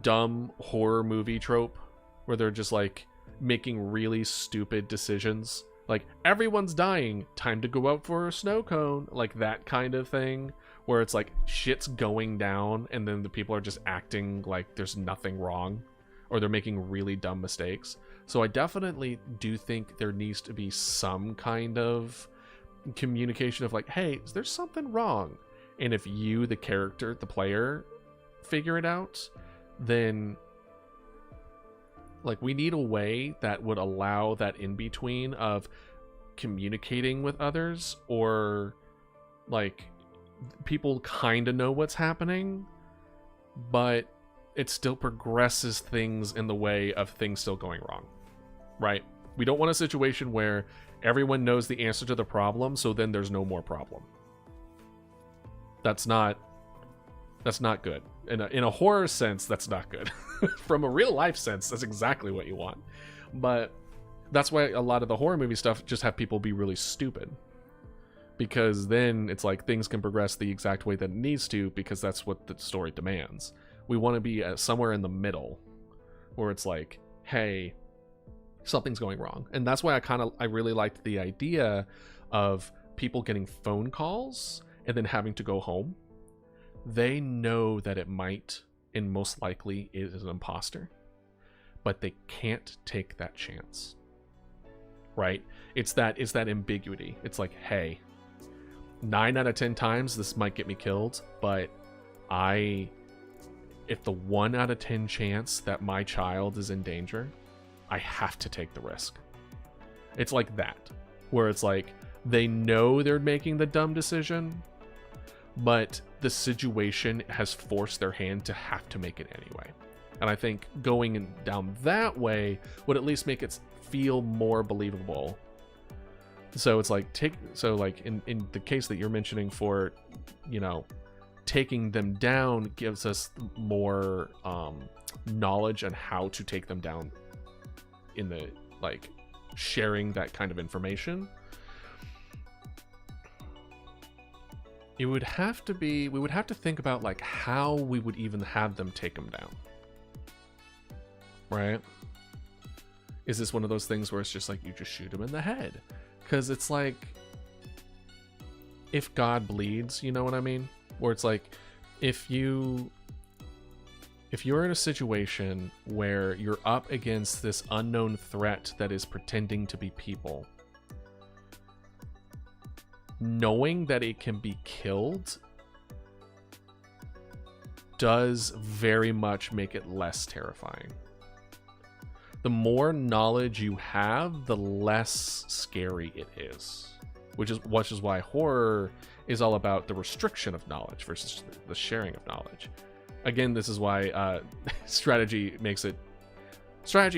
dumb horror movie trope where they're just like making really stupid decisions, like everyone's dying, time to go out for a snow cone, like that kind of thing, where it's like shit's going down and then the people are just acting like there's nothing wrong, or they're making really dumb mistakes. So I definitely do think there needs to be some kind of communication of like, hey, there's something wrong. And if you, the character, the player, figure it out, then like we need a way that would allow that in between of communicating with others, or like people kind of know what's happening, but it still progresses things in the way of things still going wrong, right? We don't want a situation where everyone knows the answer to the problem, so then there's no more problem. That's not good. In a horror sense, that's not good. From a real life sense, that's exactly what you want. But that's why a lot of the horror movie stuff just have people be really stupid. Because then it's like things can progress the exact way that it needs to, because that's what the story demands. We want to be somewhere in the middle, where it's like, hey, something's going wrong. And that's why I really liked the idea of people getting phone calls and then having to go home, they know that it might and most likely is an imposter, but they can't take that chance. Right? It's that ambiguity. It's like, hey, 9 out of 10 times this might get me killed, but if the 1 out of 10 chance that my child is in danger, I have to take the risk. It's like that, where it's like they know they're making the dumb decision, but the situation has forced their hand to have to make it anyway. And I think going down that way would at least make it feel more believable. So it's like in the case that you're mentioning for, you know, taking them down gives us more knowledge on how to take them down in the, like, sharing that kind of information. We would have to think about, like, how we would even have them take them down. Right? Is this one of those things where it's just like you just shoot him in the head? Because it's like, if God bleeds, you know what I mean? Where it's like, if you're in a situation where you're up against this unknown threat that is pretending to be people, knowing that it can be killed does very much make it less terrifying. The more knowledge you have, the less scary it is. Which is why horror is all about the restriction of knowledge versus the sharing of knowledge. Again, this is why strategy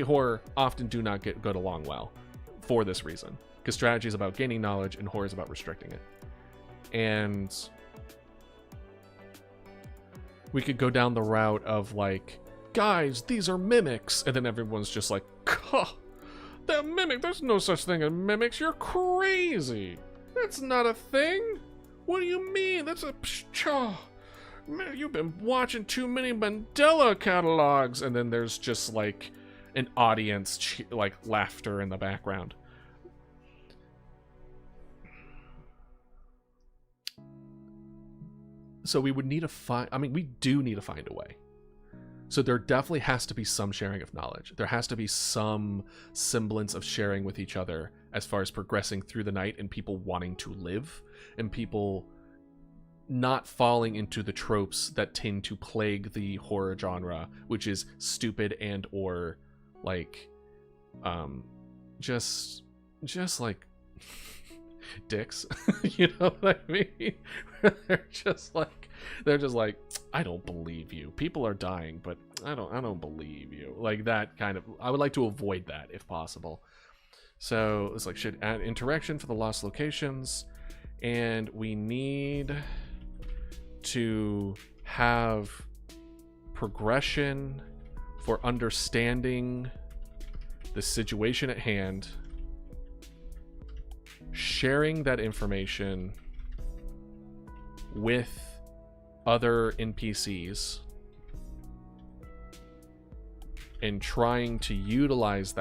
horror often do not go along well for this reason. Because strategy is about gaining knowledge and horror is about restricting it. And we could go down the route of, like, guys, these are mimics, and then everyone's just like, they're mimic, there's no such thing as mimics, you're crazy, that's not a thing, what do you mean, that's a man, you've been watching too many Mandela catalogs. And then there's just like an audience like laughter in the background. So we would need to we do need to find a way. So there definitely has to be some sharing of knowledge. There has to be some semblance of sharing with each other as far as progressing through the night and people wanting to live and people not falling into the tropes that tend to plague the horror genre, which is stupid and or like just like dicks. You know what I mean? they're just like I don't believe you, people are dying, but I don't believe you, like that kind of. I would like to avoid that if possible. So it's like, should add interaction for the lost locations, and we need to have progression for understanding the situation at hand, sharing that information with other NPCs, and trying to utilize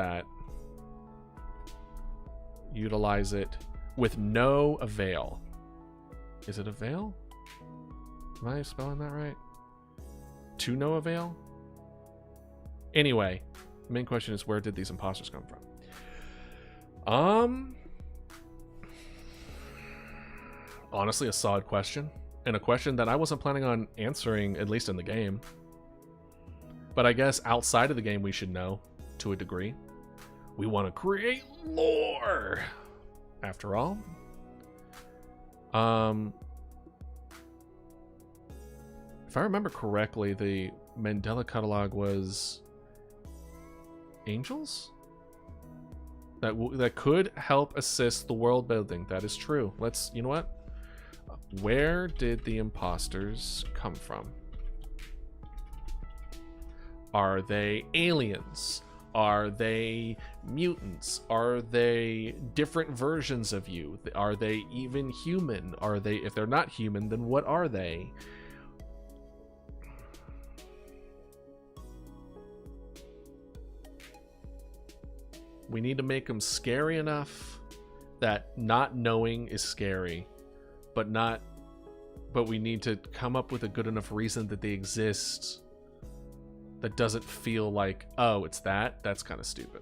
it with no avail. Is it avail? Am I spelling that right? To no avail? Anyway, the main question is, where did these imposters come from? Honestly, a solid question. And a question that I wasn't planning on answering, at least in the game. But I guess outside of the game we should know, to a degree. We want to create lore, after all. If I remember correctly, the Mandela catalog was angels? That could help assist the world building. That is true. You know what? Where did the imposters come from? Are they aliens? Are they mutants? Are they different versions of you? Are they even human? If they're not human, then what are they? We need to make them scary enough that not knowing is scary, but not but we need to come up with a good enough reason that they exist that doesn't feel like, oh, it's that. That's kind of stupid.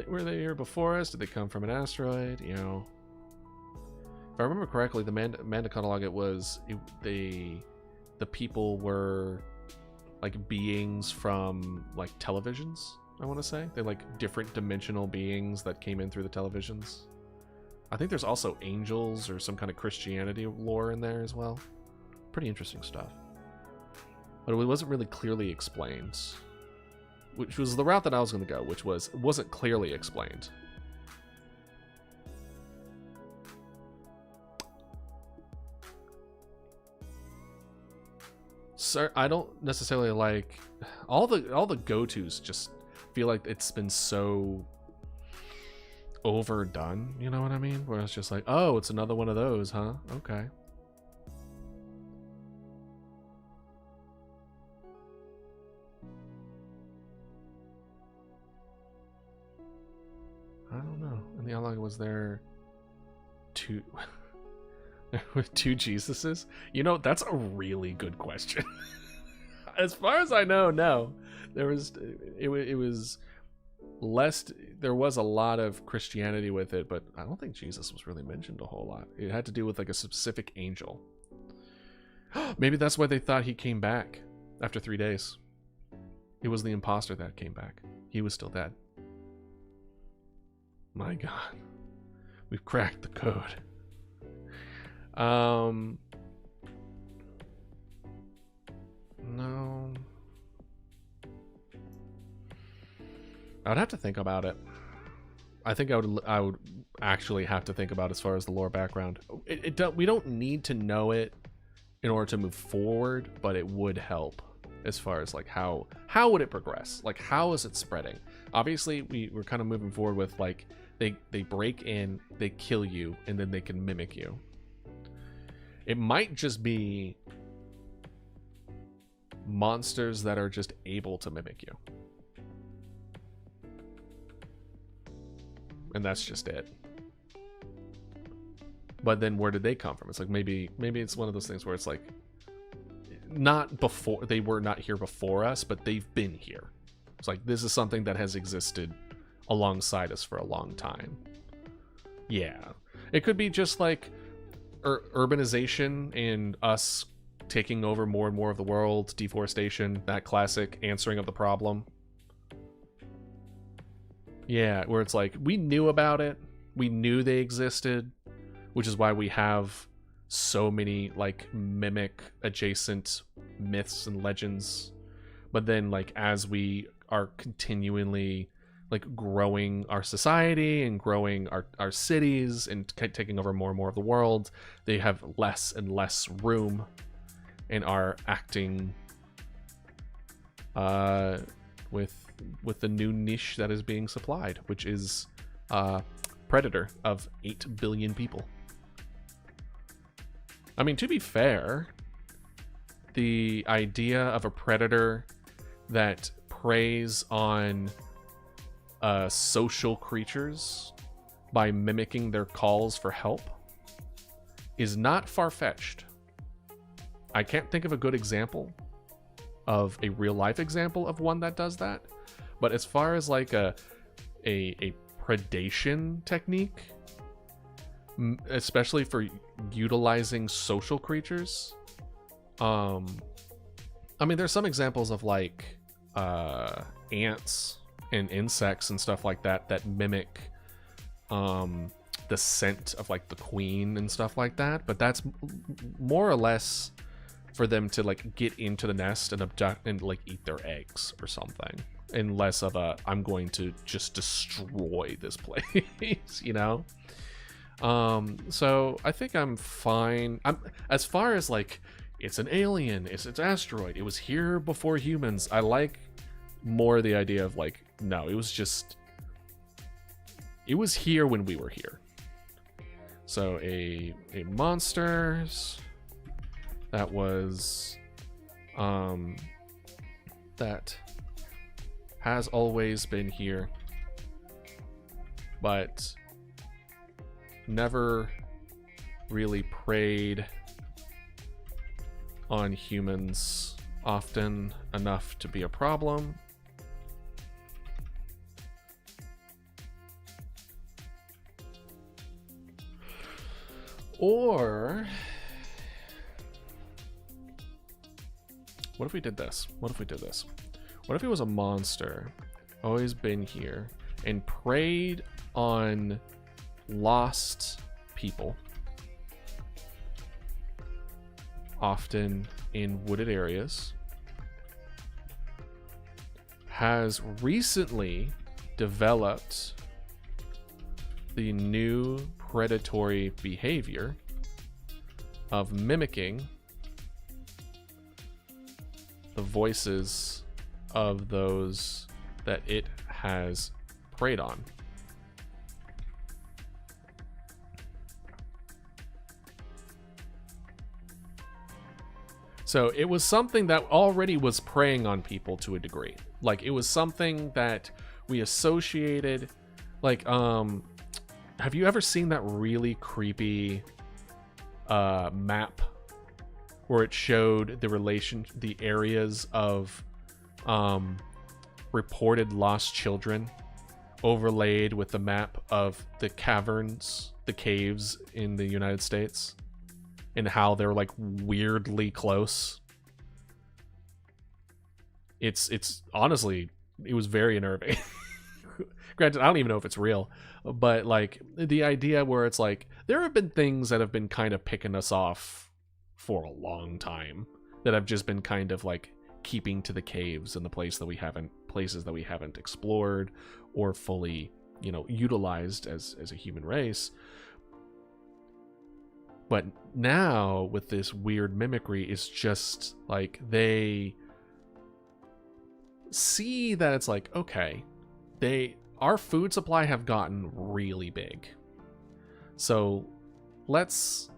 Were they here before us? Did they come from an asteroid? You know, if I remember correctly, the Manda catalog, the people were like beings from like televisions. I want to say they're like different dimensional beings that came in through the televisions. I think there's also angels or some kind of Christianity lore in there as well. Pretty interesting stuff. But it wasn't really clearly explained. Which was the route that I was going to go, which was, it wasn't clearly explained. Sir, I don't necessarily like all the go-tos. Just feel like it's been so overdone, you know what I mean? Where it's just like, oh, it's another one of those, huh? Okay. I don't know. In the dialogue, was there two with two Jesuses? You know, that's a really good question. As far as I know, no. There was it was less, there was a lot of Christianity with it, but I don't think Jesus was really mentioned a whole lot. It had to do with like a specific angel. Maybe that's why they thought he came back after 3 days. It was the imposter that came back. He was still dead. My God, we've cracked the code. No. I would have to think about it. I think I would actually have to think about as far as the lore background. We don't need to know it in order to move forward, but it would help as far as like how would it progress? Like, how is it spreading? Obviously, we're kind of moving forward with like they break in, they kill you, and then they can mimic you. It might just be monsters that are just able to mimic you. And that's just it. But then where did they come from? It's like maybe it's one of those things where it's like not before, they were not here before us, but they've been here. It's like this is something that has existed alongside us for a long time. Yeah. It could be just like urbanization and us taking over more and more of the world, deforestation, that classic answering of the problem. Yeah, where it's like, we knew about it, we knew they existed, which is why we have so many, like, mimic adjacent myths and legends. But then, like, as we are continually, like, growing our society and growing our cities and taking over more and more of the world, they have less and less room and are acting with the new niche that is being supplied, which is predator of 8 billion people. I mean, to be fair, the idea of a predator that preys on social creatures by mimicking their calls for help is not far-fetched. I can't think of a good example of a real-life example of one that does that. But as far as like a predation technique, especially for utilizing social creatures, I mean, there's some examples of like ants and insects and stuff like that mimic the scent of like the queen and stuff like that. But that's more or less for them to like get into the nest and abduct and like eat their eggs or something. And less of a, I'm going to just destroy this place, you know? So I think I'm fine. As far as like, it's an alien, it's an asteroid, it was here before humans. I like more the idea of like, no, it was here when we were here. So a monsters that was, that has always been here, but never really preyed on humans often enough to be a problem. Or what if we did this? What if we did this? What if it was a monster, always been here, and preyed on lost people, often in wooded areas, has recently developed the new predatory behavior of mimicking the voices of those that it has preyed on. So it was something that already was preying on people to a degree. Like, it was something that we associated, like, have you ever seen that really creepy map where it showed the areas of reported lost children overlaid with the map of the caverns, the caves in the United States, and how they're like weirdly close? It's honestly, it was very unnerving. Granted, I don't even know if it's real, but like the idea where it's like there have been things that have been kind of picking us off for a long time that have just been kind of like keeping to the caves and the places that we haven't explored or fully, you know, utilized as a human race. But now with this weird mimicry, it's just like they see that it's like, okay, our food supply have gotten really big, so let's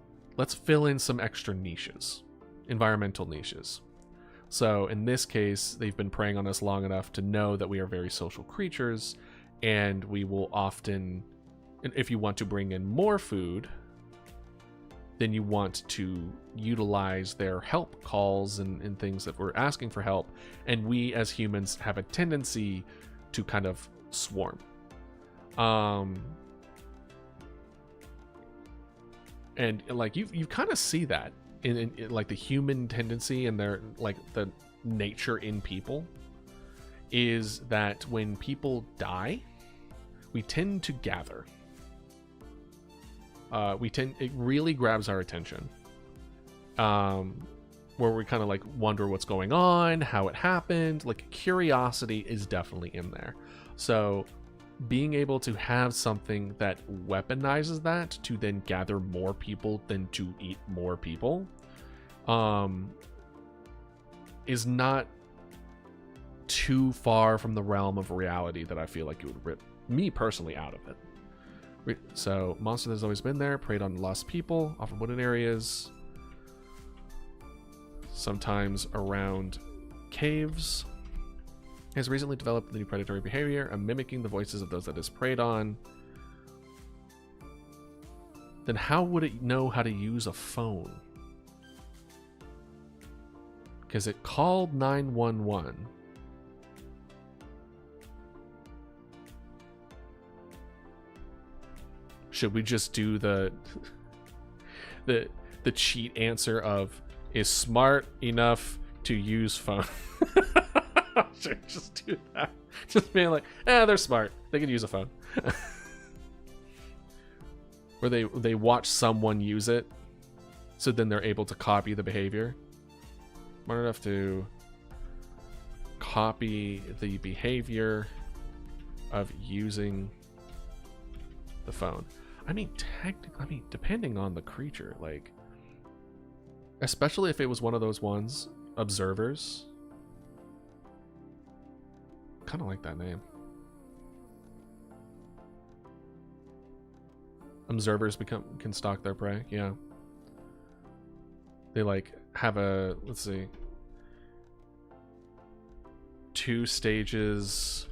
fill in some extra niches, environmental niches. So in this case, they've been preying on us long enough to know that we are very social creatures, and we will often, if you want to bring in more food, then you want to utilize their help calls and things that we're asking for help. And we as humans have a tendency to kind of swarm. And like you kind of see that in like the human tendency and their like the nature in people is that when people die, we tend to gather. It really grabs our attention. Where we kind of like wonder what's going on, how it happened. Like, curiosity is definitely in there. So being able to have something that weaponizes that to then gather more people than to eat more people is not too far from the realm of reality that I feel like it would rip me personally out of it. So, monster that's always been there, preyed on lost people, often wooded areas, sometimes around caves. Has recently developed the new predatory behavior of mimicking the voices of those that is preyed on. Then how would it know how to use a phone? Because it called 911. Should we just do the cheat answer of is smart enough to use phone? Should we just do that? Just being like, they're smart. They can use a phone. Where they watch someone use it, so then they're able to copy the behavior. Smart enough to copy the behavior of using the phone. I mean, technically, depending on the creature, like, especially if it was one of those ones, observers. Kind of like that name. Observers can stalk their prey. Yeah. They like have a, let's see, 2 stages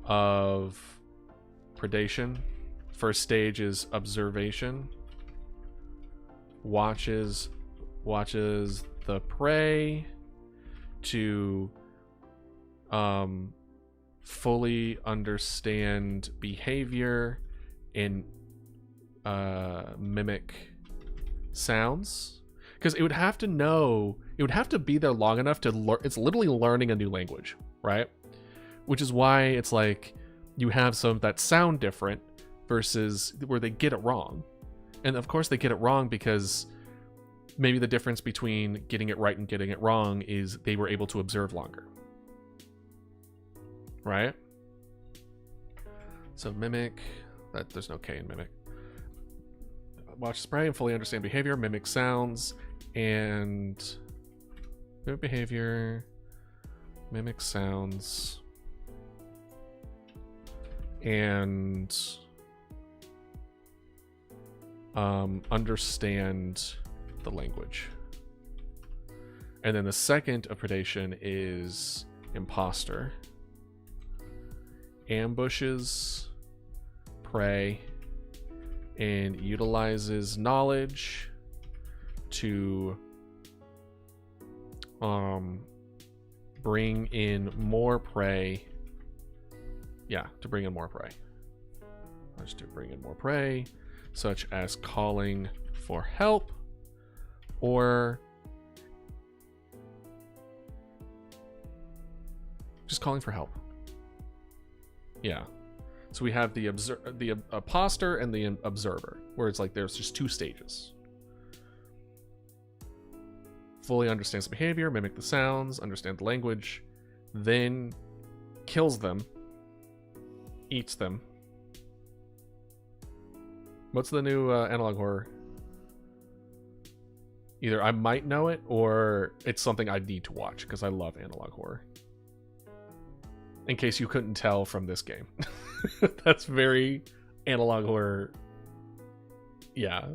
of predation. First stage is observation. watches the prey to fully understand behavior and mimic sounds, because it would have to know, it would have to be there long enough to learn. It's literally learning a new language, right? Which is why it's like you have some that sound different versus where they get it wrong. And of course they get it wrong because maybe the difference between getting it right and getting it wrong is they were able to observe longer, right? So mimic, that there's no K in mimic. Watch spray and fully understand behavior, mimic sounds, and mimic behavior, mimic sounds, and understand the language. And then the second of predation is imposter. Ambushes prey and utilizes knowledge to bring in more prey. Yeah, to bring in more prey. Let's to bring in more prey, such as calling for help or just calling for help. Yeah. So we have the imposter and the observer, where it's like there's just two stages. Fully understands the behavior, mimic the sounds, understand the language, then kills them, eats them. What's the new analog horror? Either I might know it or it's something I need to watch because I love analog horror. In case you couldn't tell from this game. That's very analog horror. Yeah.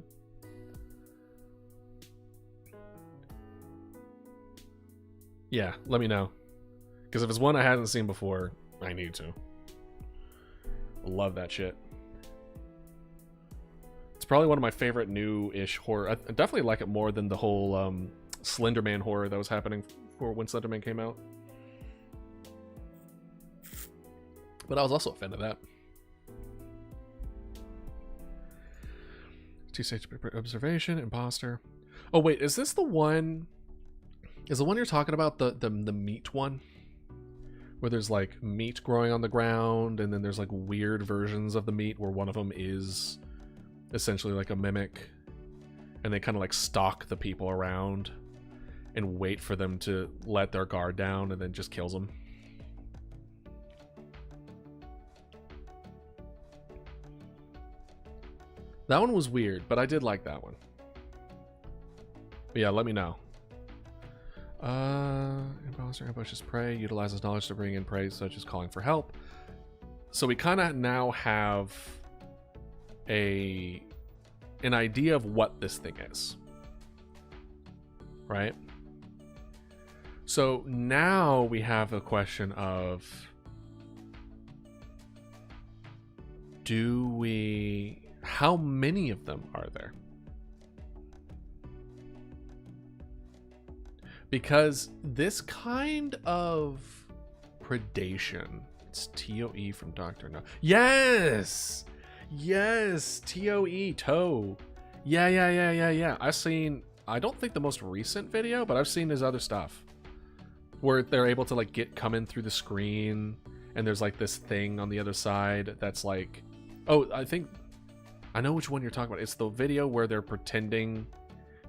Yeah, let me know. Because if it's one I hadn't seen before, I need to. I love that shit. It's probably one of my favorite new-ish horror. I definitely like it more than the whole Slender Man horror that was happening for when Slender Man came out. But I was also a fan of that. Two-stage observation, imposter. Oh wait, is this the one? Is the one you're talking about the meat one? Where there's like meat growing on the ground, and then there's like weird versions of the meat where one of them is essentially like a mimic, and they kind of like stalk the people around and wait for them to let their guard down and then just kills them. That one was weird, but I did like that one. But yeah, let me know. Imposter ambushes prey, utilizes knowledge to bring in prey, such as calling for help. So we kind of now have an idea of what this thing is. Right? So now we have a question of, how many of them are there? Because this kind of predation, it's TOE from Dr. No. Yes! Yes! TOE, toe. Yeah. I've seen, I don't think the most recent video, but I've seen his other stuff. Where they're able to like come in through the screen, and there's like this thing on the other side that's like, oh, I know which one you're talking about. It's the video where they're pretending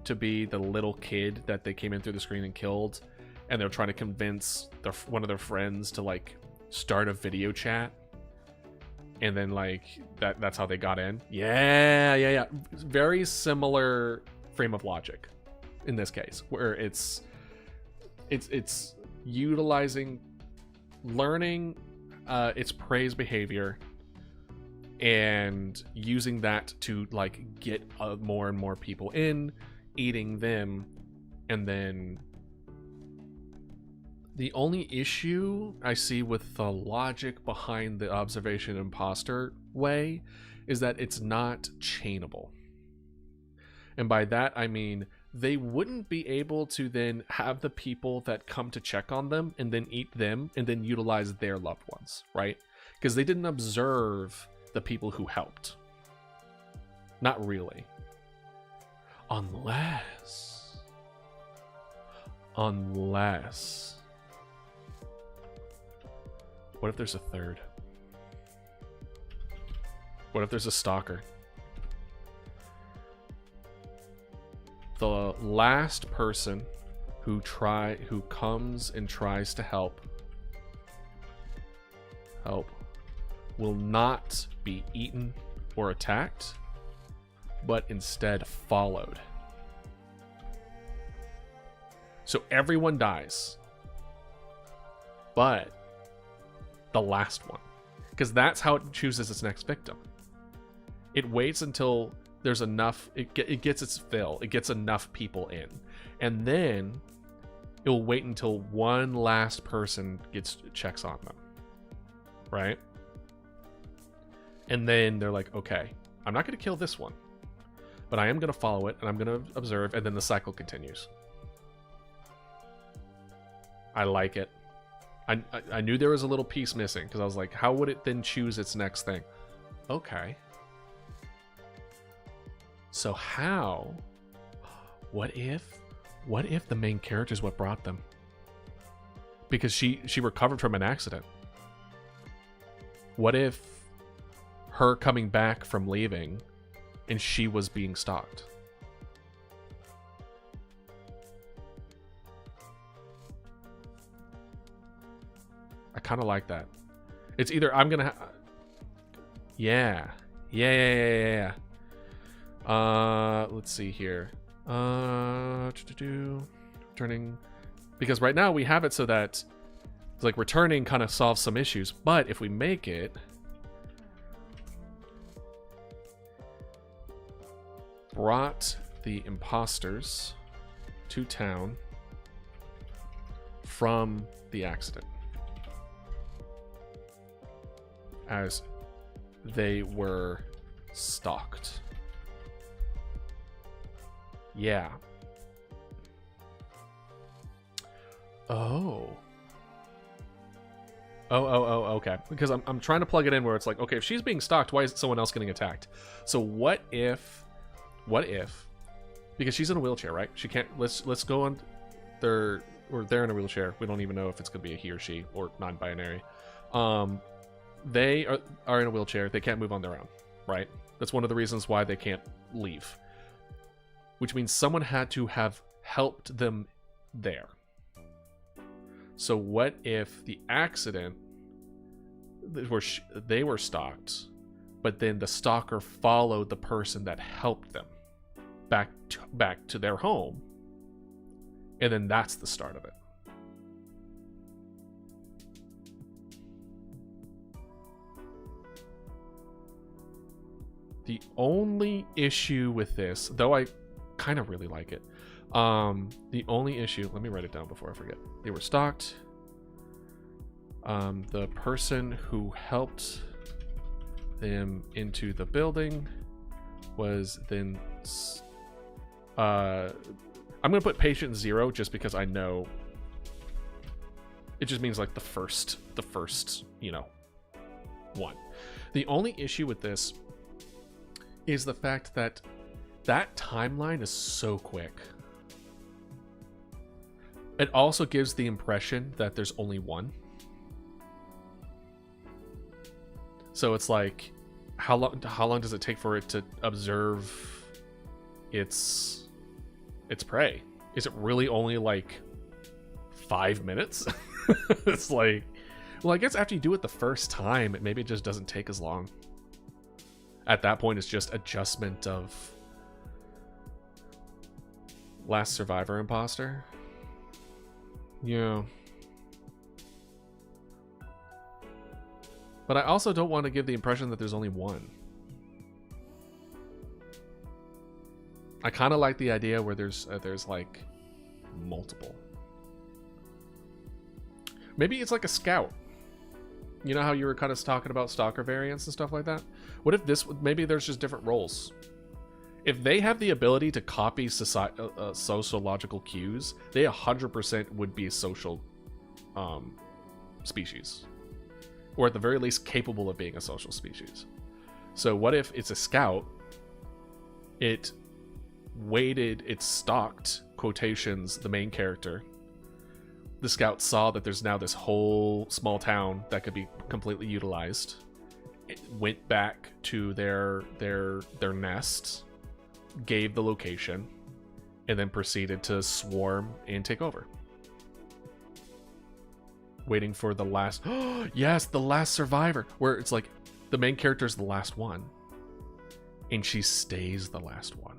to be the little kid that they came in through the screen and killed, and they're trying to convince one of their friends to like start a video chat, and then like that's how they got in. Yeah. Very similar frame of logic in this case, where it's utilizing learning its prey's behavior and using that to like get more and more people in, eating them. And then the only issue I see with the logic behind the observation imposter way is that it's not chainable. And by that, I mean they wouldn't be able to then have the people that come to check on them and then eat them and then utilize their loved ones, right? Because they didn't observe the people who helped. Not really. Unless... What if there's a third? What if there's a stalker? The last person who comes and tries to help will not be eaten or attacked, but instead followed. So everyone dies, but the last one, because that's how it chooses its next victim. It waits until there's enough, it gets its fill, it gets enough people in, and then it will wait until one last person checks on them, right? And then they're like, okay, I'm not going to kill this one, but I am going to follow it and I'm going to observe, and then the cycle continues. I like it. I knew there was a little piece missing, because I was like, how would it then choose its next thing? Okay. So how? What if the main character is what brought them? Because she recovered from an accident. What if her coming back from leaving and she was being stalked? I kind of like that. It's either I'm gonna yeah. Let's see here. Returning, because right now we have it so that it's like returning kind of solves some issues, but if we make it brought the imposters to town from the accident as they were stalked. Yeah. Oh, okay. Because I'm trying to plug it in where it's like, okay, if she's being stalked, why is someone else getting attacked? So what if, because she's in a wheelchair, right? She can't, let's go on, they're in a wheelchair. We don't even know if it's going to be a he or she or non-binary. They are in a wheelchair. They can't move on their own, right? That's one of the reasons why they can't leave. Which means someone had to have helped them there. So what if the accident, they were stalked, but then the stalker followed the person that helped them back to their home, and then that's the start of it. The only issue with this, though I kind of really like it, the only issue, let me write it down before I forget. They were stalked. The person who helped them into the building was then I'm gonna put patient 0 just because I know it just means like the first one. The only issue with this is the fact that timeline is so quick. It also gives the impression that there's only one. So it's like, how long does it take for it to observe its prey? Is it really only like 5 minutes? It's like, well, I guess after you do it the first time, maybe it just doesn't take as long. At that point, it's just adjustment of last survivor imposter. Yeah. But I also don't want to give the impression that there's only one. I kind of like the idea where there's like multiple. Maybe it's like a scout. You know how you were kind of talking about stalker variants and stuff like that? What if maybe there's just different roles? If they have the ability to copy sociological cues, they 100% would be a social species. Or at the very least, capable of being a social species. So what if it's a scout, it stalked, quotations, the main character. The scout saw that there's now this whole small town that could be completely utilized. It went back to their nest, gave the location, and then proceeded to swarm and take over. Waiting for the last... yes, the last survivor. Where it's like, the main character is the last one. And she stays the last one.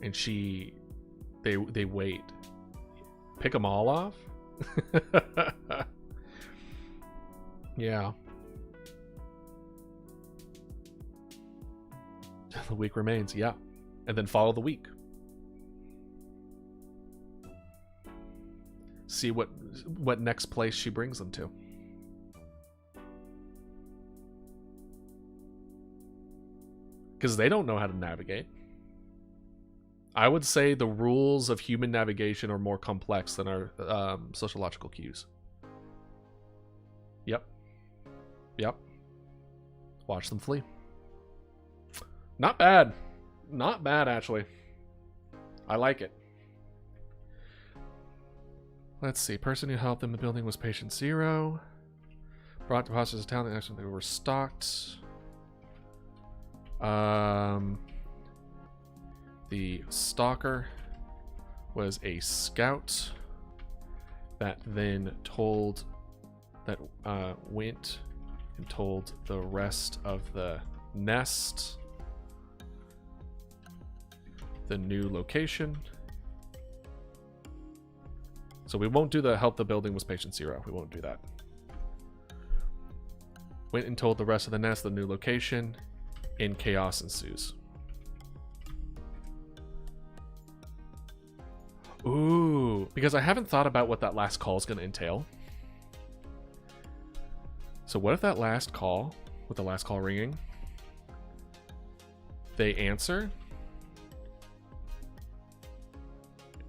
And they wait. Pick them all off? Yeah. The week remains, yeah. And then follow the week. See what next place she brings them to. Because they don't know how to navigate. I would say the rules of human navigation are more complex than our sociological cues. Yep. Yep. Watch them flee. Not bad. Not bad, actually. I like it. Let's see. Person who helped in the building was patient 0. Brought to hostages to town. They were stalked. The stalker was a scout that then went and told the rest of the nest the new location. So we won't do the help the building was patient 0. We won't do that. Went and told the rest of the nest the new location, and chaos ensues. Ooh, because I haven't thought about what that last call is going to entail. So what if that last call, with the last call ringing, they answer?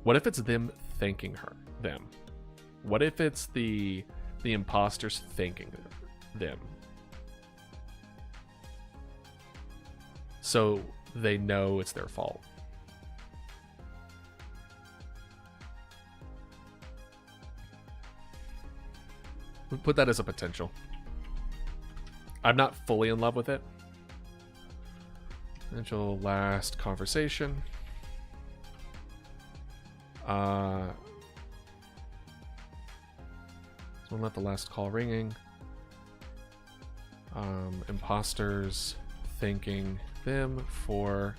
What if it's them thanking them? What if it's the imposters thanking them? So they know it's their fault. We'll put that as a potential. I'm not fully in love with it. Potential last conversation. Someone left the last call ringing. Imposters thanking them for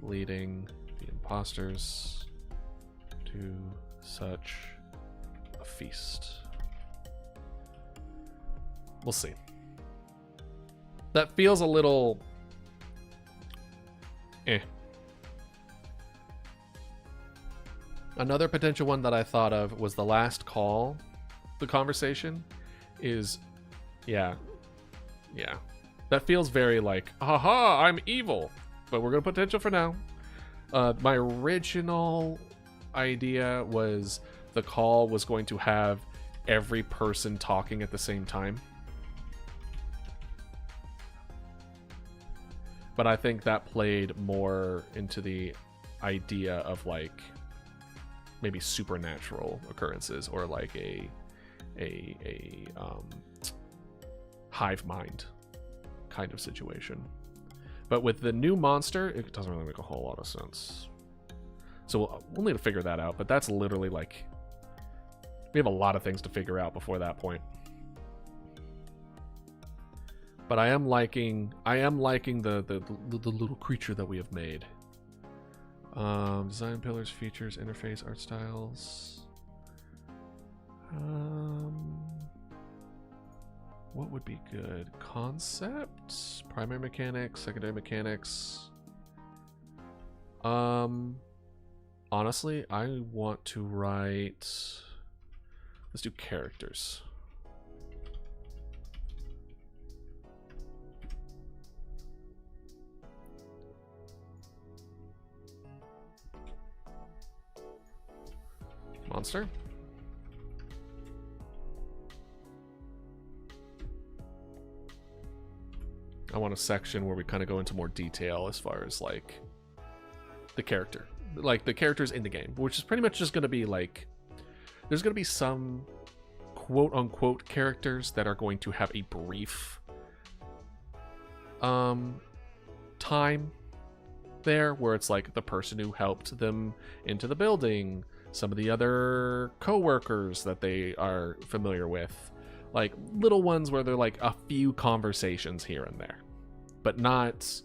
leading the imposters to such a feast. We'll see. That feels a little Another potential one that I thought of was the last call. The conversation is, yeah. That feels very like, haha, I'm evil. But we're going to potential for now. My original idea was the call was going to have every person talking at the same time. But I think that played more into the idea of like maybe supernatural occurrences or like a hive mind kind of situation. But with the new monster, it doesn't really make a whole lot of sense. So we'll need to figure that out. But that's literally like, we have a lot of things to figure out before that point. But I am liking the little creature that we have made. Design pillars, features, interface, art styles. What would be good? Concepts, primary mechanics, secondary mechanics. On honestly, I want to write... Let's do characters. Monster. I want a section where we kind of go into more detail as far as like the character, like the characters in the game, which is pretty much just going to be like, there's going to be some quote unquote characters that are going to have a brief time there where it's like the person who helped them into the building, some of the other co-workers that they are familiar with, like little ones where they're like a few conversations here and there, but not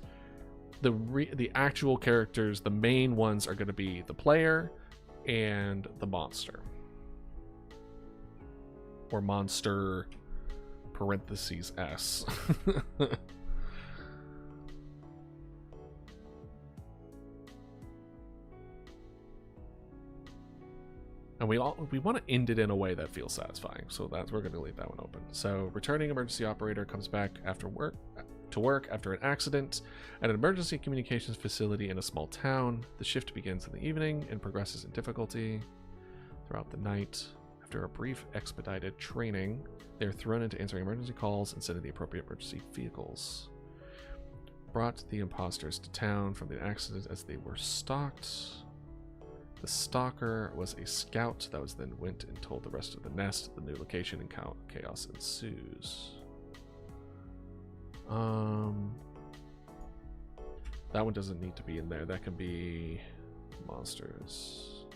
the actual characters. The main ones are going to be the player and the monster, or monster parentheses S. And we want to end it in a way that feels satisfying, so we're going to leave that one open. So, returning emergency operator comes back after work after an accident at an emergency communications facility in a small town. The shift begins in the evening and progresses in difficulty throughout the night. After a brief expedited training, they are thrown into answering emergency calls and sending the appropriate emergency vehicles. Brought the imposters to town from the accident as they were stalked. The stalker was a scout that was then went and told the rest of the nest the new location, and chaos ensues. That one doesn't need to be in there. That can be monsters.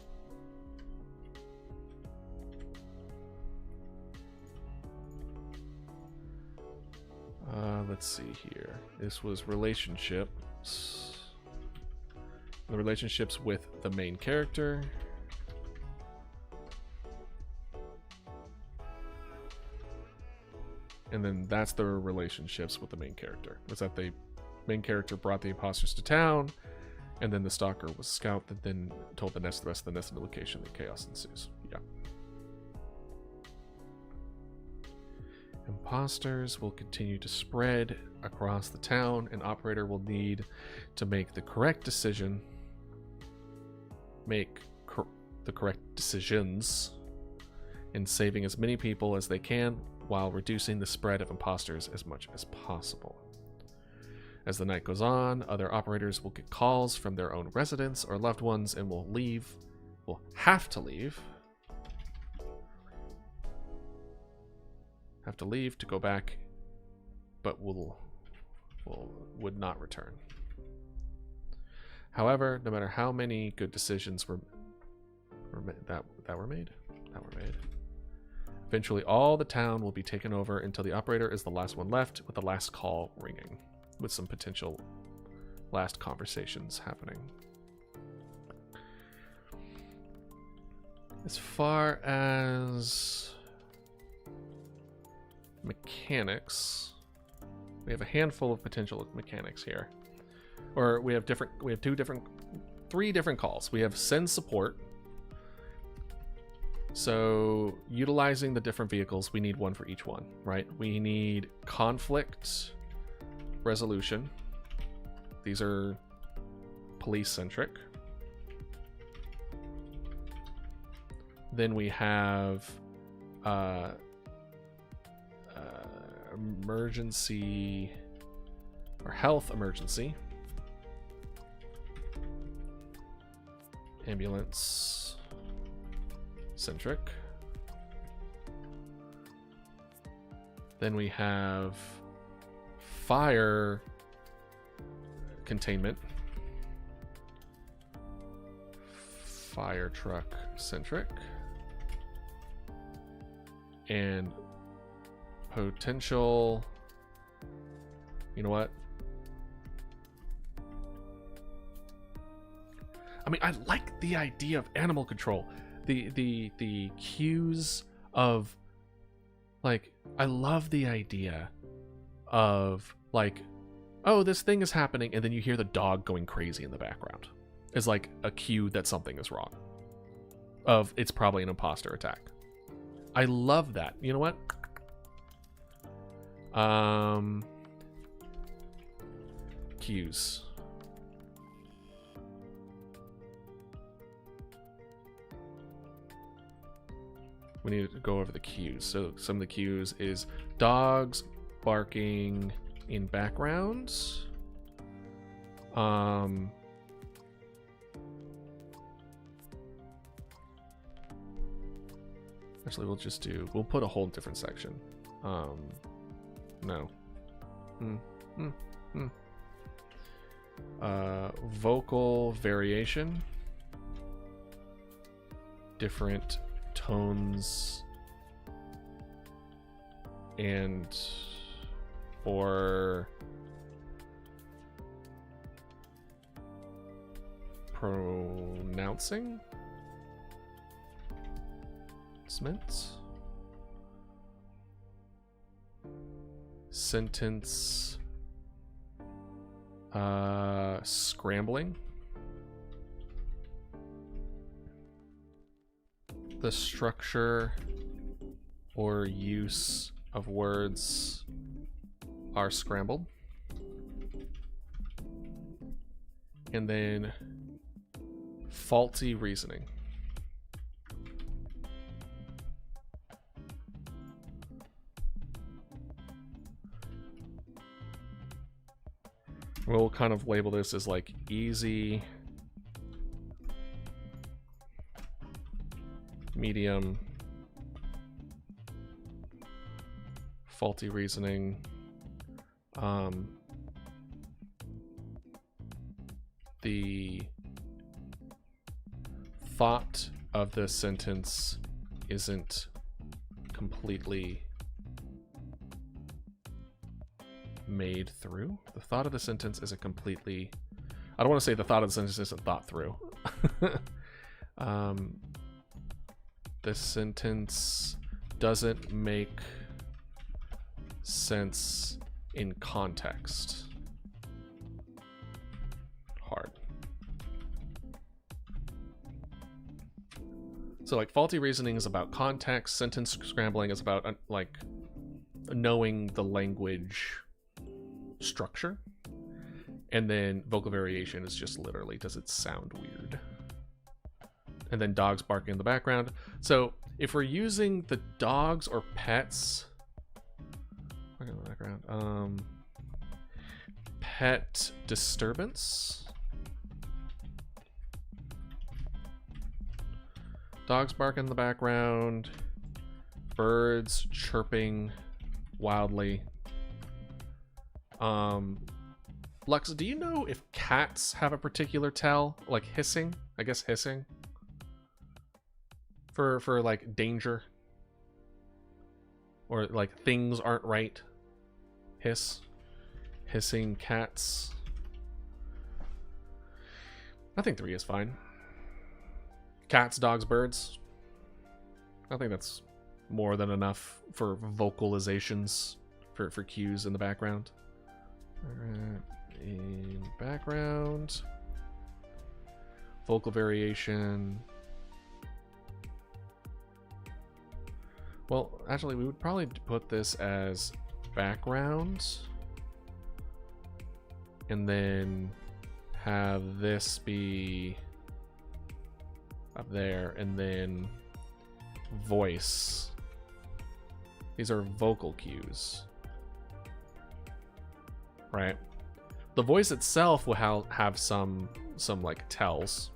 Let's see here. This was relationships. The relationships with the main character. And then that's the relationships with the main character. Was that the main character brought the imposters to town, and then the stalker was scout that then told the rest of the nest in the location that chaos ensues. Yeah. Imposters will continue to spread across the town. An operator will need to make the correct decision. The correct decisions in saving as many people as they can while reducing the spread of imposters as much as possible. As the night goes on, other operators will get calls from their own residents or loved ones and will have to leave to go back, but would not return. However, no matter how many good decisions were made, eventually all the town will be taken over until the operator is the last one left, with the last call ringing, with some potential last conversations happening. As far as mechanics, we have a handful of potential mechanics here. Or we have three different calls. We have send support. So utilizing the different vehicles, we need one for each one, right? We need conflict resolution. These are police centric. Then we have emergency or health emergency. Ambulance centric. Then we have fire containment. Fire truck centric. And potential, you know what? I mean, I like the idea of animal control. The cues of, like, I love the idea of, like, oh, this thing is happening, and then you hear the dog going crazy in the background. is like a cue that something is wrong. Of it's probably an imposter attack. I love that. You know what? Cues. We need to go over the cues. So some of the cues is dogs barking in backgrounds. Actually, we'll put a whole different section. No. Vocal variation. Different tones and or pronouncing sentence scrambling, the structure or use of words are scrambled, and then faulty reasoning. We'll kind of label this as like easy, medium, faulty reasoning, the thought of the sentence isn't completely made through. The thought of the sentence isn't completely... I don't want to say the thought of the sentence isn't thought through. The sentence doesn't make sense in context. Hard. So like faulty reasoning is about context, sentence scrambling is about like knowing the language structure, and then vocal variation is just literally, does it sound weird? And then dogs barking in the background. So if we're using the dogs or pets, in the background, pet disturbance, dogs barking in the background, birds chirping wildly. Lux, do you know if cats have a particular tell, like hissing? I guess hissing for like danger, or like things aren't right. Hissing cats. I think 3 is fine. Cats, dogs, birds. I think that's more than enough for vocalizations for cues in the background. Alright, in background, vocal variation. Well, actually, we would probably put this as background, and then have this be up there, and then voice. These are vocal cues. Right, the voice itself will have some like tells,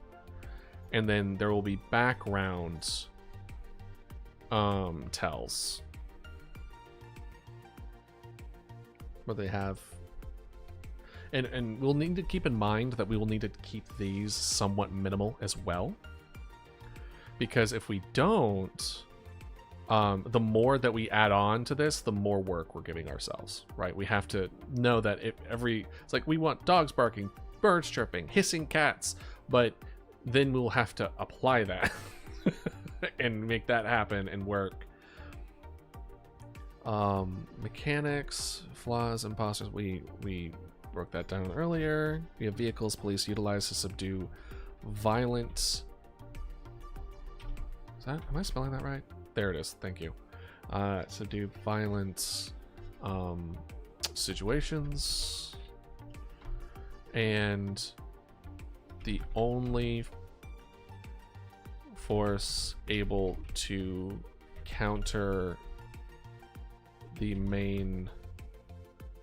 and then there will be background tells where they have, and we'll need to keep in mind that we will need to keep these somewhat minimal as well, because if we don't, the more that we add on to this, the more work we're giving ourselves, right? We have to know that it's like we want dogs barking, birds chirping, hissing cats, but then we'll have to apply that and make that happen and work. Mechanics, flaws, imposters, we broke that down earlier. We have vehicles police utilize to subdue violent. Am I spelling that right? There it is. Thank you. Subdue violent situations, and the only force able to counter the main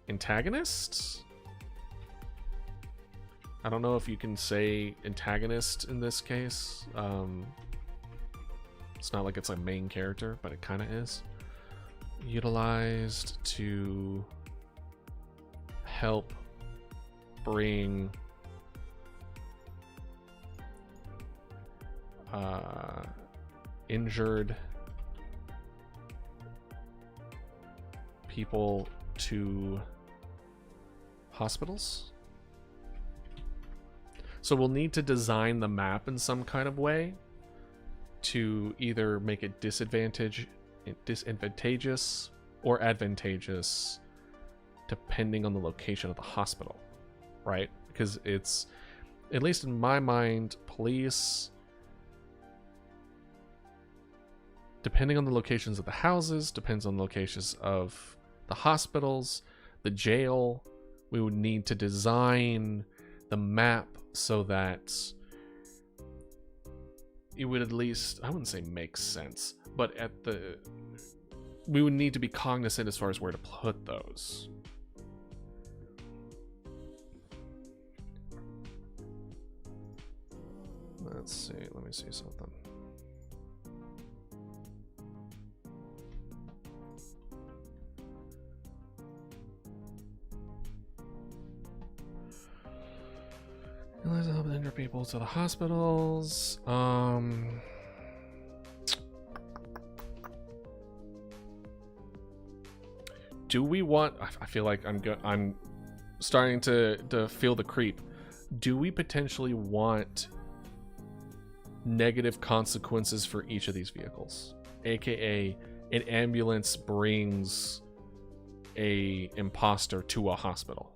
antagonist. I don't know if you can say antagonist in this case. It's not like it's a main character, but it kind of is. Utilized to help bring injured people to hospitals. So we'll need to design the map in some kind of way to either make it disadvantageous or advantageous depending on the location of the hospital, right? Because it's, at least in my mind, police, depending on the locations of the houses, depends on the locations of the hospitals, the jail, we would need to design the map so that it would at least, I wouldn't say make sense, but we would need to be cognizant as far as where to put those. Let's see, let me see something. Let's help injured people to the hospitals. Do we want? I feel like I'm starting to feel the creep. Do we potentially want negative consequences for each of these vehicles? AKA, an ambulance brings a imposter to a hospital.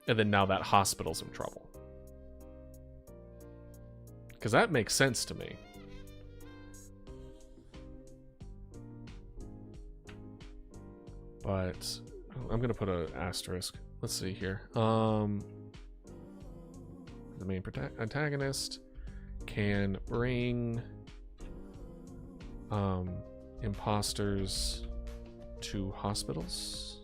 And then now that hospital's in trouble. Because that makes sense to me. But I'm going to put an asterisk. Let's see here. The main antagonist can bring imposters to hospitals.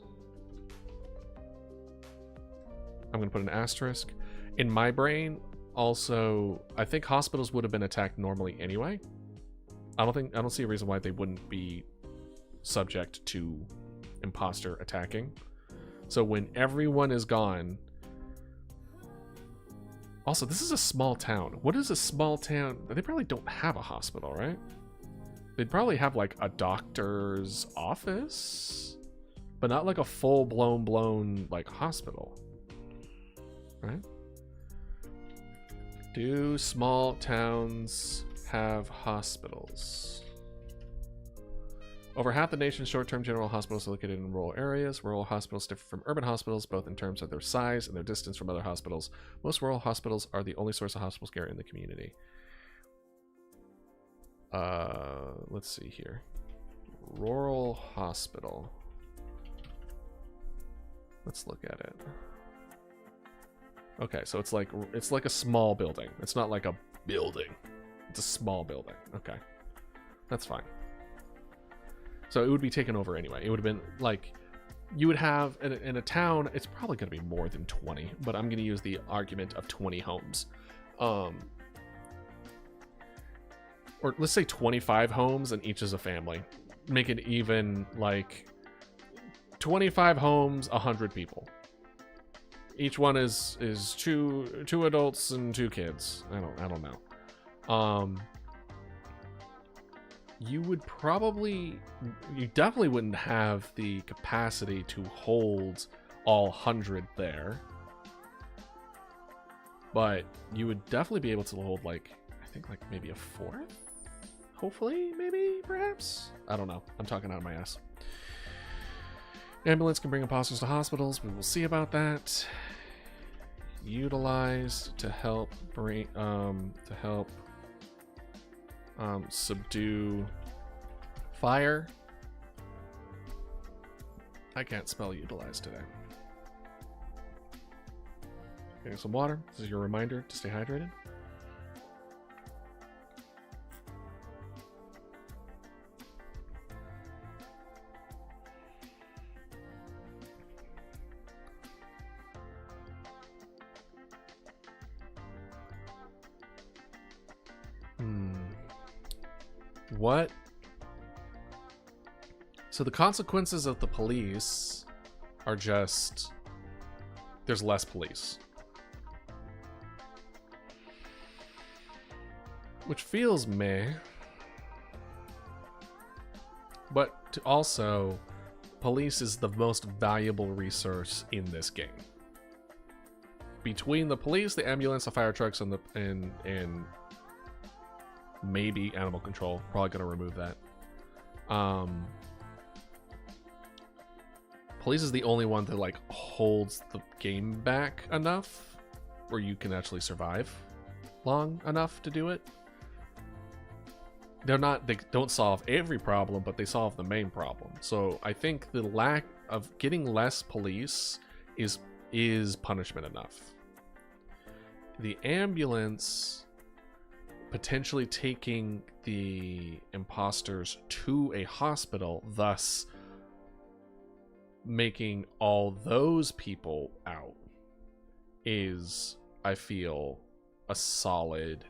I'm going to put an asterisk. In my brain, also, I think hospitals would have been attacked normally anyway. I don't see a reason why they wouldn't be subject to imposter attacking. So when everyone is gone. Also, this is a small town. What is a small town? They probably don't have a hospital, right? They'd probably have like a doctor's office, but not like a full-blown like hospital. Right? Do small towns have hospitals? Over half the nation's short-term general hospitals are located in rural areas. Rural hospitals differ from urban hospitals, both in terms of their size and their distance from other hospitals. Most rural hospitals are the only source of hospital care in the community. Let's see here. Rural hospital. Let's look at it. Okay, so it's like a small building. It's not like a building. It's a small building. Okay. That's fine. So it would be taken over anyway. It would have been like, you would have in a town, it's probably going to be more than 20, but I'm going to use the argument of 20 homes. Or let's say 25 homes and each is a family. Make it even like 25 homes, 100 people. Each one is two adults and 2 kids. I don't know. You definitely wouldn't have the capacity to hold all 100 there. But you would definitely be able to hold like, I think like maybe a 4th? Hopefully, maybe, perhaps? I don't know. I'm talking out of my ass. Ambulance can bring imposters to hospitals. We will see about that. utilized to help bring subdue fire. I can't spell utilize today. Getting some water. This is your reminder to stay hydrated. What? So the consequences of the police are just there's less police. Which feels meh. But also, police is the most valuable resource in this game. Between the police, the ambulance, the fire trucks, and maybe animal control. Probably gonna remove that. Police is the only one that like holds the game back enough where you can actually survive long enough to do it. They don't solve every problem, but they solve the main problem. So I think the lack of getting less police is punishment enough. The ambulance potentially taking the imposters to a hospital, thus making all those people out, is, I feel, a solid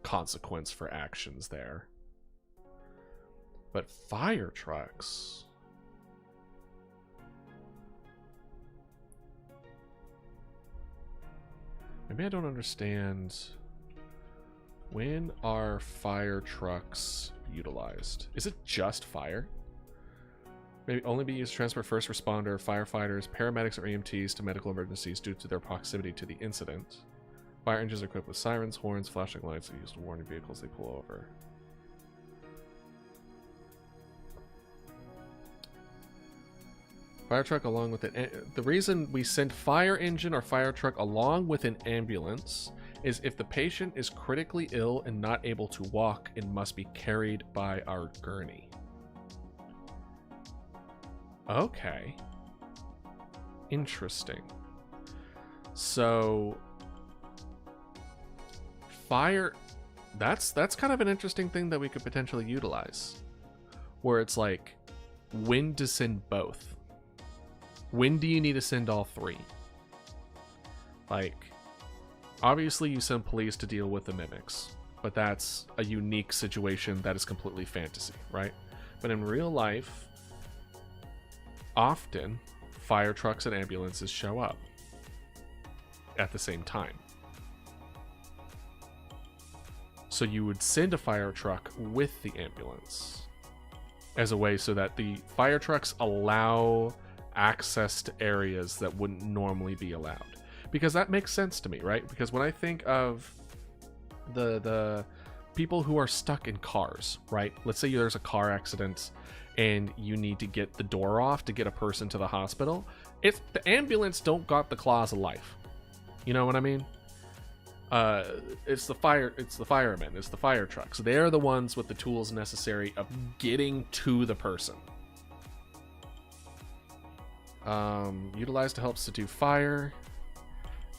consequence for actions there. But fire trucks... Maybe I don't understand. When are fire trucks utilized? Is it just fire? Maybe only be used to transport first responder, firefighters, paramedics, or EMTs to medical emergencies due to their proximity to the incident. Fire engines are equipped with sirens, horns, flashing lights, and used to warn vehicles they pull over. Fire truck along with it. The reason we send fire engine or fire truck along with an ambulance is if the patient is critically ill and not able to walk and must be carried by our gurney. Okay. Interesting. So fire, that's kind of an interesting thing that we could potentially utilize, where it's like, when to send both. When do you need to send all three? Like, obviously you send police to deal with the mimics, but that's a unique situation that is completely fantasy, right? But in real life, often fire trucks and ambulances show up at the same time. So you would send a fire truck with the ambulance as a way so that the fire trucks allow access to areas that wouldn't normally be allowed. Because that makes sense to me, right? Because when I think of the people who are stuck in cars, right? Let's say there's a car accident and you need to get the door off to get a person to the hospital. If the ambulance don't got the claws of life, you know what I mean? It's the firemen, it's the fire trucks. They're the ones with the tools necessary of getting to the person. Utilized to help subdue fire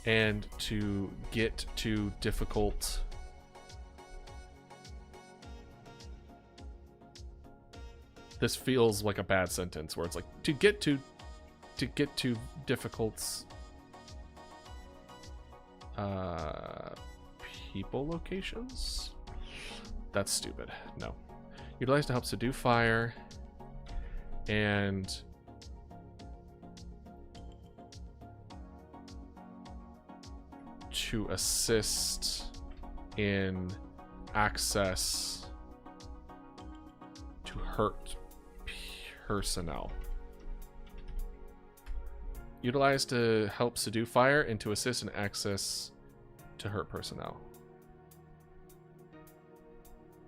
and to get to difficult this feels like a bad sentence where it's like to get to difficult people locations. That's stupid. No. Utilized to help subdue fire and to assist in access to hurt personnel. Utilized to help subdue fire and to assist in access to hurt personnel.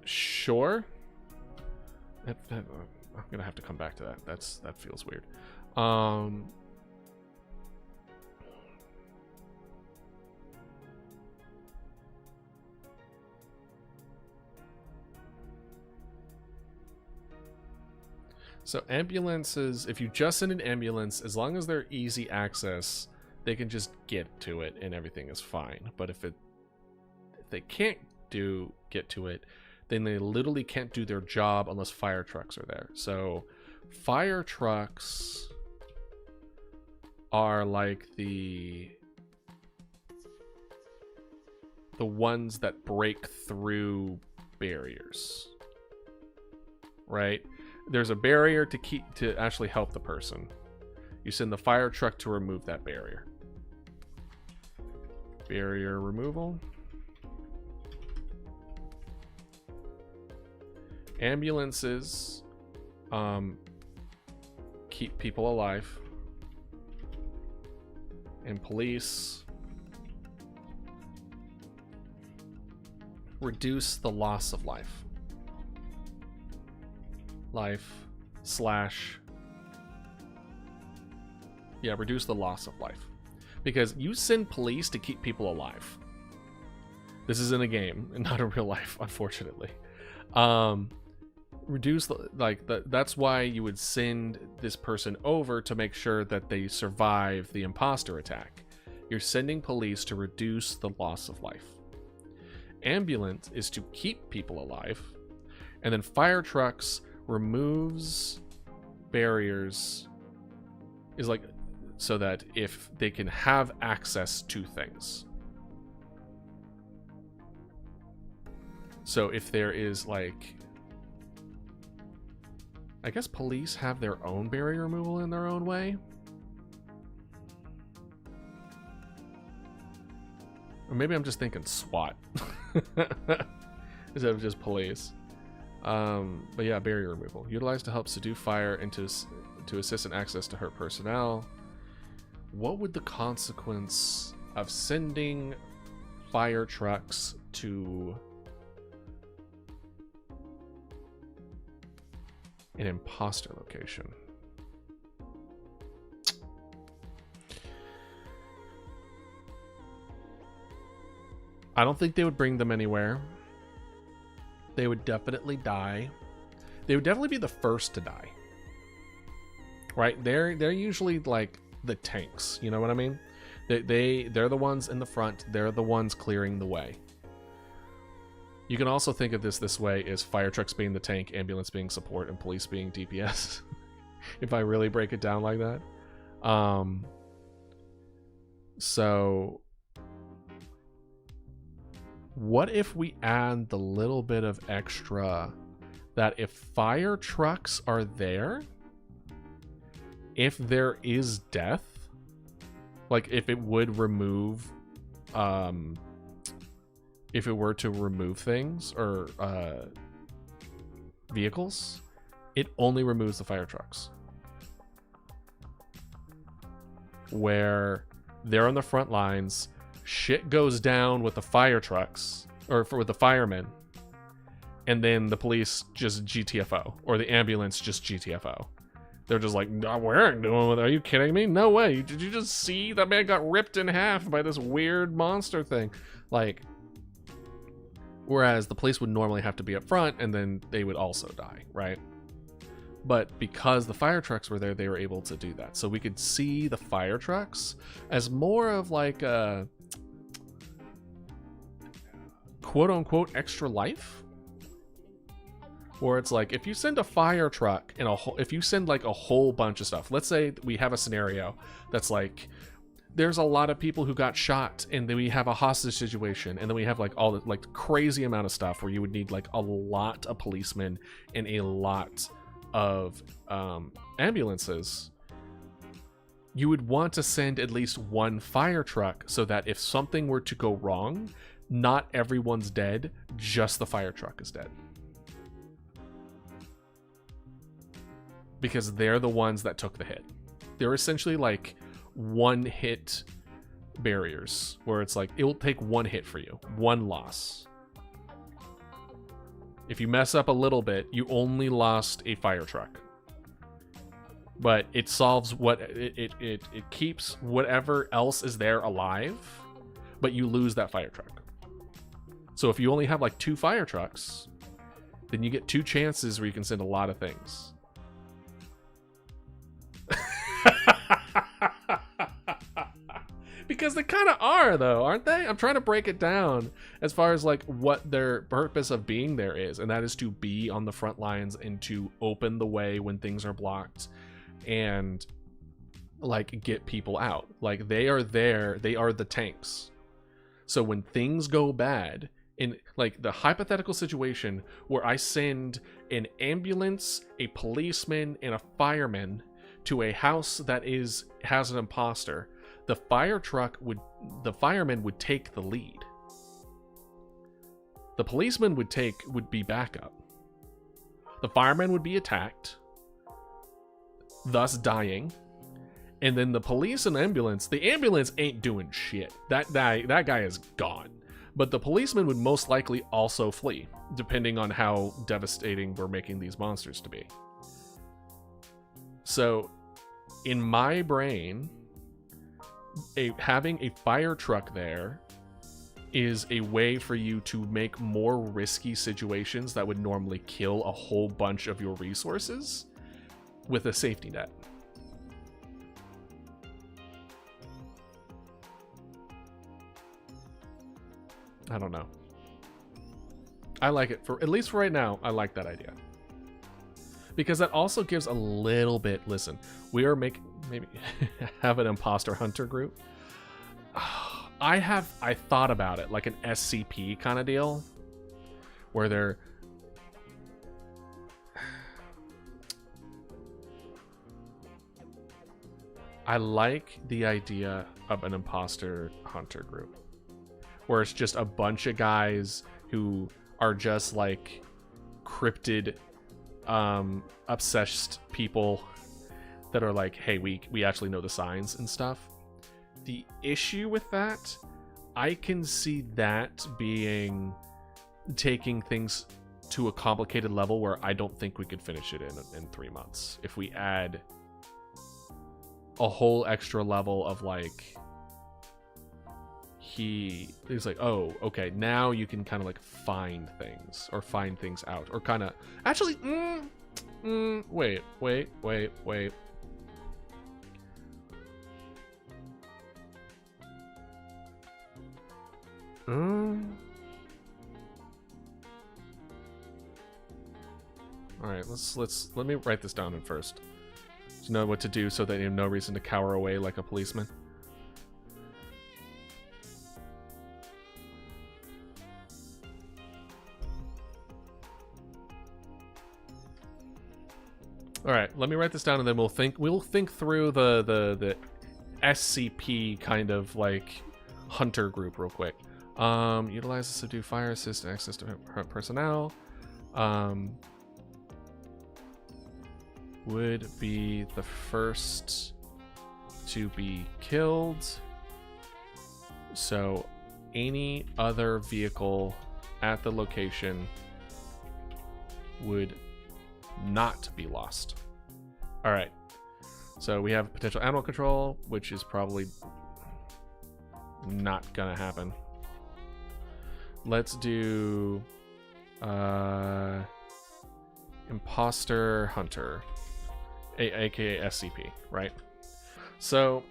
Sure. I'm gonna have to come back to that. That feels weird. So ambulances, if you just send an ambulance, as long as they're easy access, they can just get to it and everything is fine. But if they can't get to it, then they literally can't do their job unless fire trucks are there. So fire trucks are like the ones that break through barriers, right? There's a barrier to actually help the person. You send the fire truck to remove that barrier. Barrier removal. Ambulances keep people alive. And police reduce the loss of life. Reduce the loss of life. Because you send police to keep people alive. This is in a game and not in real life, unfortunately. That's why you would send this person over to make sure that they survive the imposter attack. You're sending police to reduce the loss of life. Ambulance is to keep people alive. And then fire trucks removes barriers, is like so that if they can have access to things. So if there is like, I guess police have their own barrier removal in their own way. Or maybe I'm just thinking SWAT instead of just police. But yeah, barrier removal. Utilized to help subdue fire and to assist in access to hurt personnel. What would the consequence of sending fire trucks to an imposter location? I don't think they would bring them anywhere. They would definitely die. They would definitely be the first to die. Right? They're usually like the tanks, you know what I mean? They're the ones in the front, they're the ones clearing the way. You can also think of this way as fire trucks being the tank, ambulance being support, and police being DPS. If I really break it down like that. So what if we add the little bit of extra that if fire trucks are there, if there is death, like if it would remove, if it were to remove things or vehicles, it only removes the fire trucks. Where they're on the front lines, shit goes down with the fire trucks, or with the firemen, and then the police just GTFO, or the ambulance just GTFO. They're just like, no, we ain't doing it. Are you kidding me? No way. Did you just see that man got ripped in half by this weird monster thing? Like, whereas the police would normally have to be up front, and then they would also die, right? But because the fire trucks were there, they were able to do that. So we could see the fire trucks as more of like a quote-unquote extra life. Or it's like, if you send a fire truck and if you send like a whole bunch of stuff, let's say we have a scenario that's like, there's a lot of people who got shot, and then we have a hostage situation, and then we have like all the like crazy amount of stuff where you would need like a lot of policemen and a lot of ambulances. You would want to send at least one fire truck so that if something were to go wrong, not everyone's dead, just the fire truck is dead. Because they're the ones that took the hit. They're essentially like one hit barriers, where it's like, it will take one hit for you, one loss. If you mess up a little bit, you only lost a fire truck. But it solves what it keeps whatever else is there alive, but you lose that fire truck. So if you only have like 2 fire trucks, then you get 2 chances where you can send a lot of things. Because they kind of are, though, aren't they? I'm trying to break it down as far as like what their purpose of being there is, and that is to be on the front lines and to open the way when things are blocked and like get people out. Like they are there, they are the tanks. So when things go bad, in like the hypothetical situation where I send an ambulance, a policeman, and a fireman to a house that has an imposter, the fireman would take the lead. The policeman would be backup. The fireman would be attacked, thus dying. And then the police and the ambulance ain't doing shit. That guy is gone. But the policeman would most likely also flee, depending on how devastating we're making these monsters to be. So, in my brain, having a fire truck there is a way for you to make more risky situations that would normally kill a whole bunch of your resources with a safety net. I don't know. I like it, at least for right now, I like that idea. Because that also gives a little bit, listen, we are maybe have an imposter hunter group. I thought about it like an SCP kind of deal where they're I like the idea of an imposter hunter group where it's just a bunch of guys who are just like cryptid obsessed people that are like, hey, we actually know the signs and stuff. The issue with that, I can see that being taking things to a complicated level where I don't think we could finish it in 3 months. If we add a whole extra level of like, he's like, oh, okay, now you can kind of like find things out or kind of actually wait. All right, let me write this down first to know what to do so that you have no reason to cower away like a policeman. All right, let me write this down and then we'll think through the SCP kind of like hunter group real quick. Utilize the subdue fire assist and access to personnel. Would be the first to be killed. So any other vehicle at the location would not be lost. All right. So we have potential animal control, which is probably not gonna happen. Let's do imposter hunter, aka SCP, right? So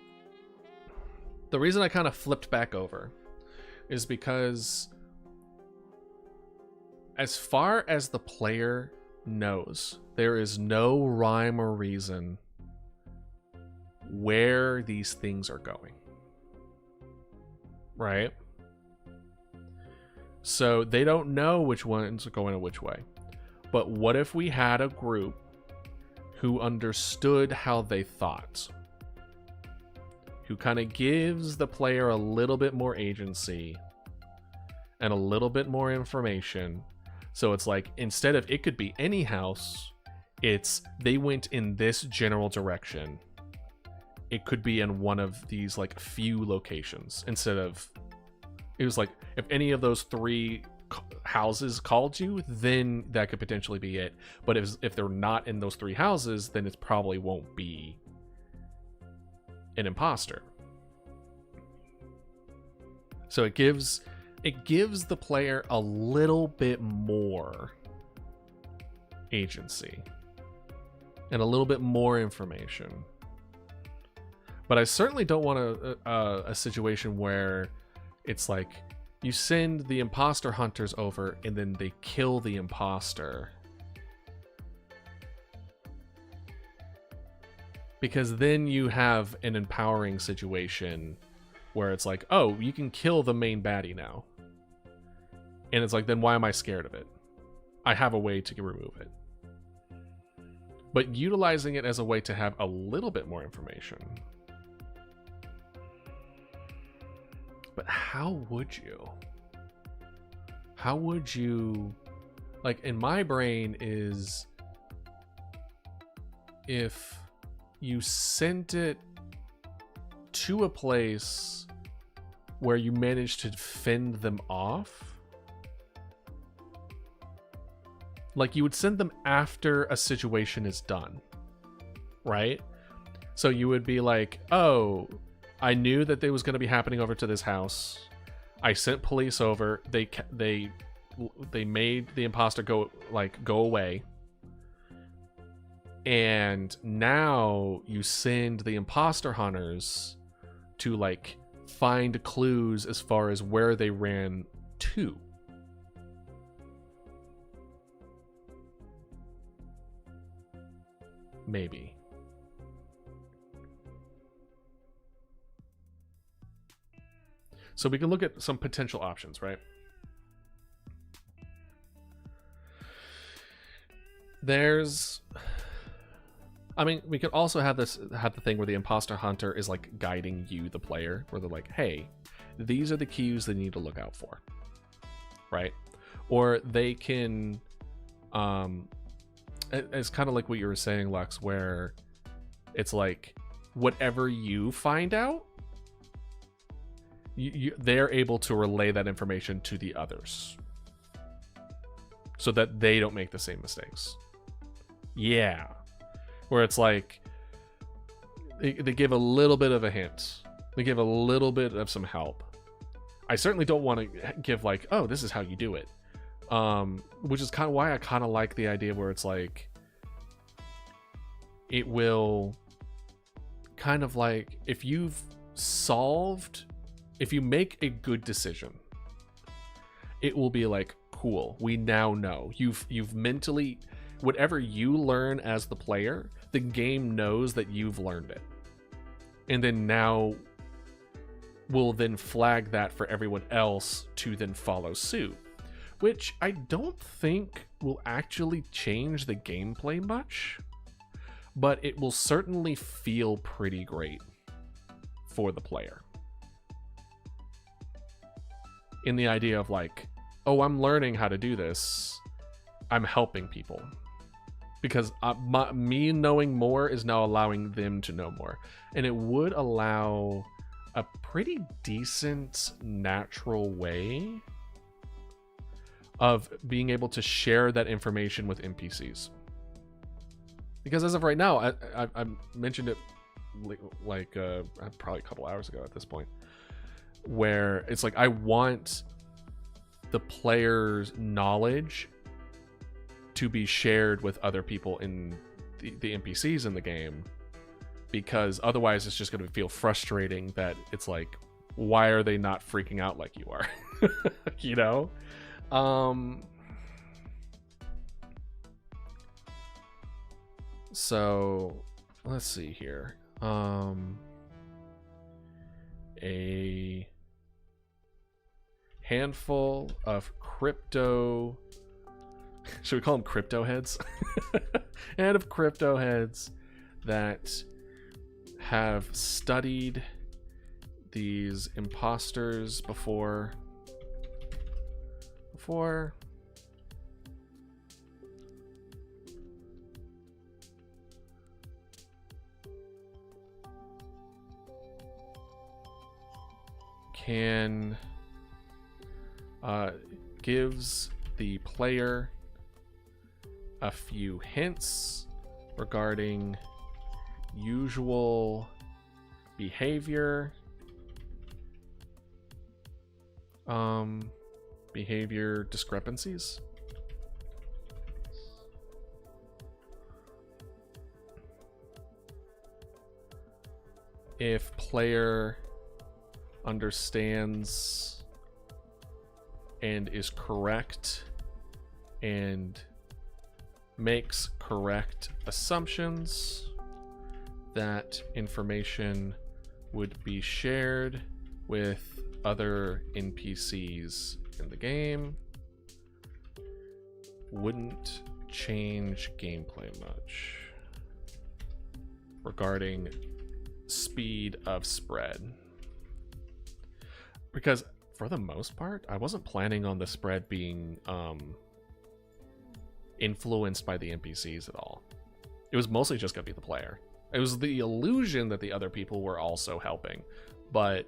the reason I kind of flipped back over is because as far as the player knows, there is no rhyme or reason where these things are going, right? So they don't know which ones are going which way. But what if we had a group who understood how they thought, who kind of gives the player a little bit more agency and a little bit more information? So it's like, instead of it could be any house, it's they went in this general direction. It could be in one of these like few locations instead of, it was like, if any of those 3 houses called you, then that could potentially be it. But if they're not in those 3 houses, then it probably won't be an imposter. So it gives the player a little bit more agency and a little bit more information. But I certainly don't want a situation where it's like you send the imposter hunters over and then they kill the imposter. Because then you have an empowering situation where it's like, oh, you can kill the main baddie now. And it's like, then why am I scared of it? I have a way to remove it. But utilizing it as a way to have a little bit more information. But how would you? How would you... Like, in my brain is... If you sent it to a place where you managed to fend them off... Like, you would send them after a situation is done, right? So you would be like, oh, I knew that it was going to be happening over to this house. I sent police over. They made the imposter go away. And now you send the imposter hunters to, like, find clues as far as where they ran to. Maybe. So we can look at some potential options, right? There's... I mean, we could also have the thing where the imposter hunter is, like, guiding you, the player, where they're like, hey, these are the cues that you need to look out for, right? Or they can... It's kind of like what you were saying, Lux, where it's like whatever you find out, they're able to relay that information to the others so that they don't make the same mistakes. Yeah. Where it's like they give a little bit of a hint. They give a little bit of some help. I certainly don't want to give like, oh, this is how you do it. Which is kind of why I kind of like the idea where it's like it will kind of like if you make a good decision, it will be like, cool, we now know. You've mentally, whatever you learn as the player, the game knows that you've learned it. And then now will then flag that for everyone else to then follow suit. Which I don't think will actually change the gameplay much, but it will certainly feel pretty great for the player. In the idea of like, oh, I'm learning how to do this. I'm helping people. Because me knowing more is now allowing them to know more. And it would allow a pretty decent, natural way of being able to share that information with NPCs. Because as of right now, I mentioned it like probably a couple hours ago at this point, where it's like I want the player's knowledge to be shared with other people in the NPCs in the game, because otherwise it's just going to feel frustrating that it's like, why are they not freaking out like you are? You know? So let's see here. A handful of crypto, should we call them crypto heads? And of crypto heads that have studied these imposters before can gives the player a few hints regarding usual behavior, behavior discrepancies. if player understands and is correct and makes correct assumptions, that information would be shared with other NPCs in the game. Wouldn't change gameplay much. Regarding speed of spread. Because for the most part, I wasn't planning on the spread being influenced by the NPCs at all. It was mostly just going to be the player. It was the illusion that the other people were also helping, but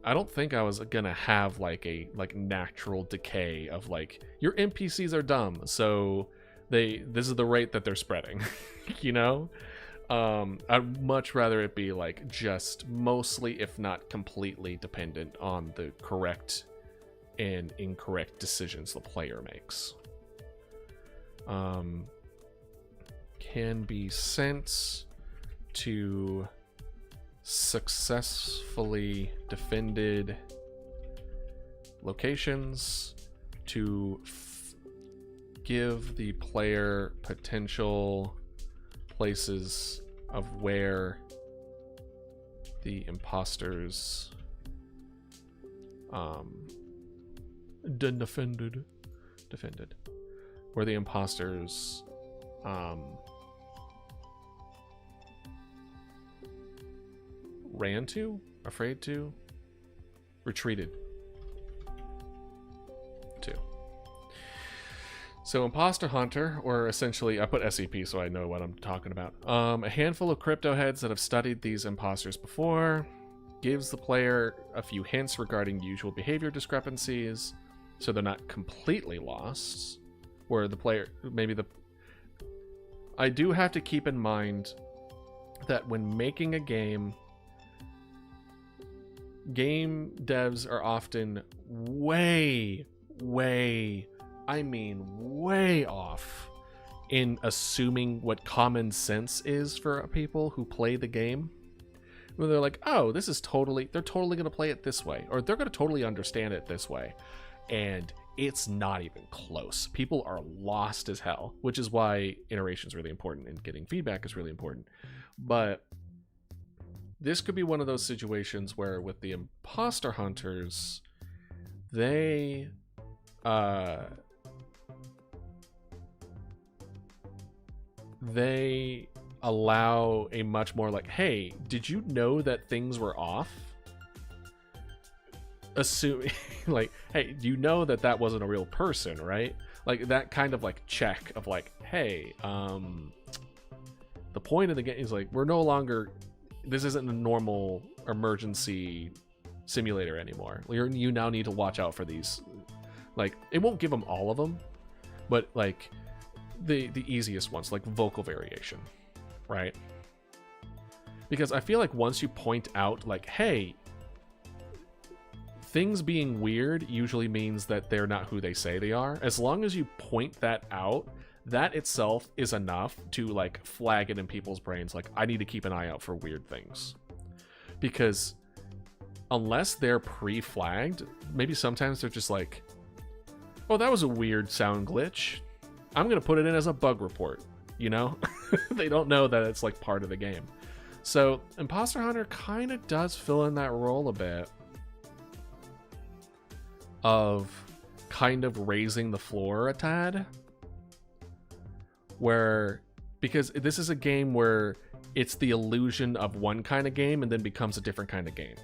I don't think I was gonna have like a natural decay of like, your NPCs are dumb, so this is the rate that they're spreading. You know, I'd much rather it be like just mostly, if not completely, dependent on the correct and incorrect decisions the player makes. Can be sent to successfully defended locations to give the player potential places of where the imposters defended where the imposters ran to, afraid to, retreated to. So imposter hunter, or essentially, I put SCP so I know what I'm talking about. A handful of crypto heads that have studied these imposters before, gives the player a few hints regarding usual behavior discrepancies, so they're not completely lost. Where the player, I do have to keep in mind that when making a game devs are often way off in assuming what common sense is for people who play the game. Where they're like, oh, they're totally going to play it this way, or they're going to totally understand it this way. And it's not even close. People are lost as hell, which is why iteration is really important and getting feedback is really important. But this could be one of those situations where with the imposter hunters, they allow a much more like, hey, did you know that things were off? Assuming like, hey, you know that wasn't a real person, right? Like that kind of like check of like, hey, the point of the game is like, we're no longer, this isn't a normal emergency simulator anymore. You now need to watch out for these. Like, it won't give them all of them, but like the easiest ones, like vocal variation, right? Because I feel like once you point out like, hey, things being weird usually means that they're not who they say they are. As long as you point that out, that itself is enough to like flag it in people's brains. Like, I need to keep an eye out for weird things. Because unless they're pre-flagged, maybe sometimes they're just like, oh, that was a weird sound glitch. I'm going to put it in as a bug report, you know? They don't know that it's like part of the game. So Imposter Hunter kind of does fill in that role a bit of kind of raising the floor a tad, where, because this is a game where it's the illusion of one kind of game and then becomes a different kind of game.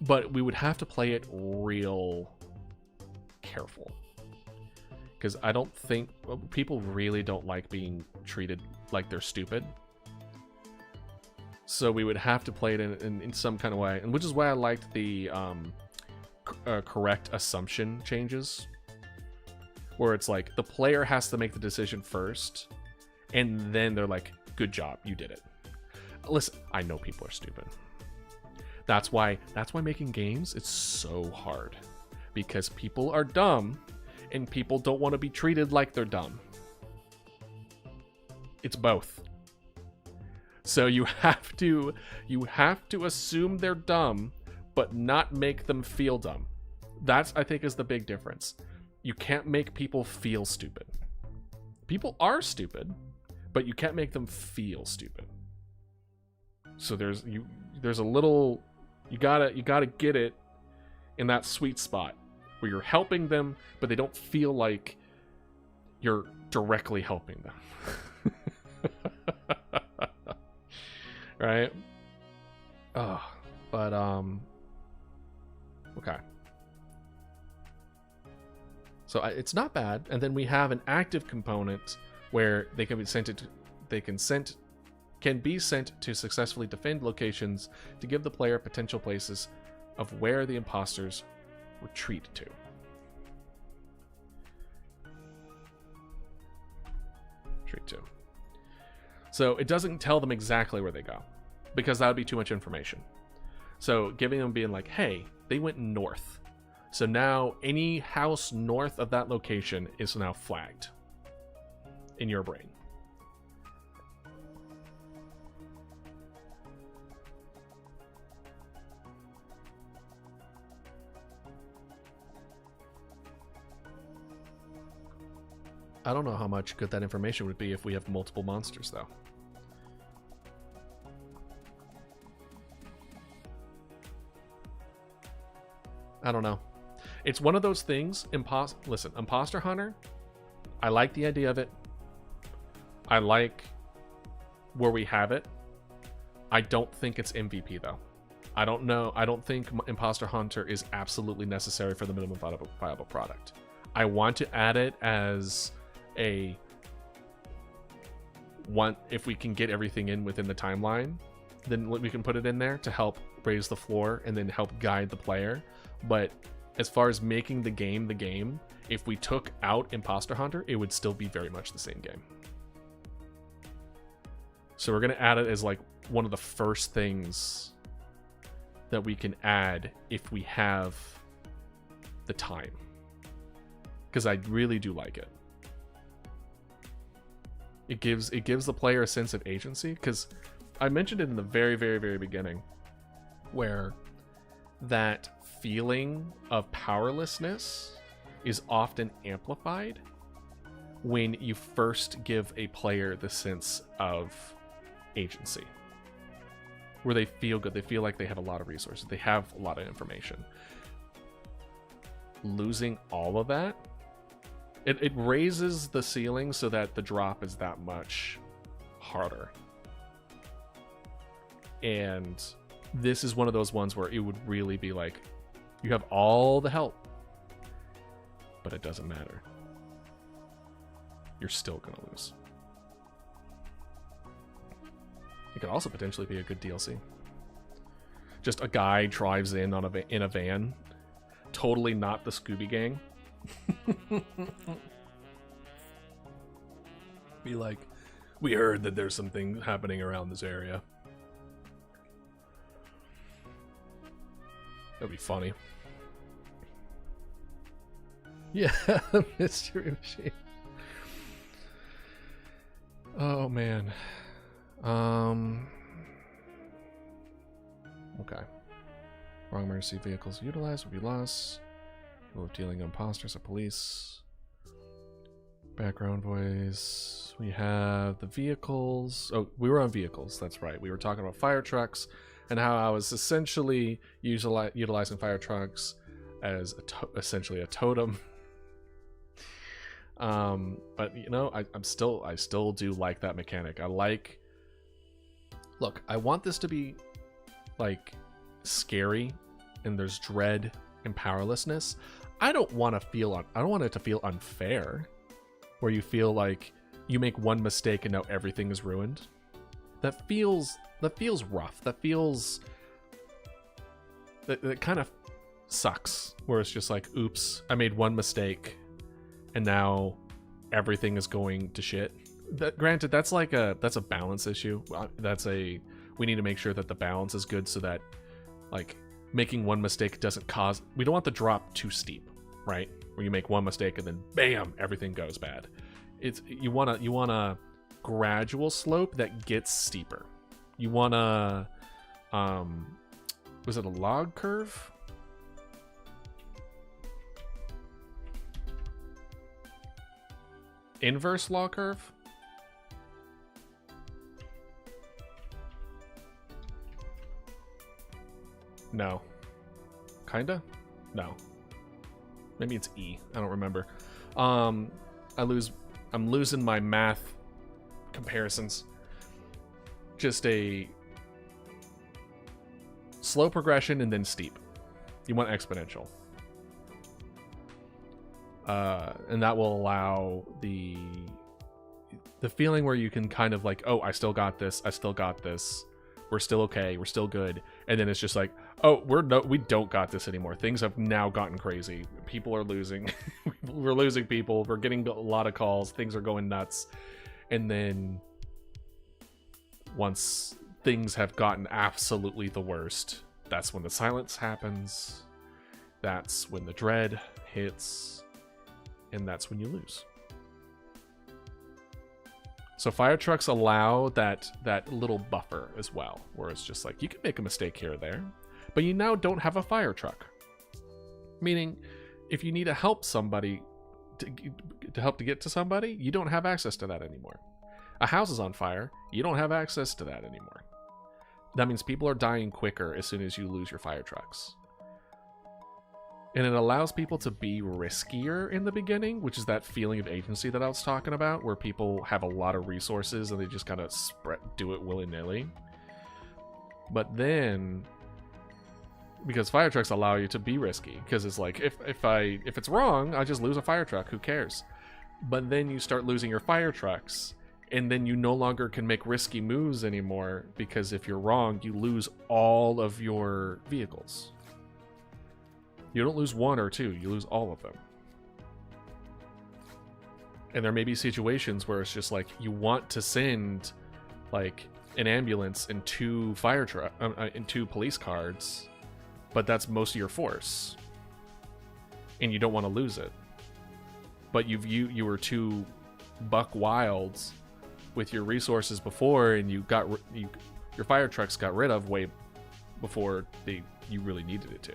But we would have to play it real careful, because I don't think people really don't like being treated like they're stupid. So we would have to play it in some kind of way, and which is why I liked the correct assumption changes, where it's like the player has to make the decision first, and then they're like, good job, you did it. Listen, I know people are stupid. That's why making games, it's so hard, because people are dumb, and people don't want to be treated like they're dumb. It's both. So you have to assume they're dumb, but not make them feel dumb. That's, I think, is the big difference. You can't make people feel stupid. People are stupid, but you can't make them feel stupid. So there's a little, you gotta get it in that sweet spot where you're helping them, but they don't feel like you're directly helping them. Right? Oh, but okay. So it's not bad, and then we have an active component where they can be sent to successfully defend locations to give the player potential places of where the imposters retreat to. So it doesn't tell them exactly where they go, because that would be too much information. So giving them being like, hey, they went north. So now any house north of that location is now flagged in your brain. I don't know how much good that information would be if we have multiple monsters, though. I don't know. It's one of those things. Listen, Imposter Hunter, I like the idea of it. I like where we have it. I don't think it's MVP, though. I don't know. I don't think Imposter Hunter is absolutely necessary for the minimum viable product. I want to add it as a one. If we can get everything in within the timeline, then we can put it in there to help raise the floor and then help guide the player. But as far as making the game, if we took out Imposter Hunter, it would still be very much the same game. So we're going to add it as like one of the first things that we can add if we have the time. Because I really do like it. It gives the player a sense of agency, because I mentioned it in the very, very, very beginning, where that feeling of powerlessness is often amplified when you first give a player the sense of agency, where they feel good, they feel like they have a lot of resources, they have a lot of information. Losing all of that, it raises the ceiling so that the drop is that much harder. And this is one of those ones where it would really be like, you have all the help, but it doesn't matter. You're still gonna lose. It could also potentially be a good DLC. Just a guy drives in in a van, totally not the Scooby Gang. Be like, we heard that there's something happening around this area. That'd be funny. Yeah, mystery machine. Oh man. Okay. Wrong emergency vehicles utilized will be lost. People dealing imposters or police. Background voice. We have the vehicles. Oh, we were on vehicles. That's right. We were talking about fire trucks and how I was essentially utilizing fire trucks as essentially a totem. But you know, I still do like that mechanic. Look, I want this to be like scary and there's dread and powerlessness. I don't want it to feel unfair, where you feel like you make one mistake and now everything is ruined. That feels rough. That kind of sucks, where it's just like, oops, I made one mistake and now everything is going to shit. Granted, that's a balance issue. We need to make sure that the balance is good so that like making one mistake doesn't cause, we don't want the drop too steep. right? Where you make one mistake and then bam, everything goes bad. You want a gradual slope that gets steeper. You want a was it a log curve? Inverse log curve? No. Kinda? No. Maybe it's E. I don't remember. I'm losing my math comparisons. Just a slow progression and then steep. You want exponential. And that will allow the feeling where you can kind of like, oh, I still got this. We're still okay. We're still good. And then it's just like, oh, we don't got this anymore. Things have now gotten crazy. People are losing. We're losing people. We're getting a lot of calls. Things are going nuts. And then once things have gotten absolutely the worst, that's when the silence happens. That's when the dread hits. And that's when you lose. So fire trucks allow that little buffer as well, where it's just like you can make a mistake here or there, but you now don't have a fire truck. Meaning, if you need to help somebody to get to somebody, you don't have access to that anymore. A house is on fire, you don't have access to that anymore. That means people are dying quicker as soon as you lose your fire trucks. And it allows people to be riskier in the beginning, which is that feeling of agency that I was talking about, where people have a lot of resources and they just kind of do it willy-nilly. But then, because fire trucks allow you to be risky, because it's like, if it's wrong, I just lose a fire truck, who cares? But then you start losing your fire trucks, and then you no longer can make risky moves anymore, because if you're wrong, you lose all of your vehicles. You don't lose one or two, you lose all of them. And there may be situations where it's just like you want to send like an ambulance and two police cars, but that's most of your force, and you don't want to lose it. But you were too buck wild with your resources before, and your fire trucks got rid of way before you really needed it to.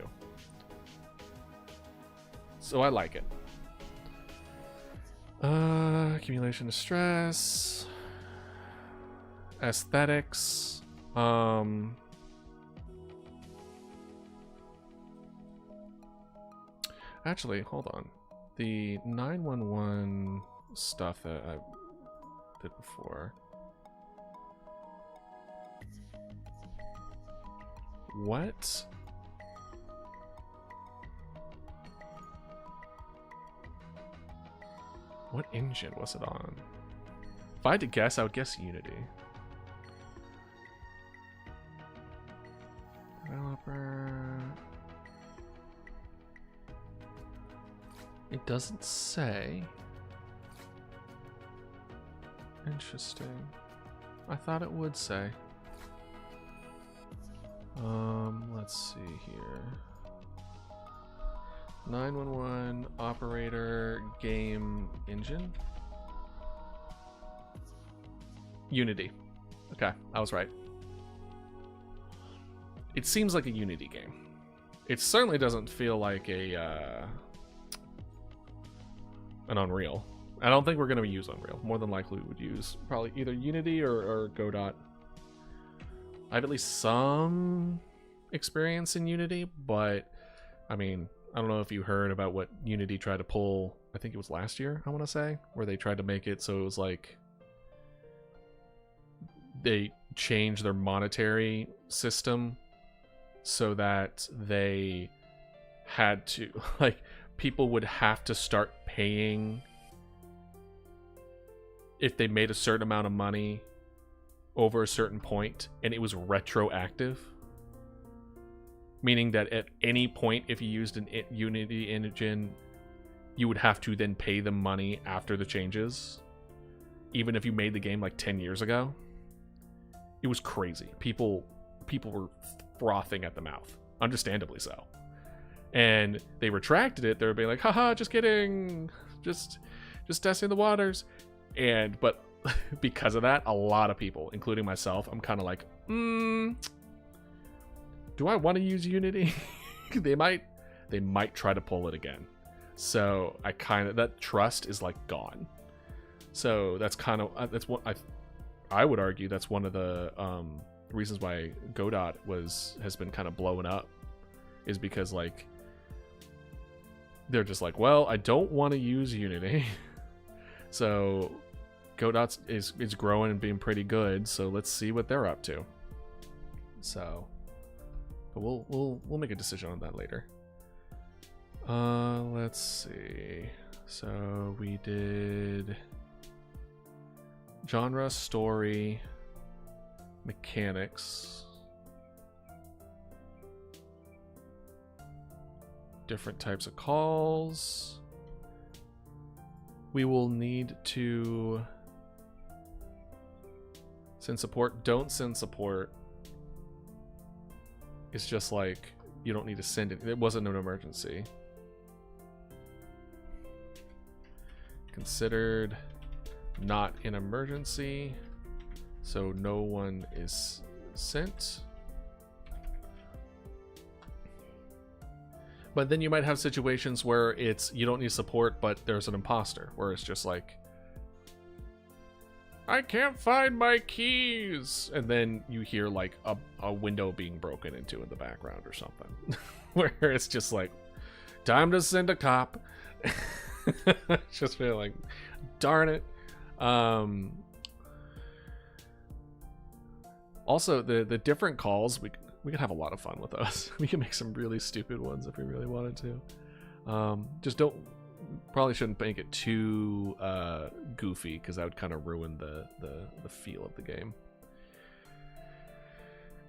So I like it. Accumulation of stress. Aesthetics. Actually, hold on. The 911 stuff that I did before. What? What engine was it on? If I had to guess, I would guess Unity. Developer. It doesn't say. Interesting. I thought it would say. Let's see here. 911 operator game engine. Unity. Okay, I was right. It seems like a Unity game. It certainly doesn't feel like an Unreal. I don't think we're going to use Unreal. More than likely we would use probably either Unity or Godot. I have at least some experience in Unity, but I mean, I don't know if you heard about what Unity tried to pull, I think it was last year, I want to say, where they tried to make it so it was like they changed their monetary system so that they had to, like, people would have to start paying if they made a certain amount of money over a certain point, and it was retroactive. Meaning that at any point, if you used an Unity engine, you would have to then pay them money after the changes, even if you made the game like 10 years ago. It was crazy. People were frothing at the mouth, understandably so. And they retracted it. They were being like, haha, just kidding. Just testing the waters. But because of that, a lot of people, including myself, I'm kind of like, do I want to use Unity? They might try to pull it again. So that trust is like gone. So that's kind of, that's what I would argue that's one of the reasons why Godot has been kind of blowing up, is because like they're just like, well, I don't want to use Unity. So Godot is growing and being pretty good, so let's see what they're up to. So but we'll make a decision on that later. Let's see. So we did genre, story, mechanics, different types of calls. We will need to send support. Don't send support. It's just like, you don't need to send it. It wasn't an emergency. Considered not an emergency, so no one is sent. But then you might have situations where you don't need support, but there's an imposter, where it's just like, I can't find my keys, and then you hear like a window being broken into in the background or something. Where it's just like, time to send a cop. Just feel like, darn it. Also, the different calls, we could have a lot of fun with those. We can make some really stupid ones if we really wanted to. Just probably shouldn't make it too goofy, because that would kind of ruin the feel of the game.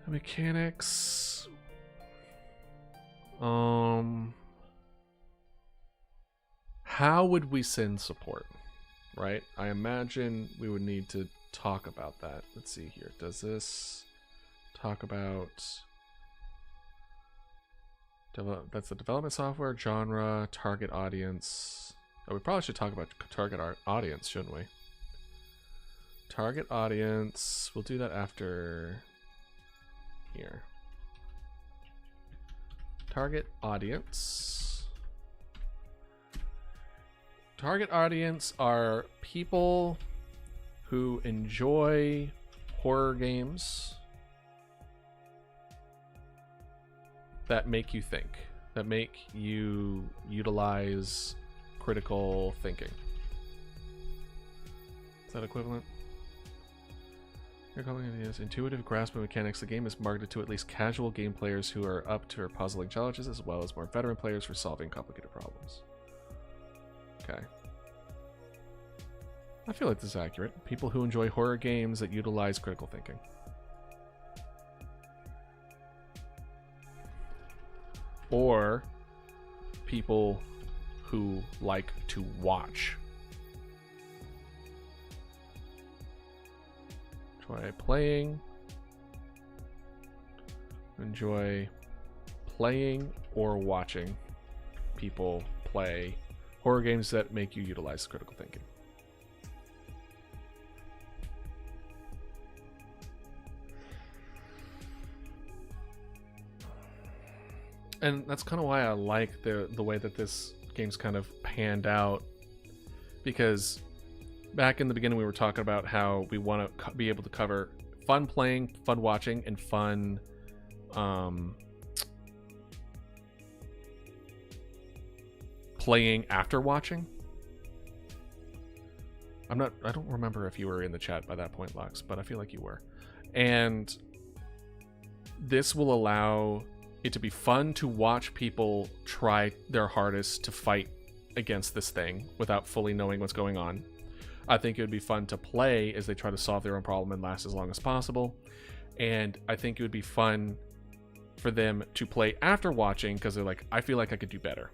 Mechanics. How would we send support? Right? I imagine we would need to talk about that. Let's see here. Does this talk about that's the development software, genre, target audience. Oh, we probably should talk about target audience, shouldn't we? Target audience. We'll do that after here. Target audience. Target audience are people who enjoy horror games that make you think, that make you utilize critical thinking. Is that equivalent? You're calling it as intuitive grasp of mechanics. The game is marketed to at least casual game players who are up to puzzling challenges, as well as more veteran players for solving complicated problems. Okay. I feel like this is accurate. People who enjoy horror games that utilize critical thinking. Or people who like to watch. Enjoy playing. Enjoy playing or watching people play horror games that make you utilize critical thinking. And that's kind of why I like the way that this game's kind of panned out, because back in the beginning we were talking about how we want to be able to cover fun playing, fun watching, and fun playing after watching. I don't remember if you were in the chat by that point, Lux, but I feel like you were. And this will allow it to be fun to watch people try their hardest to fight against this thing without fully knowing what's going on. I think it would be fun to play as they try to solve their own problem and last as long as possible. And I think it would be fun for them to play after watching, because they're like, I feel like I could do better.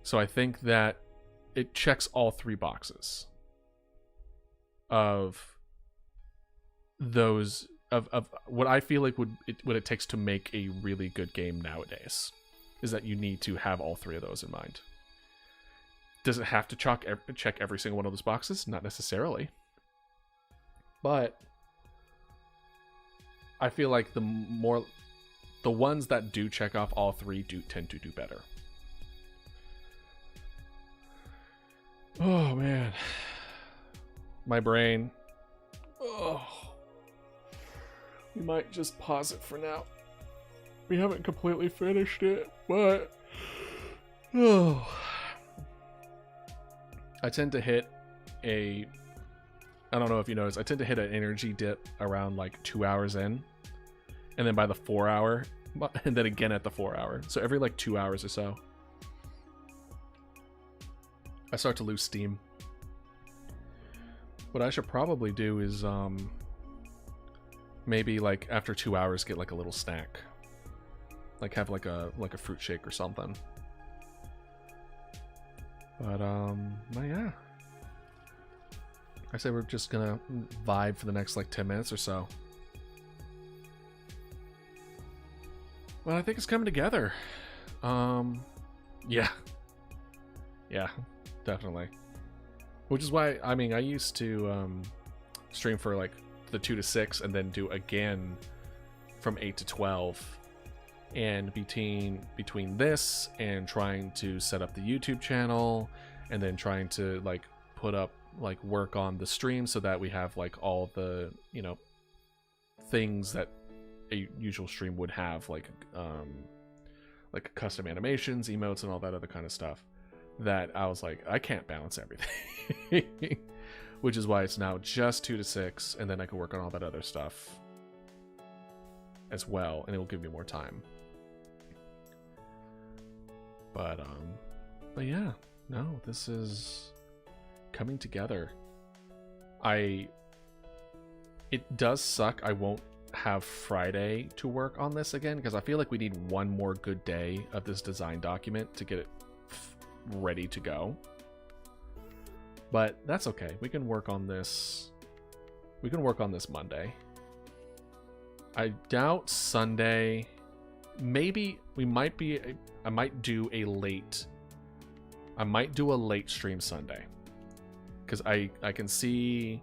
So I think that it checks all three boxes of those of what I feel like what it takes to make a really good game nowadays is that you need to have all three of those in mind. Does it have to check every single one of those boxes? Not necessarily. But I feel like the ones that do check off all three do tend to do better. Oh man. My brain. Oh. We might just pause it for now. We haven't completely finished it, but oh. I tend to hit I don't know if you noticed, I tend to hit an energy dip around like 2 hours in, and then by the 4 hour, and then again at the 4 hour. So every like 2 hours or so, I start to lose steam. What I should probably do is maybe like after 2 hours get like a little snack, like have like a fruit shake or something. But yeah, I say we're just gonna vibe for the next like 10 minutes or so. Well, I think it's coming together. Yeah, definitely. Which is why, I mean, I used to stream for like the 2 to 6 and then do again from 8 to 12. And between this and trying to set up the YouTube channel and then trying to like put up like work on the stream so that we have like all the, you know, things that a usual stream would have, like custom animations, emotes, and all that other kind of stuff, that I was like, I can't balance everything. Which is why it's now just 2 to 6, and then I can work on all that other stuff as well, and it will give me more time. But yeah, no, this is coming together. It does suck I won't have Friday to work on this again, because I feel like we need one more good day of this design document to get it ready to go. But that's okay. We can work on this. We can work on this Monday. I doubt Sunday. Maybe we might be. I might do a late stream Sunday, because I can see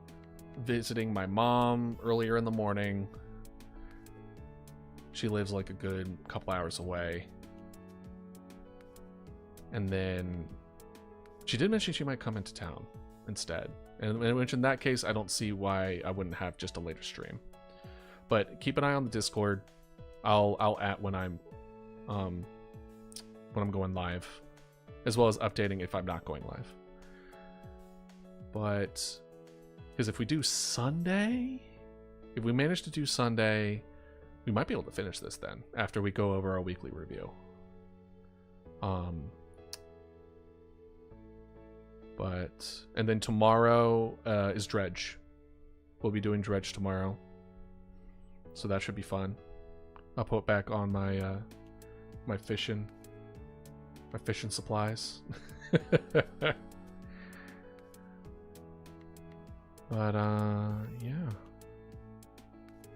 visiting my mom earlier in the morning. She lives like a good couple hours away. And then she did mention she might come into town instead. And which in that case, I don't see why I wouldn't have just a later stream. But keep an eye on the Discord. I'll at when I'm going live, as well as updating if I'm not going live. But because if we do Sunday, if we manage to do Sunday, we might be able to finish this then after we go over our weekly review. And then tomorrow is Dredge. We'll be doing Dredge tomorrow, so that should be fun. I'll put back on my my fishing supplies. But yeah,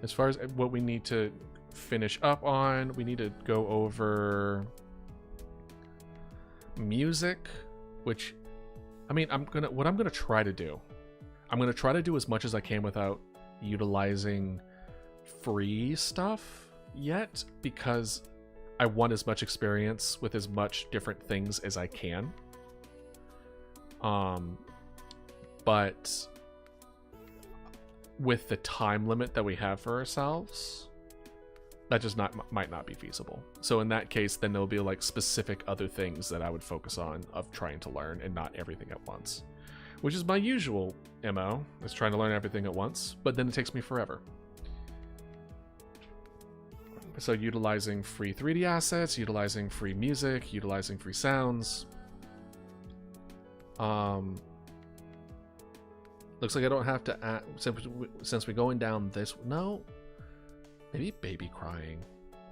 as far as what we need to finish up on, we need to go over music, which, I mean, I'm gonna try to do as much as I can without utilizing free stuff yet, because I want as much experience with as much different things as I can. But with the time limit that we have for ourselves, that just might not be feasible. So in that case, then there'll be like specific other things that I would focus on of trying to learn, and not everything at once, which is my usual MO, is trying to learn everything at once, but then it takes me forever. So utilizing free 3D assets, utilizing free music, utilizing free sounds. Looks like I don't have to add, since we're going down this. No, maybe baby crying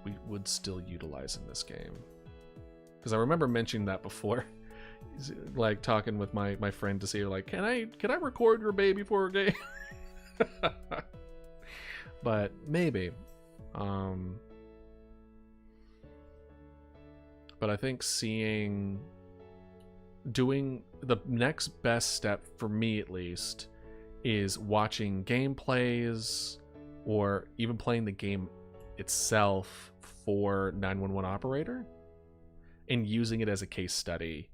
we would still utilize in this game, because I remember mentioning that before. Like talking with my friend to see, like, can I record your baby for a game? but maybe. But I think doing the next best step for me at least is watching gameplays or even playing the game itself for 911 Operator and using it as a case study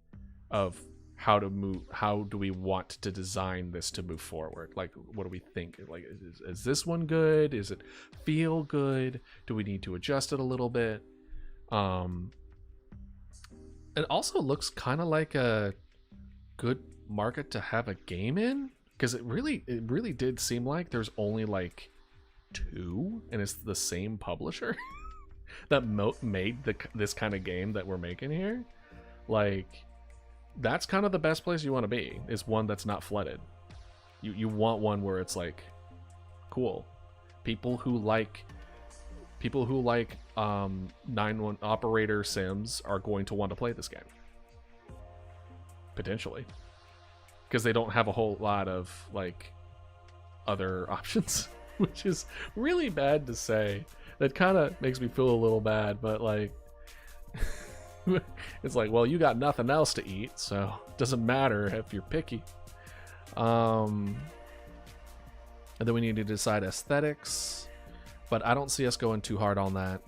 of how do we want to design this to move forward? Like, what do we think? Like, is this one good? Is it feel good? Do we need to adjust it a little bit? It also looks kind of like a good market to have a game in, because it really did seem like there's only like 2 and it's the same publisher that made this kind of game that we're making here. Like, that's kind of the best place you want to be, is one that's not flooded. You want one where it's like cool. People who like 911 Operator sims are going to want to play this game. Potentially. Because they don't have a whole lot of like other options, which is really bad to say. That kind of makes me feel a little bad, but like it's like, well, you got nothing else to eat, so it doesn't matter if you're picky. And then we need to decide aesthetics, but I don't see us going too hard on that.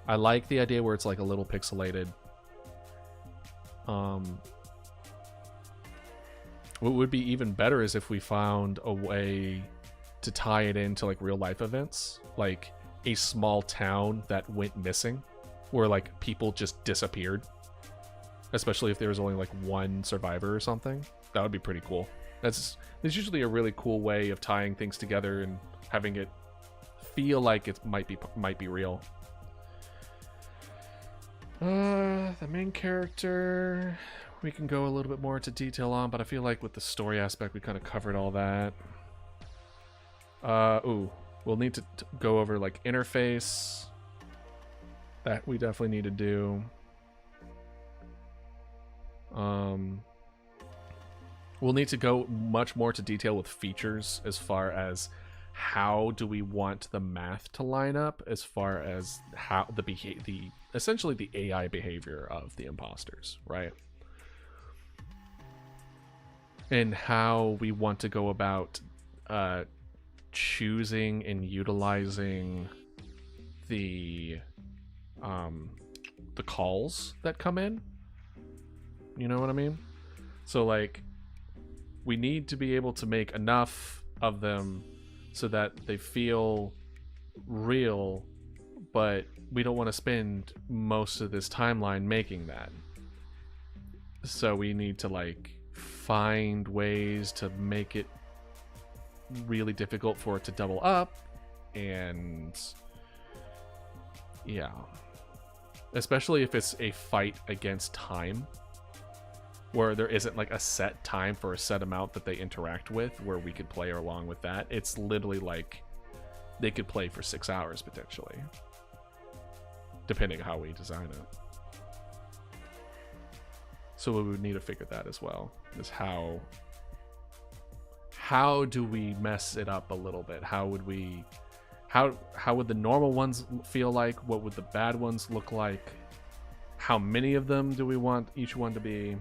I like the idea where it's like a little pixelated. What would be even better is if we found a way to tie it into like real life events, like a small town that went missing, where like people just disappeared, especially if there was only like one survivor or something. That would be pretty cool. There's usually a really cool way of tying things together and having it feel like it might be real. The main character we can go a little bit more into detail on, but I feel like with the story aspect we kind of covered all that. We'll need to go over like interface. That we definitely need to do. We'll need to go much more to detail with features as far as how do we want the math to line up, as far as how essentially the AI behavior of the imposters, right? And how we want to go about choosing and utilizing the calls that come in. You know what I mean? So like, we need to be able to make enough of them so that they feel real, but we don't want to spend most of this timeline making that. So we need to like find ways to make it really difficult for it to double up, and yeah, especially if it's a fight against time, where there isn't like a set time for a set amount that they interact with, where we could play along with that. It's literally like they could play for 6 hours potentially, depending on how we design it. So we would need to figure that as well, is how do we mess it up a little bit? How would the normal ones feel like? What would the bad ones look like? How many of them do we want each one to be?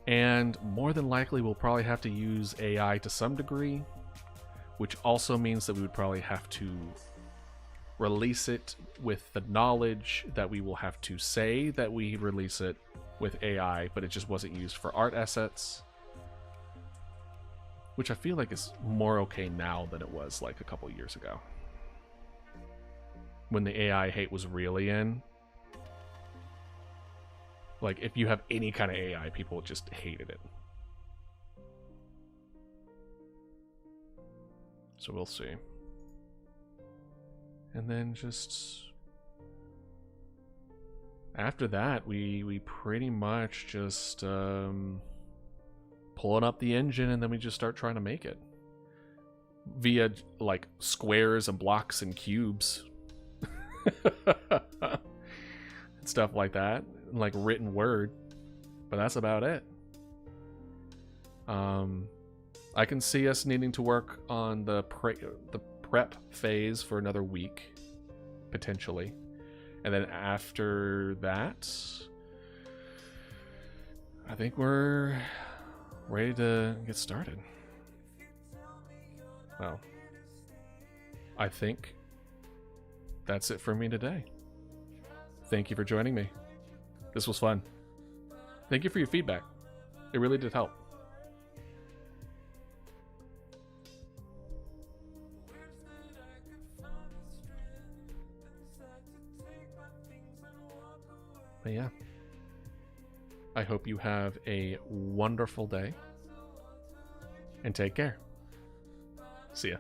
And more than likely, we'll probably have to use AI to some degree, which also means that we would probably have to release it with the knowledge that we will have to say that we release it with AI, but it just wasn't used for art assets, which I feel like is more okay now than it was like a couple years ago, when the AI hate was really in. Like, if you have any kind of AI, people just hated it. So we'll see. And then just after that, we pretty much just pulling up the engine, and then we just start trying to make it via like squares and blocks and cubes and stuff like that, like written word, but that's about it. I can see us needing to work on the prep phase for another week, potentially. And then after that, I think we're ready to get started. Well, I think that's it for me today. Thank you for joining me. This was fun. Thank you for your feedback. It really did help. But yeah, I hope you have a wonderful day and take care. See ya.